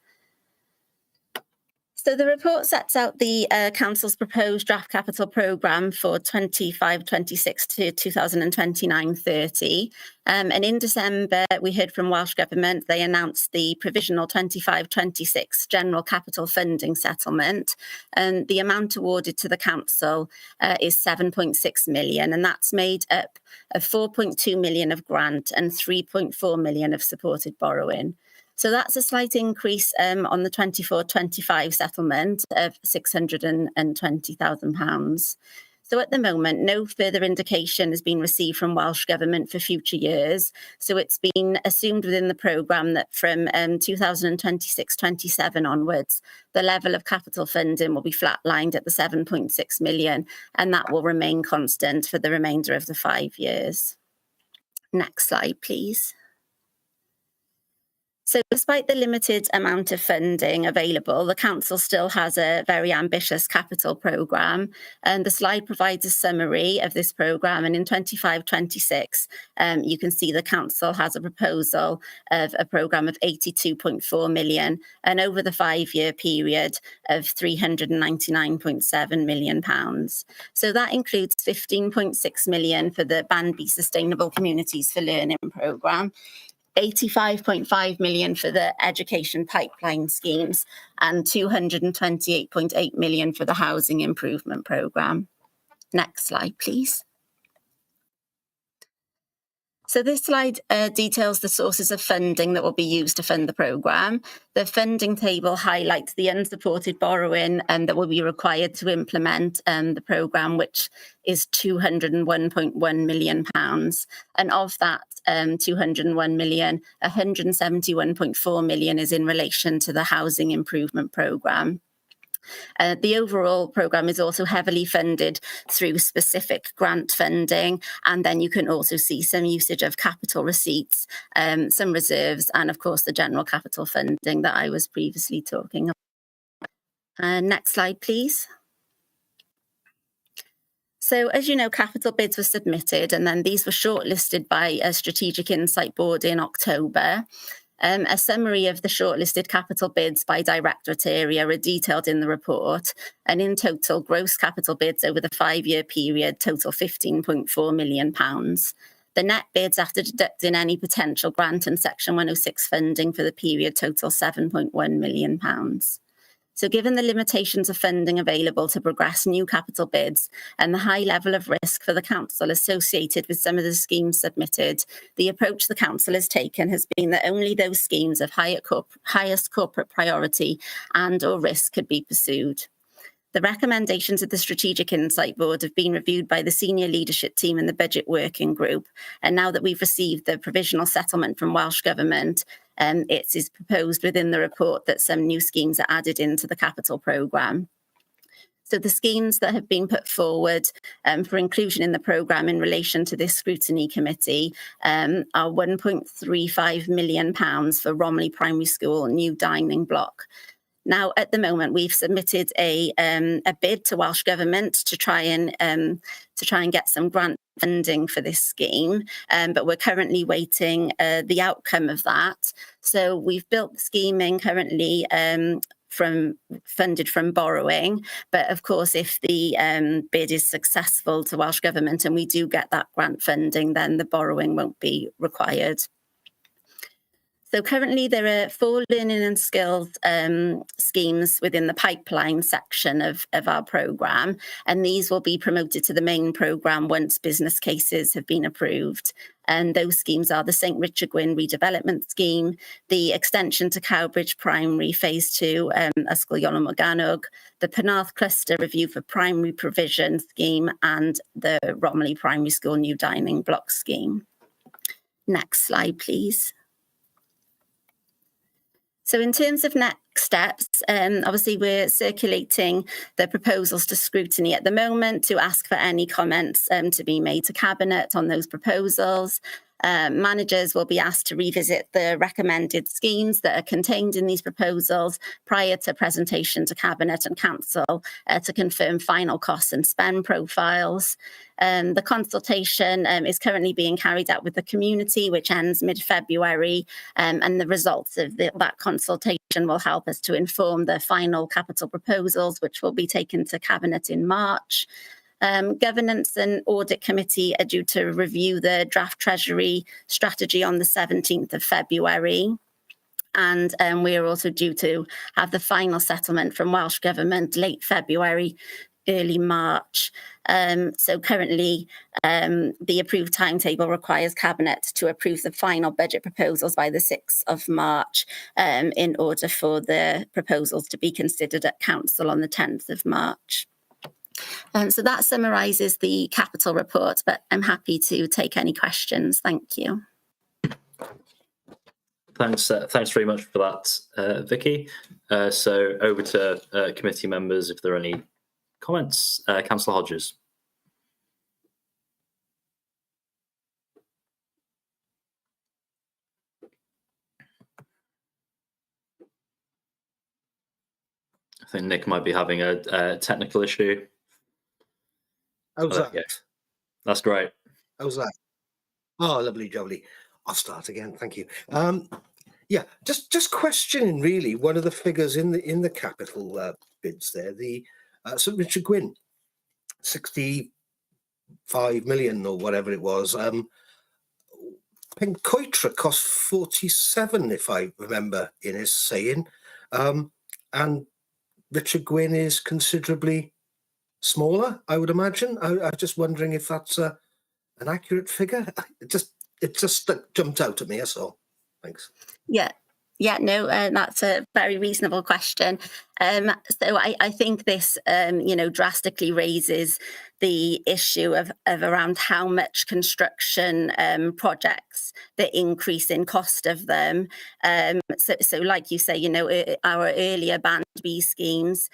So the report sets out the Council's proposed draft capital programme for 25-26 to 2029-30. And in December, we heard from Welsh Government, they announced the provisional 25-26 general capital funding settlement. And the amount awarded to the Council is 7.6 million, and that's made up of 4.2 million of grant and 3.4 million of supported borrowing. So that's a slight increase on the 24-25 settlement of £620,000. So at the moment, no further indication has been received from Welsh Government for future years. So it's been assumed within the programme that from 2026-27 onwards, the level of capital funding will be flatlined at the 7.6 million, and that will remain constant for the remainder of the 5 years. Next slide, please. So despite the limited amount of funding available, the Council still has a very ambitious capital programme, and the slide provides a summary of this programme. And in 25-26, you can see the Council has a proposal of a programme of 82.4 million, and over the 5-year period of £399.7 million. So that includes 15.6 million for the Band B Sustainable Communities for Learning programme, 85.5 million for the education pipeline schemes, and 228.8 million for the housing improvement programme. Next slide, please. So this slide details the sources of funding that will be used to fund the programme. The funding table highlights the unsupported borrowing that will be required to implement the programme, which is £201.1 million. And of that 201 million, 171.4 million is in relation to the housing improvement programme. The overall programme is also heavily funded through specific grant funding, and then you can also see some usage of capital receipts, some reserves, and of course the general capital funding that I was previously talking about. Next slide, please. So as you know, capital bids were submitted, and then these were shortlisted by a Strategic Insight Board in October. A summary of the shortlisted capital bids by directorate area are detailed in the report, and in total, gross capital bids over the 5-year period total £15.4 million. The net bids after deducting any potential grant and Section 106 funding for the period total £7.1 million. So given the limitations of funding available to progress new capital bids and the high level of risk for the Council associated with some of the schemes submitted, the approach the Council has taken has been that only those schemes of highest corporate priority and or risk could be pursued. The recommendations of the Strategic Insight Board have been reviewed by the senior leadership team and the Budget Working Group. And now that we've received the provisional settlement from Welsh Government, it is proposed within the report that some new schemes are added into the capital programme. So the schemes that have been put forward for inclusion in the programme in relation to this scrutiny committee are £1.35 million for Romiley Primary School new dining block. Now, at the moment, we've submitted a bid to Welsh Government to try and get some grant funding for this scheme, but we're currently waiting the outcome of that. So we've built the scheming currently funded from borrowing, but of course, if the bid is successful to Welsh Government and we do get that grant funding, then the borrowing won't be required. So currently there are 4 learning and skills schemes within the pipeline section of our programme, and these will be promoted to the main programme once business cases have been approved. And those schemes are the St Richard Gwyn redevelopment scheme, the extension to Cowbridge Primary Phase 2, Ysgol Ionel Morgannwg, the Penarth Cluster Review for Primary Provision scheme, and the Romiley Primary School new dining block scheme. Next slide, please. So in terms of next steps, obviously we're circulating the proposals to scrutiny at the moment to ask for any comments to be made to Cabinet on those proposals. Managers will be asked to revisit the recommended schemes that are contained in these proposals prior to presentation to Cabinet and Council to confirm final costs and spend profiles. The consultation is currently being carried out with the community, which ends mid-February, and the results of that consultation will help us to inform the final capital proposals, which will be taken to Cabinet in March. Governance and Audit Committee are due to review the draft Treasury strategy on the 17th of February. And we are also due to have the final settlement from Welsh Government late February, early March. So currently, the approved timetable requires Cabinet to approve the final budget proposals by the 6th of March in order for the proposals to be considered at Council on the 10th of March. So that summarises the capital report, but I'm happy to take any questions. Thank you. Thanks very much for that, Vicky. So over to committee members if there are any comments. Councillor Hodges. think Nick might be having a technical issue. How's that? Yeah, that's great. How's that? Oh, lovely, jubbly. I'll start again. Thank you. Yeah, just questioning really one of the figures in the capital bids there. The St Richard Gwyn, 65 million or whatever it was. Pencoitra cost 47, if I remember Innes saying, and Richard Gwyn is considerably smaller, I would imagine. I'm just wondering if that's an accurate figure. It just jumped out at me, that's all. Thanks. Yeah, no, that's a very reasonable question. So I think this, drastically raises the issue of around how much construction projects, the increase in cost of them. So like you say, our earlier Band B schemes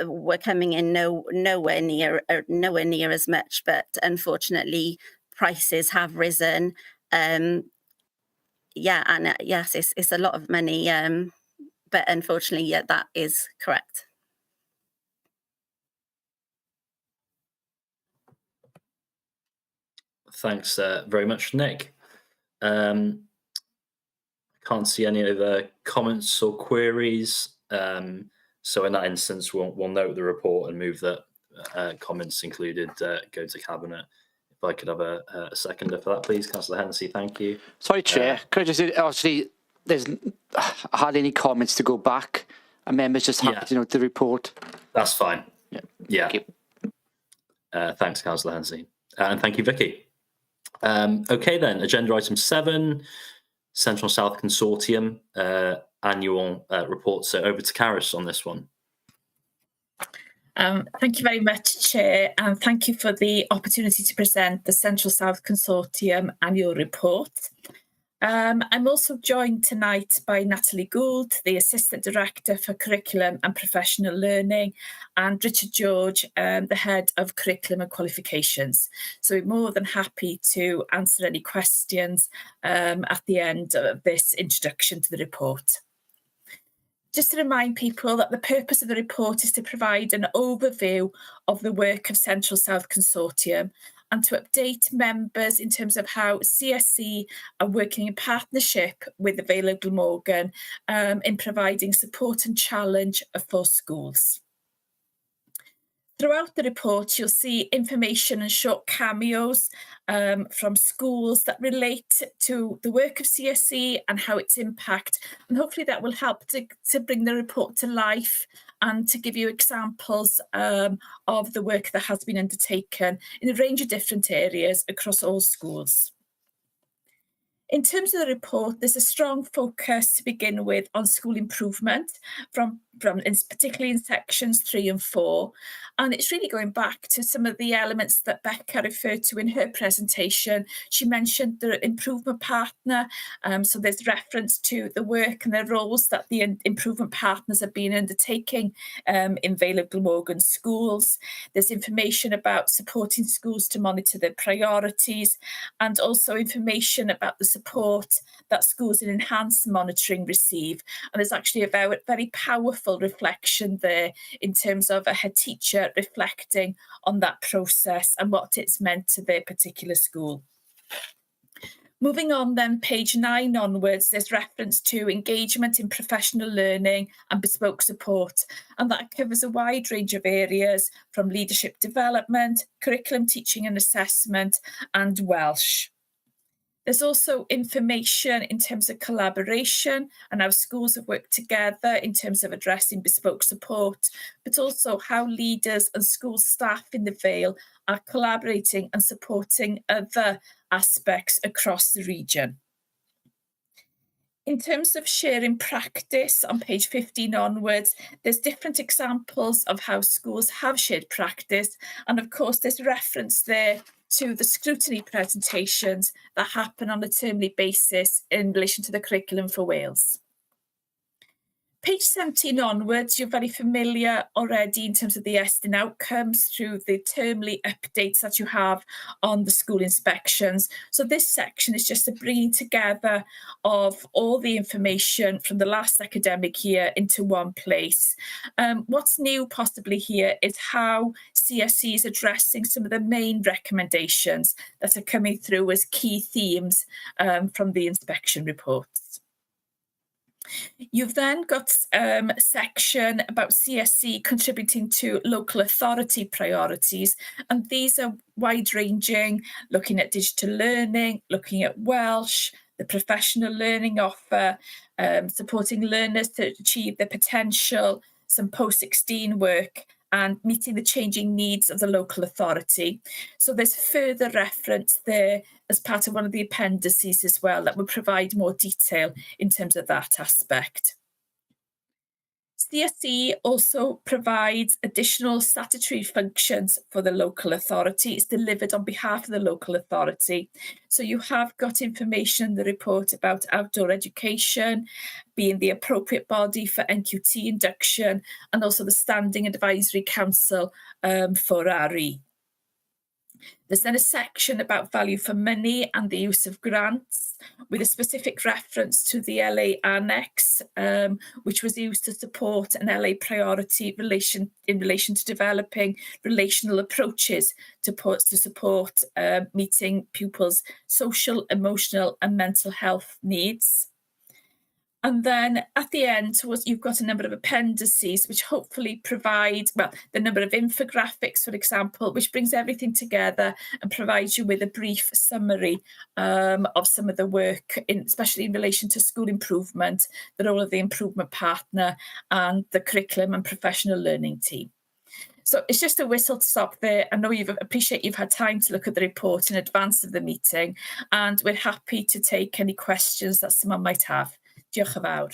were coming in nowhere near as much, but unfortunately prices have risen. Yes, it's a lot of money, but unfortunately, yeah, that is correct. Thanks very much, Nick. Can't see any other comments or queries. So in that instance, we'll note the report and move that comments included go to Cabinet. If I could have a seconder for that, please. Councillor Hennessy, thank you. Sorry, Chair. Could I just say, obviously, there's hardly any comments to go back, and members just have to note the report. That's fine. Yeah. Thank you. Thanks, Councillor Hennessy. And thank you, Vicky. Okay, then. Agenda item 7, Central South Consortium annual report. So over to Caris on this one. Thank you very much, Chair, and thank you for the opportunity to present the Central South Consortium annual report. I'm also joined tonight by Natalie Gould, the Assistant Director for Curriculum and Professional Learning, and Richard George, the Head of Curriculum and Qualifications. So we're more than happy to answer any questions at the end of this introduction to the report. Just to remind people that the purpose of the report is to provide an overview of the work of Central South Consortium and to update members in terms of how CSC are working in partnership with the Vale of Glamorgan in providing support and challenge for schools. Throughout the report, you'll see information and short cameos from schools that relate to the work of CSC and how its impact. And hopefully that will help to bring the report to life and to give you examples of the work that has been undertaken in a range of different areas across all schools. In terms of the report, there's a strong focus to begin with on school improvement, particularly in sections 3 and 4. And it's really going back to some of the elements that Becca referred to in her presentation. She mentioned the improvement partner. So there's reference to the work and the roles that the improvement partners have been undertaking in Vale of Glamorgan schools. There's information about supporting schools to monitor their priorities, and also information about the support that schools in enhanced monitoring receive. And there's actually a very powerful reflection there in terms of a head teacher reflecting on that process and what it's meant to their particular school. Moving on then, page 9 onwards, there's reference to engagement in professional learning and bespoke support. And that covers a wide range of areas from leadership development, curriculum teaching and assessment, and Welsh. There's also information in terms of collaboration and how schools have worked together in terms of addressing bespoke support, but also how leaders and school staff in the Vale are collaborating and supporting other aspects across the region. In terms of sharing practice, on page 15 onwards, there's different examples of how schools have shared practice. And of course, there's reference there to the scrutiny presentations that happen on a termly basis in relation to the curriculum for Wales. Page 17 onwards, you're very familiar already in terms of the ESTIN outcomes through the termly updates that you have on the school inspections. So this section is just a bringing together of all the information from the last academic year into one place. What's new possibly here is how CSE is addressing some of the main recommendations that are coming through as key themes from the inspection reports. You've then got a section about CSE contributing to local authority priorities, and these are wide-ranging, looking at digital learning, looking at Welsh, the professional learning offer, supporting learners to achieve their potential, some post-16 work, and meeting the changing needs of the local authority. So there's further reference there as part of one of the appendices as well that will provide more detail in terms of that aspect. CSE also provides additional statutory functions for the local authority. It's delivered on behalf of the local authority. So you have got information in the report about outdoor education, being the appropriate body for NQT induction, and also the Standing Advisory Council for RE. There's then a section about value for money and the use of grants, with a specific reference to the LA Annex, which was used to support an LA priority in relation to developing relational approaches to support meeting pupils' social, emotional and mental health needs. And then at the end, you've got a number of appendices which hopefully provide, well, the number of infographics, for example, which brings everything together and provides you with a brief summary of some of the work, especially in relation to school improvement, the role of the improvement partner and the curriculum and professional learning team. So it's just a whistle to stop there. I know appreciate you've had time to look at the report in advance of the meeting, and we're happy to take any questions that someone might have. Diolch yn fawr.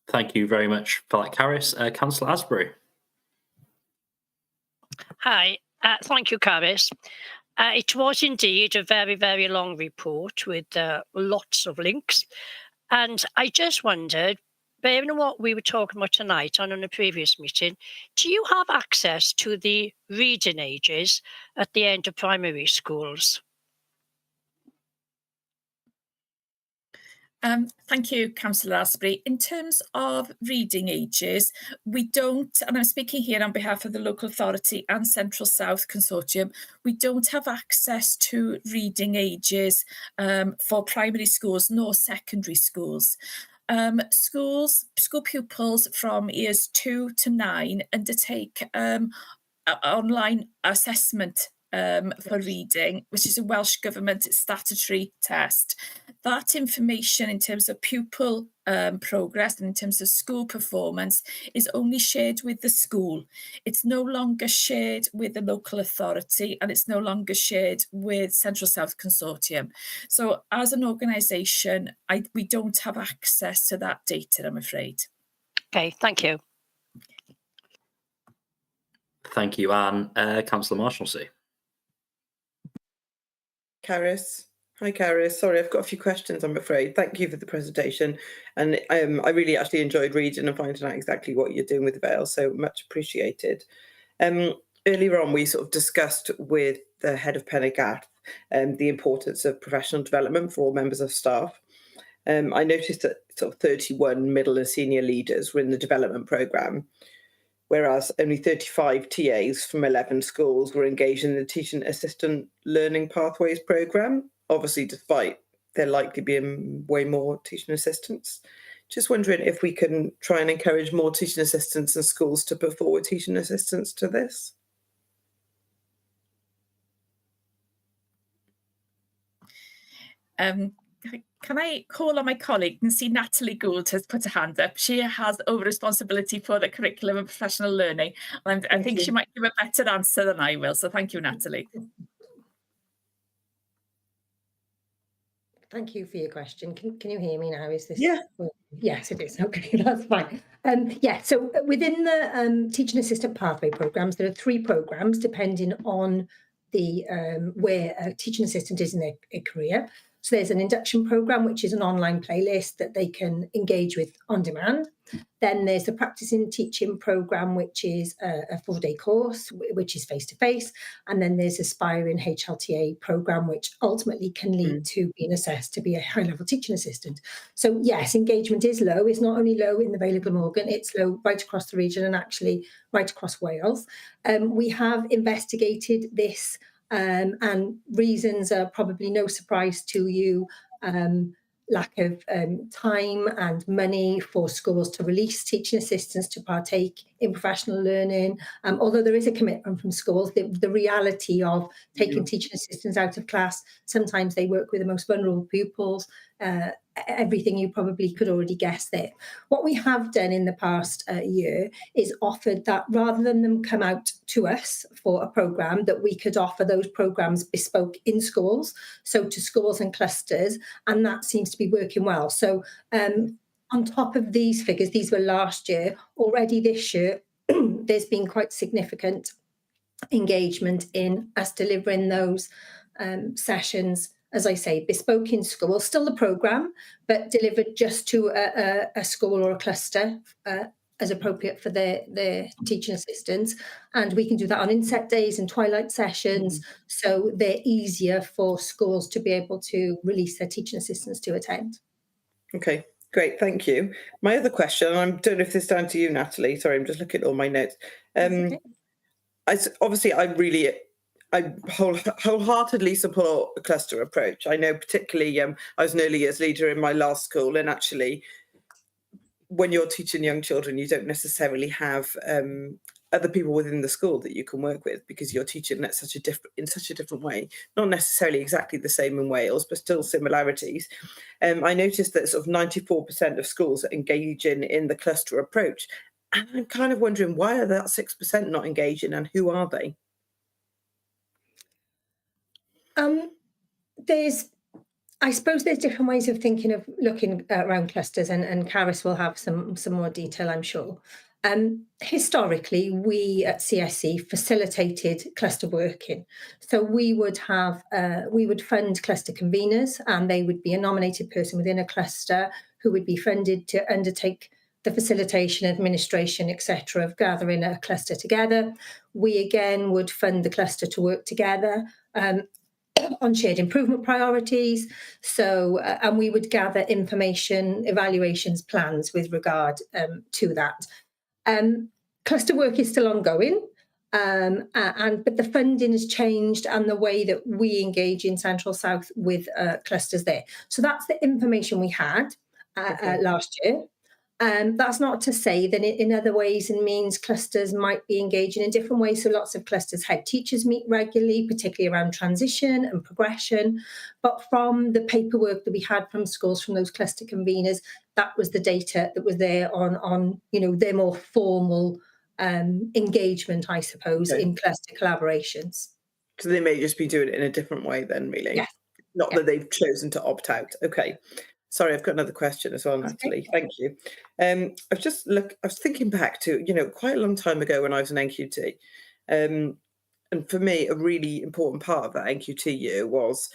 Thank you very much for that, Carys. Councillor Asbury. Hi, thank you, Carys. It was indeed a very, very long report with lots of links. And I just wondered, bearing on what we were talking about tonight and on a previous meeting, do you have access to the reading ages at the end of primary schools? Thank you, Councillor Asbury. In terms of reading ages, we don't, and I'm speaking here on behalf of the local authority and Central South Consortium, we don't have access to reading ages for primary schools nor secondary schools. School pupils from years 2 to 9 undertake online assessment for reading, which is a Welsh Government statutory test. That information in terms of pupil progress and in terms of school performance is only shared with the school. It's no longer shared with the local authority, and it's no longer shared with Central South Consortium. So as an organisation, we don't have access to that data, I'm afraid. Okay, thank you. Thank you, Anne. Councillor Marshalsea. Carys. Hi, Carys. Sorry, I've got a few questions, I'm afraid. Thank you for the presentation. And I really actually enjoyed reading and finding out exactly what you're doing with the Vale, so much appreciated. Earlier on, we sort of discussed with the head of Penygath the importance of professional development for all members of staff. I noticed that sort of 31 middle and senior leaders were in the development programme, whereas only 35 TAs from 11 schools were engaged in the Teaching Assistant Learning Pathways programme, obviously despite there likely being way more teaching assistants. Just wondering if we can try and encourage more teaching assistants and schools to put forward teaching assistants to this. Can I call on my colleague and see Natalie Gould has put a hand up? She has over responsibility for the curriculum and professional learning. And I think she might give a better answer than I will. So thank you, Natalie. Thank you for your question. Can you hear me now? Is this? Yeah. Yes, it is. Okay, that's fine. Yeah, so within the Teaching Assistant Pathway programmes, there are 3 programmes depending on the where a teaching assistant is in their career. So there's an induction program, which is an online playlist that they can engage with on demand. Then there's the practicing teaching program, which is a 4-day course, which is face-to-face. And then there's Aspiring HLTA program, which ultimately can lead to being assessed to be a high-level teaching assistant. So yes, engagement is low. It's not only low in the Vale of Glamorgan, it's low right across the region and actually right across Wales. We have investigated this, and reasons are probably no surprise to you. Lack of time and money for schools to release teaching assistants to partake in professional learning. Although there is a commitment from schools, the reality of taking teaching assistants out of class, sometimes they work with the most vulnerable pupils, everything you probably could already guess there. What we have done in the past year is offered that rather than them come out to us for a programme, that we could offer those programmes bespoke in schools, so to schools and clusters, and that seems to be working well. So on top of these figures, these were last year, already this year, there's been quite significant engagement in us delivering those sessions, as I say, bespoke in school, still the programme, but delivered just to a school or a cluster as appropriate for their teaching assistants. And we can do that on inset days and twilight sessions, so they're easier for schools to be able to release their teaching assistants to attend. Okay, great, thank you. My other question, and I don't know if this is down to you, Natalie, sorry, I'm just looking at all my notes. Obviously, I wholeheartedly support a cluster approach. I know particularly I was an early years leader in my last school, and actually when you're teaching young children, you don't necessarily have other people within the school that you can work with because you're teaching in such a different way. Not necessarily exactly the same in Wales, but still similarities. I noticed that sort of 94% of schools are engaging in the cluster approach. And I'm kind of wondering, why are that 6% not engaging, and who are they? I suppose there's different ways of thinking of looking around clusters, and Caris will have some more detail, I'm sure. Historically, we at CSE facilitated cluster working. So we would fund cluster conveners, and they would be a nominated person within a cluster who would be funded to undertake the facilitation, administration, etc., of gathering a cluster together. We again would fund the cluster to work together on shared improvement priorities. So, and we would gather information, evaluations, plans with regard to that. Cluster work is still ongoing, but the funding has changed and the way that we engage in Central South with clusters there. So that's the information we had last year. That's not to say that in other ways and means clusters might be engaging in different ways. So lots of clusters head teachers meet regularly, particularly around transition and progression. But from the paperwork that we had from schools, from those cluster conveners, that was the data that was there on their more formal engagement, I suppose, in cluster collaborations. So they may just be doing it in a different way then, really. Yes. Not that they've chosen to opt out. Okay. Sorry, I've got another question as well, Natalie. Okay. Thank you. I was thinking back to, quite a long time ago when I was an NQT. And for me, a really important part of that NQT year was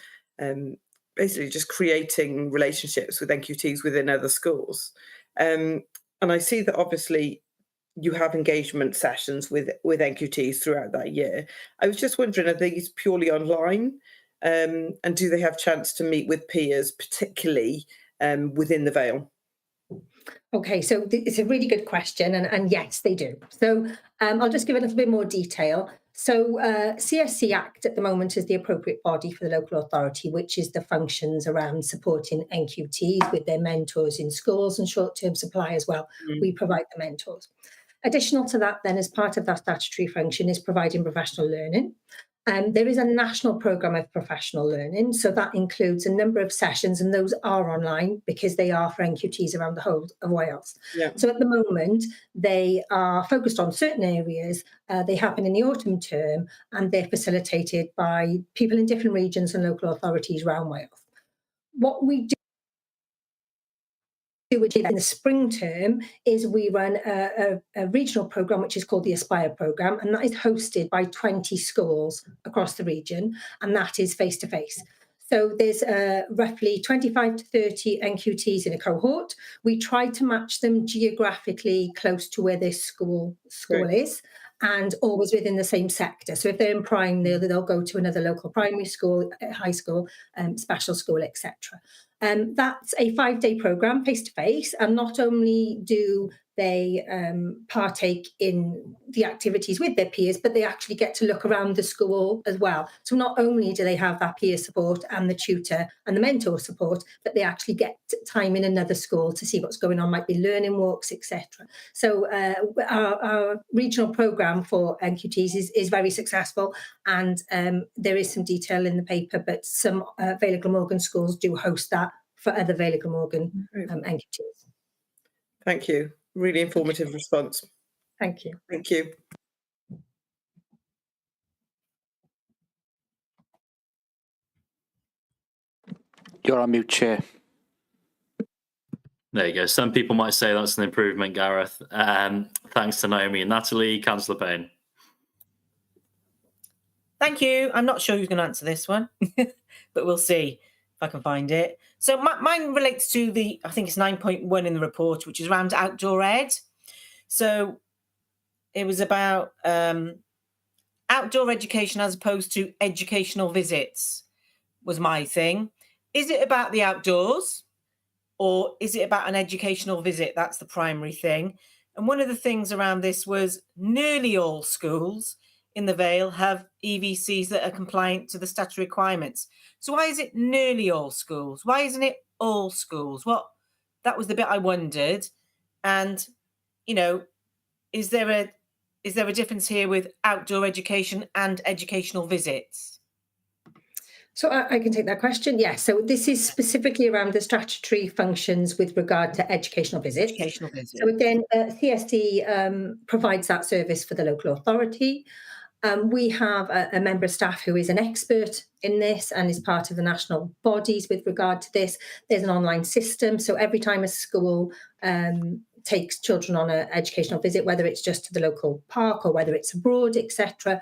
basically just creating relationships with NQTs within other schools. And I see that obviously you have engagement sessions with NQTs throughout that year. I was just wondering, are these purely online? And do they have a chance to meet with peers, particularly within the Vale? Okay, so it's a really good question, and yes, they do. So I'll just give a little bit more detail. So CSC Act at the moment is the appropriate body for the local authority, which is the functions around supporting NQTs with their mentors in schools and short-term supply as well. We provide the mentors. Additional to that, then, as part of that statutory function is providing professional learning. There is a national programme of professional learning, so that includes a number of sessions, and those are online because they are for NQTs around the whole of Wales. Yeah. So at the moment, they are focused on certain areas. They happen in the autumn term, and they're facilitated by people in different regions and local authorities around Wales. What we do in the spring term is we run a regional programme which is called the Aspire programme, and that is hosted by 20 schools across the region, and that is face-to-face. So there's roughly 25 to 30 NQTs in a cohort. We try to match them geographically close to where their school is, and always within the same sector. So if they're in prime, they'll go to another local primary school, high school, special school, etc. That's a 5-day programme, face-to-face, and not only do they partake in the activities with their peers, but they actually get to look around the school as well. So not only do they have that peer support and the tutor and the mentor support, but they actually get time in another school to see what's going on, might be learning walks, etc. So our regional programme for NQTs is very successful, and there is some detail in the paper, but some Vale of Glamorgan schools do host that for other Vale of Glamorgan NQTs. Thank you. Really informative response. Thank you. Thank you. You're on mute, Chair. There you go. Some people might say that's an improvement, Gareth. Thanks to Naomi and Natalie. Councillor Payne. Thank you. I'm not sure who's going to answer this one, but we'll see if I can find it. So mine relates to I think it's 9.1 in the report, which is around outdoor ed. So it was about outdoor education as opposed to educational visits was my thing. Is it about the outdoors, or is it about an educational visit? That's the primary thing. And one of the things around this was nearly all schools in the Vale have EVCs that are compliant to the statutory requirements. So why is it nearly all schools? Why isn't it all schools? That was the bit I wondered. And, you know, is there a difference here with outdoor education and educational visits? So I can take that question. Yes. So this is specifically around the statutory functions with regard to educational visits. So again, CSD provides that service for the local authority. We have a member of staff who is an expert in this and is part of the national bodies with regard to this. There's an online system. So every time a school takes children on an educational visit, whether it's just to the local park or whether it's abroad, etc.,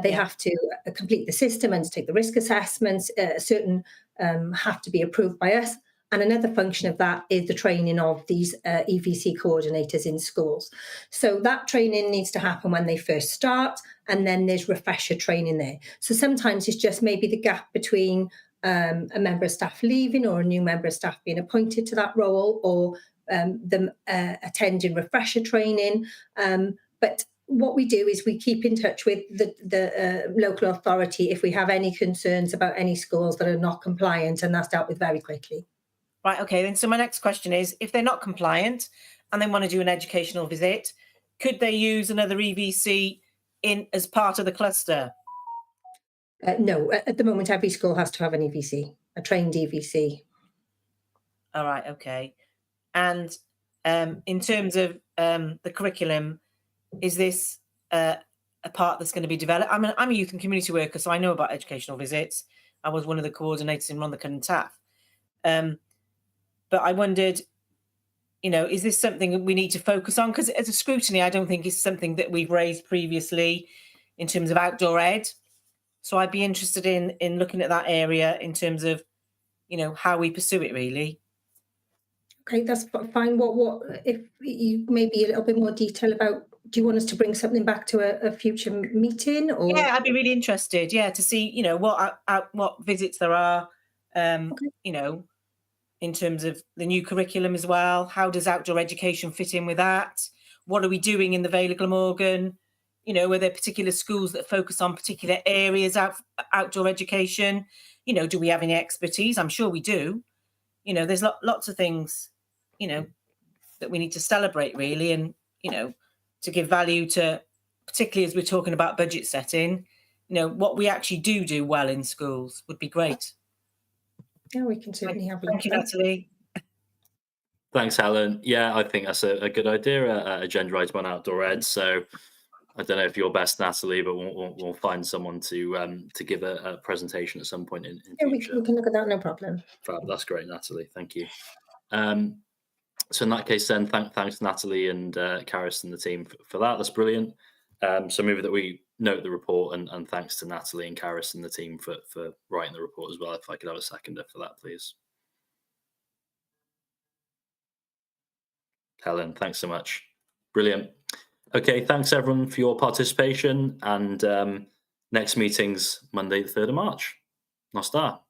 they have to complete the system and take the risk assessments. Certain have to be approved by us. And another function of that is the training of these EVC coordinators in schools. So that training needs to happen when they first start, and then there's refresher training there. So sometimes it's just maybe the gap between a member of staff leaving or a new member of staff being appointed to that role, or them attending refresher training. But what we do is we keep in touch with the local authority if we have any concerns about any schools that are not compliant, and that's dealt with very quickly. Right, okay, then so my next question is, if they're not compliant and they want to do an educational visit, could they use another EVC as part of the cluster? No, at the moment, every school has to have an EVC, a trained EVC. All right, okay. And in terms of the curriculum, is this a part that's going to be developed? I'm a youth and community worker, so I know about educational visits. I was one of the coordinators in Rhondda and Taff. But I wondered, you know, is this something we need to focus on? Because as a scrutiny, I don't think it's something that we've raised previously in terms of outdoor ed. So I'd be interested in looking at that area in terms of, you know, how we pursue it really. Okay, that's fine. What if you maybe a little bit more detail about, do you want us to bring something back to a future meeting? Or yeah, I'd be really interested, to see, you know, what visits there are, you know, in terms of the new curriculum as well. How does outdoor education fit in with that? What are we doing in the Vale of Glamorgan? You know, are there particular schools that focus on particular areas of outdoor education? You know, do we have any expertise? I'm sure we do. You know, there's lots of things, you know, that we need to celebrate really, and, you know, to give value to, particularly as we're talking about budget setting, you know, what we actually do well in schools would be great. Yeah, we can certainly have a look. Thank you, Natalie. Thanks, Helen. Yeah, I think that's a good idea, a gender item on outdoor ed. So I don't know if you're best, Natalie, but we'll find someone to give a presentation at some point in Yeah, future. we can look at that, no problem. Fab, that's great, Natalie. Thank you. So in that case, then, thanks Natalie and Karis and the team for that. That's brilliant. So move that we note the report, and thanks to Natalie and Karis and the team for writing the report as well. If I could have a seconder for that, please. Helen, thanks so much. Brilliant. Okay, thanks everyone for your participation, and next meeting's Monday the 3rd of March. Nostar.